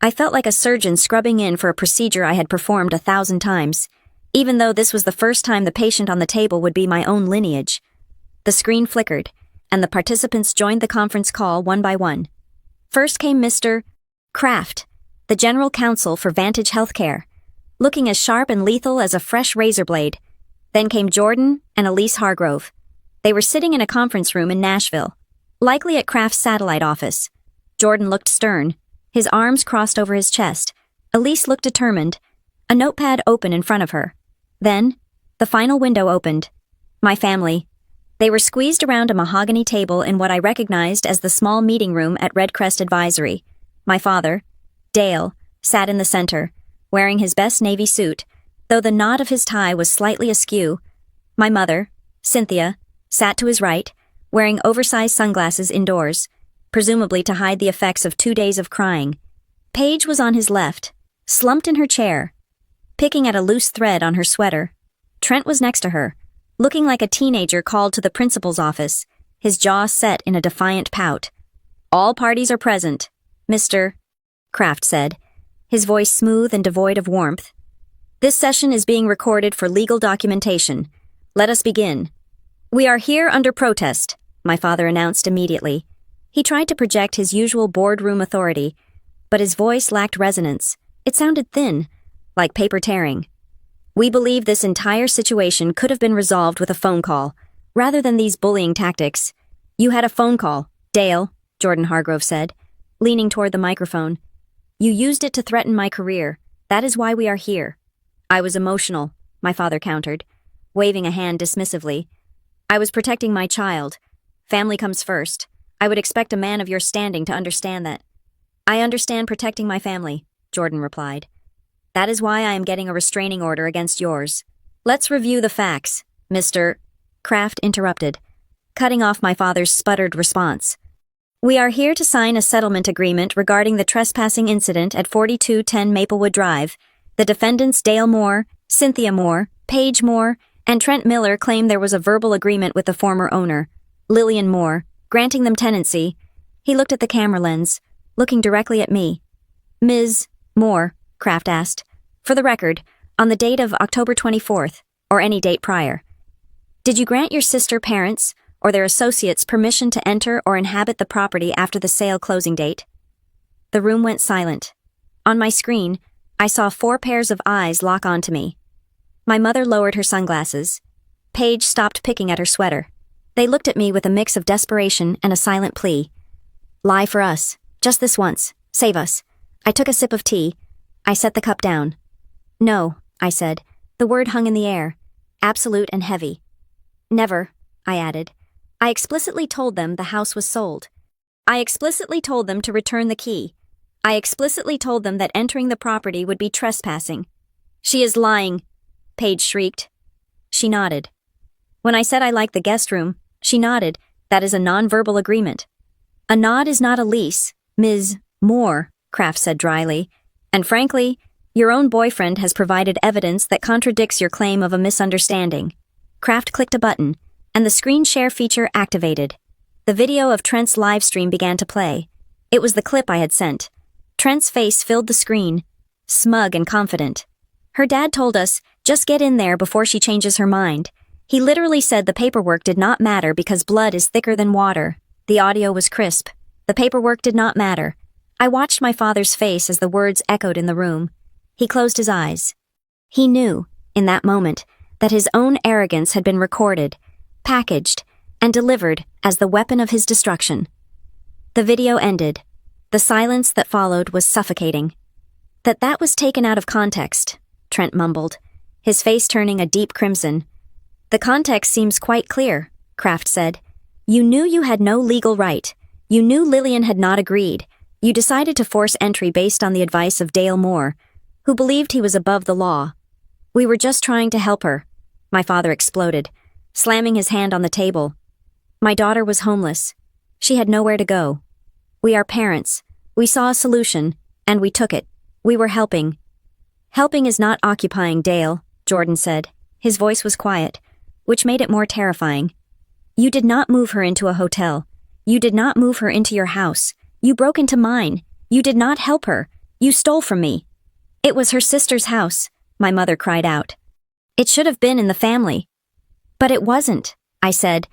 I felt like a surgeon scrubbing in for a procedure I had performed 1,000 times. even though this was the first time the patient on the table would be my own lineage. The screen flickered, and the participants joined the conference call one by one. First came Mr. Kraft, the general counsel for Vantage Healthcare, looking as sharp and lethal as a fresh razor blade. Then came Jordan and Elise Hargrove. They were sitting in a conference room in Nashville, likely at Kraft's satellite office. Jordan looked stern, his arms crossed over his chest. Elise looked determined, a notepad open in front of her. Then, the final window opened. My family. They were squeezed around a mahogany table in what I recognized as the small meeting room at Red Crest Advisory. My father, Dale, sat in the center, wearing his best navy suit, though the knot of his tie was slightly askew. My mother, Cynthia, sat to his right, wearing oversized sunglasses indoors, presumably to hide the effects of 2 days of crying. Paige was on his left, slumped in her chair, picking at a loose thread on her sweater. Trent was next to her, looking like a teenager called to the principal's office, his jaw set in a defiant pout. "All parties are present," Mr. Kraft said, his voice smooth and devoid of warmth. "This session is being recorded for legal documentation. Let us begin." "We are here under protest," my father announced immediately. He tried to project his usual boardroom authority, but his voice lacked resonance. It sounded thin, like paper tearing. "We believe this entire situation could have been resolved with a phone call, rather than these bullying tactics. You had a phone call, Dale," Jordan Hargrove said, leaning toward the microphone. "You used it to threaten my career. That is why we are here." "I was emotional," my father countered, waving a hand dismissively. "I was protecting my child. Family comes first. I would expect a man of your standing to understand that." "I understand protecting my family," Jordan replied. "That is why I am getting a restraining order against yours." "Let's review the facts," Mr. Kraft interrupted, cutting off my father's sputtered response. "We are here to sign a settlement agreement regarding the trespassing incident at 4210 Maplewood Drive. The defendants Dale Moore, Cynthia Moore, Paige Moore, and Trent Miller claim there was a verbal agreement with the former owner, Lillian Moore, granting them tenancy." He looked at the camera lens, looking directly at me. "Ms. Moore," Kraft asked, "for the record, on the date of October 24th, or any date prior, did you grant your sister parents or their associates permission to enter or inhabit the property after the sale closing date?" The room went silent. On my screen, I saw 4 pairs of eyes lock onto me. My mother lowered her sunglasses. Paige stopped picking at her sweater. They looked at me with a mix of desperation and a silent plea. "Lie for us. Just this once. Save us." I took a sip of tea. I set the cup down. "No," I said. The word hung in the air, absolute and heavy. "Never," I added. "I explicitly told them the house was sold. I explicitly told them to return the key. I explicitly told them that entering the property would be trespassing." "She is lying," Paige shrieked. She nodded. When I said I liked the guest room, she nodded. "That is a nonverbal agreement." "A nod is not a lease, Ms. Moore," Kraft said dryly. "And frankly, your own boyfriend has provided evidence that contradicts your claim of a misunderstanding." Kraft clicked a button, and the screen share feature activated. The video of Trent's live stream began to play. It was the clip I had sent. Trent's face filled the screen, smug and confident. "Her dad told us, just get in there before she changes her mind. He literally said the paperwork did not matter because blood is thicker than water." The audio was crisp. The paperwork did not matter. I watched my father's face as the words echoed in the room. He closed his eyes. He knew, in that moment, that his own arrogance had been recorded, packaged, and delivered as the weapon of his destruction. The video ended. The silence that followed was suffocating. That was taken out of context," Trent mumbled, his face turning a deep crimson. "The context seems quite clear," Kraft said. "You knew you had no legal right. You knew Lillian had not agreed. You decided to force entry based on the advice of Dale Moore, who believed he was above the law. We were just trying to help her," my father exploded, slamming his hand on the table. "My daughter was homeless. She had nowhere to go. We are parents. We saw a solution, and we took it. We were helping." "Helping is not occupying, Dale," Jordan said. His voice was quiet, which made it more terrifying. "You did not move her into a hotel. You did not move her into your house. You broke into mine. You did not help her. You stole from me." "It was her sister's house," my mother cried out. It should have been in the family. But it wasn't, I said.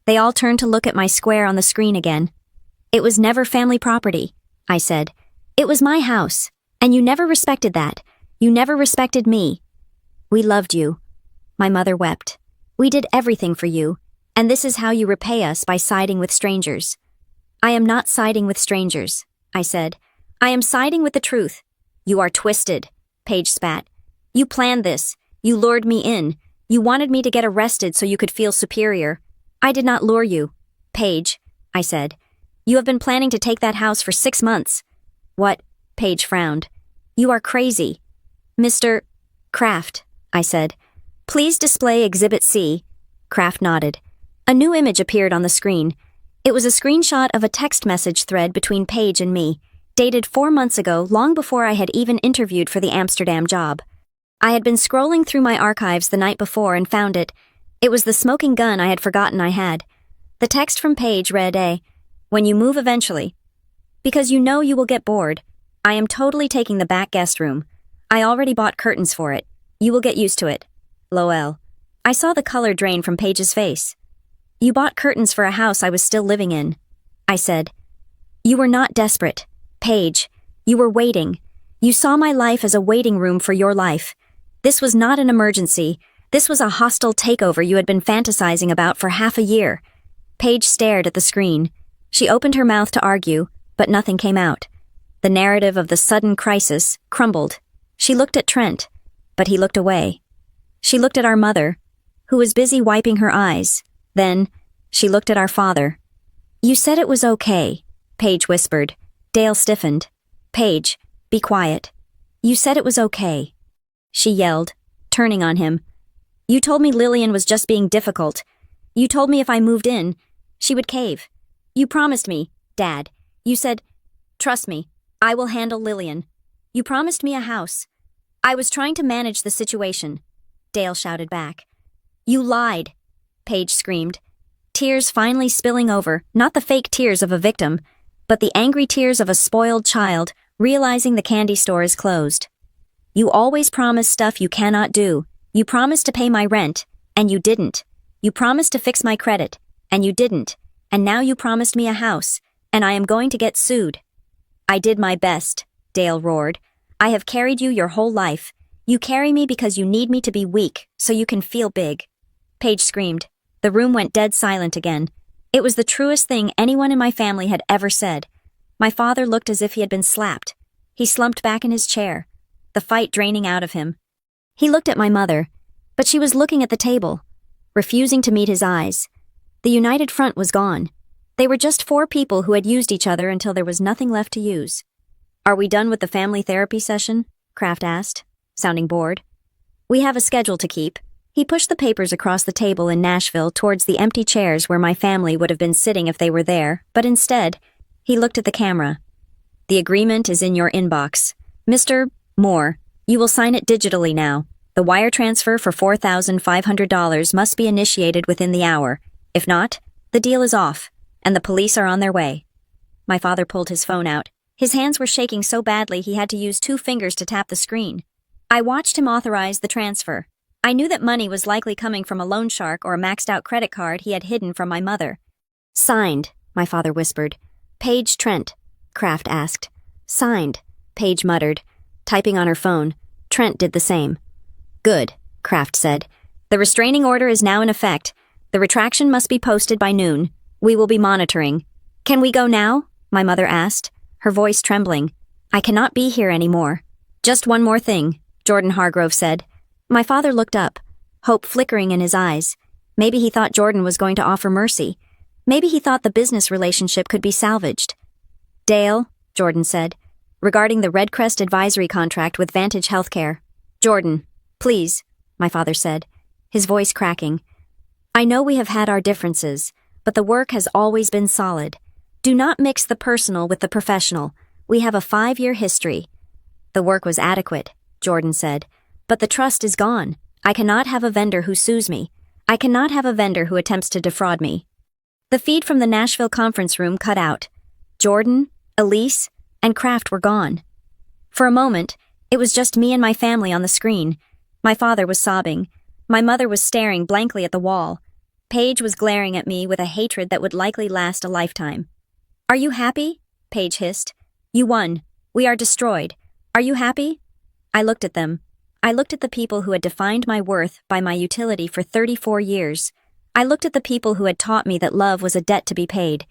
They all turned to look at my square on the screen again. It was never family property, I said. It was my house, and you never respected that. You never respected me. We loved you. My mother wept. We did everything for you, and this is how you repay us by siding with strangers. I am not siding with strangers, I said. I am siding with the truth. You are twisted, Paige spat. You planned this. You lured me in. You wanted me to get arrested so you could feel superior. I did not lure you. Paige, I said. You have been planning to take that house for 6 months. What? Paige frowned. You are crazy. Mr. Kraft, I said. Please display Exhibit C. Kraft nodded. A new image appeared on the screen. It was a screenshot of a text message thread between Paige and me, dated 4 months ago, long before I had even interviewed for the Amsterdam job. I had been scrolling through my archives the night before and found it. It was the smoking gun I had forgotten I had. The text from Paige read when you move eventually. Because you know you will get bored. I am totally taking the back guest room. I already bought curtains for it. You will get used to it. Lol. I saw the color drain from Paige's face. You bought curtains for a house I was still living in, I said. You were not desperate, Paige. You were waiting. You saw my life as a waiting room for your life. This was not an emergency. This was a hostile takeover you had been fantasizing about for half a year. Paige stared at the screen. She opened her mouth to argue, but nothing came out. The narrative of the sudden crisis crumbled. She looked at Trent, but he looked away. She looked at our mother, who was busy wiping her eyes. Then, she looked at our father. You said it was okay, Paige whispered. Dale stiffened. Paige, be quiet. You said it was okay. She yelled, turning on him. You told me Lillian was just being difficult. You told me if I moved in, she would cave. You promised me, Dad. You said, trust me, I will handle Lillian. You promised me a house. I was trying to manage the situation, Dale shouted back. You lied, Paige screamed. Tears finally spilling over, not the fake tears of a victim, but the angry tears of a spoiled child, realizing the candy store is closed. You always promise stuff you cannot do. You promised to pay my rent, and you didn't. You promised to fix my credit, and you didn't. And now you promised me a house, and I am going to get sued. I did my best, Dale roared. I have carried you your whole life. You carry me because you need me to be weak, so you can feel big. Paige screamed. The room went dead silent again. It was the truest thing anyone in my family had ever said. My father looked as if he had been slapped. He slumped back in his chair, the fight draining out of him. He looked at my mother, but she was looking at the table, refusing to meet his eyes. The united front was gone. They were just 4 people who had used each other until there was nothing left to use. Are we done with the family therapy session? Kraft asked, sounding bored. We have a schedule to keep. He pushed the papers across the table in Nashville towards the empty chairs where my family would have been sitting if they were there, but instead, he looked at the camera. The agreement is in your inbox. Mr. Moore, you will sign it digitally now. The wire transfer for $4,500 must be initiated within the hour. If not, the deal is off, and the police are on their way. My father pulled his phone out. His hands were shaking so badly he had to use 2 fingers to tap the screen. I watched him authorize the transfer. I knew that money was likely coming from a loan shark or a maxed-out credit card he had hidden from my mother. Signed, my father whispered. Paige Trent, Kraft asked. Signed, Paige muttered. Typing on her phone, Trent did the same. Good, Kraft said. The restraining order is now in effect. The retraction must be posted by noon. We will be monitoring. Can we go now? My mother asked, her voice trembling. I cannot be here anymore. Just one more thing, Jordan Hargrove said. My father looked up, hope flickering in his eyes. Maybe he thought Jordan was going to offer mercy. Maybe he thought the business relationship could be salvaged. Dale, Jordan said, regarding the Redcrest advisory contract with Vantage Healthcare. Jordan, please, my father said, his voice cracking. I know we have had our differences, but the work has always been solid. Do not mix the personal with the professional. We have a 5-year history. The work was adequate, Jordan said, but the trust is gone. I cannot have a vendor who sues me. I cannot have a vendor who attempts to defraud me. The feed from the Nashville conference room cut out. Jordan, Elise, and Kraft were gone. For a moment, it was just me and my family on the screen. My father was sobbing. My mother was staring blankly at the wall. Paige was glaring at me with a hatred that would likely last a lifetime. "Are you happy?" Paige hissed. "You won. We are destroyed. Are you happy?" I looked at them. I looked at the people who had defined my worth by my utility for 34 years. I looked at the people who had taught me that love was a debt to be paid.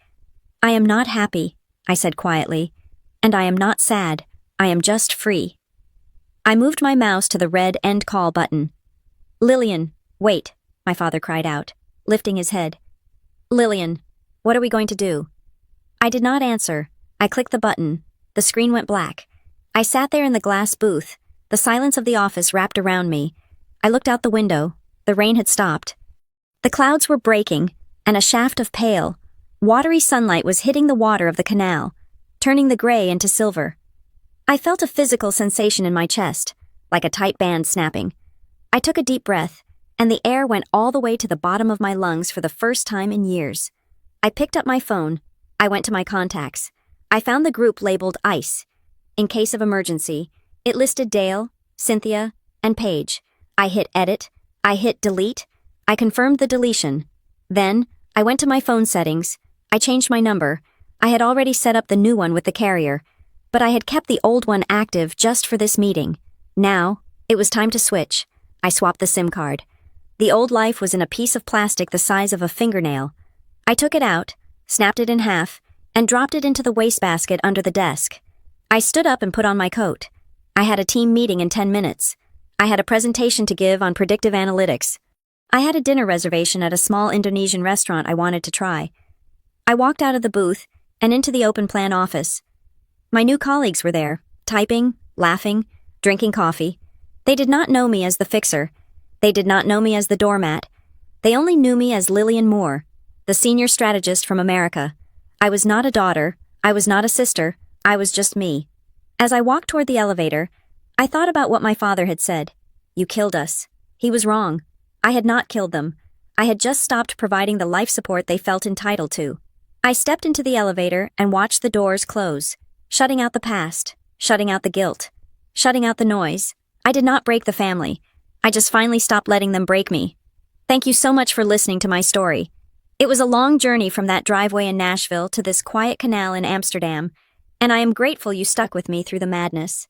"I am not happy," I said quietly. "And I am not sad. I am just free." I moved my mouse to the red end call button. "Lillian, wait," my father cried out, lifting his head. "Lillian, what are we going to do?" I did not answer. I clicked the button. The screen went black. I sat there in the glass booth, the silence of the office wrapped around me. I looked out the window. The rain had stopped. The clouds were breaking, and a shaft of pale, watery sunlight was hitting the water of the canal, turning the gray into silver. I felt a physical sensation in my chest, like a tight band snapping. I took a deep breath, and the air went all the way to the bottom of my lungs for the first time in years. I picked up my phone. I went to my contacts. I found the group labeled ICE. In case of emergency, it listed Dale, Cynthia, and Paige. I hit edit. I hit delete. I confirmed the deletion. Then, I went to my phone settings. I changed my number. I had already set up the new one with the carrier, but I had kept the old one active just for this meeting. Now, it was time to switch. I swapped the SIM card. The old life was in a piece of plastic the size of a fingernail. I took it out, snapped it in half, and dropped it into the wastebasket under the desk. I stood up and put on my coat. I had a team meeting in 10 minutes. I had a presentation to give on predictive analytics. I had a dinner reservation at a small Indonesian restaurant I wanted to try. I walked out of the booth and into the open plan office. My new colleagues were there, typing, laughing, drinking coffee. They did not know me as the fixer. They did not know me as the doormat. They only knew me as Lillian Moore, the senior strategist from America. I was not a daughter. I was not a sister. I was just me. As I walked toward the elevator, I thought about what my father had said. "You killed us." He was wrong. I had not killed them. I had just stopped providing the life support they felt entitled to. I stepped into the elevator and watched the doors close, shutting out the past, shutting out the guilt, shutting out the noise. I did not break the family. I just finally stopped letting them break me. Thank you so much for listening to my story. It was a long journey from that driveway in Nashville to this quiet canal in Amsterdam, and I am grateful you stuck with me through the madness.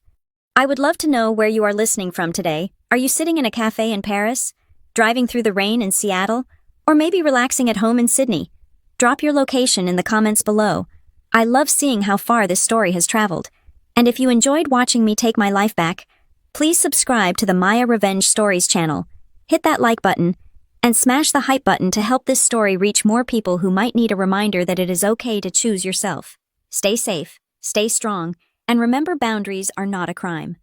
I would love to know where you are listening from today. Are you sitting in a cafe in Paris? Driving through the rain in Seattle? Or maybe relaxing at home in Sydney? Drop your location in the comments below. I love seeing how far this story has traveled. And if you enjoyed watching me take my life back, please subscribe to the Maya Revenge Stories channel. Hit that like button and smash the hype button to help this story reach more people who might need a reminder that it is okay to choose yourself. Stay safe, stay strong, and remember boundaries are not a crime.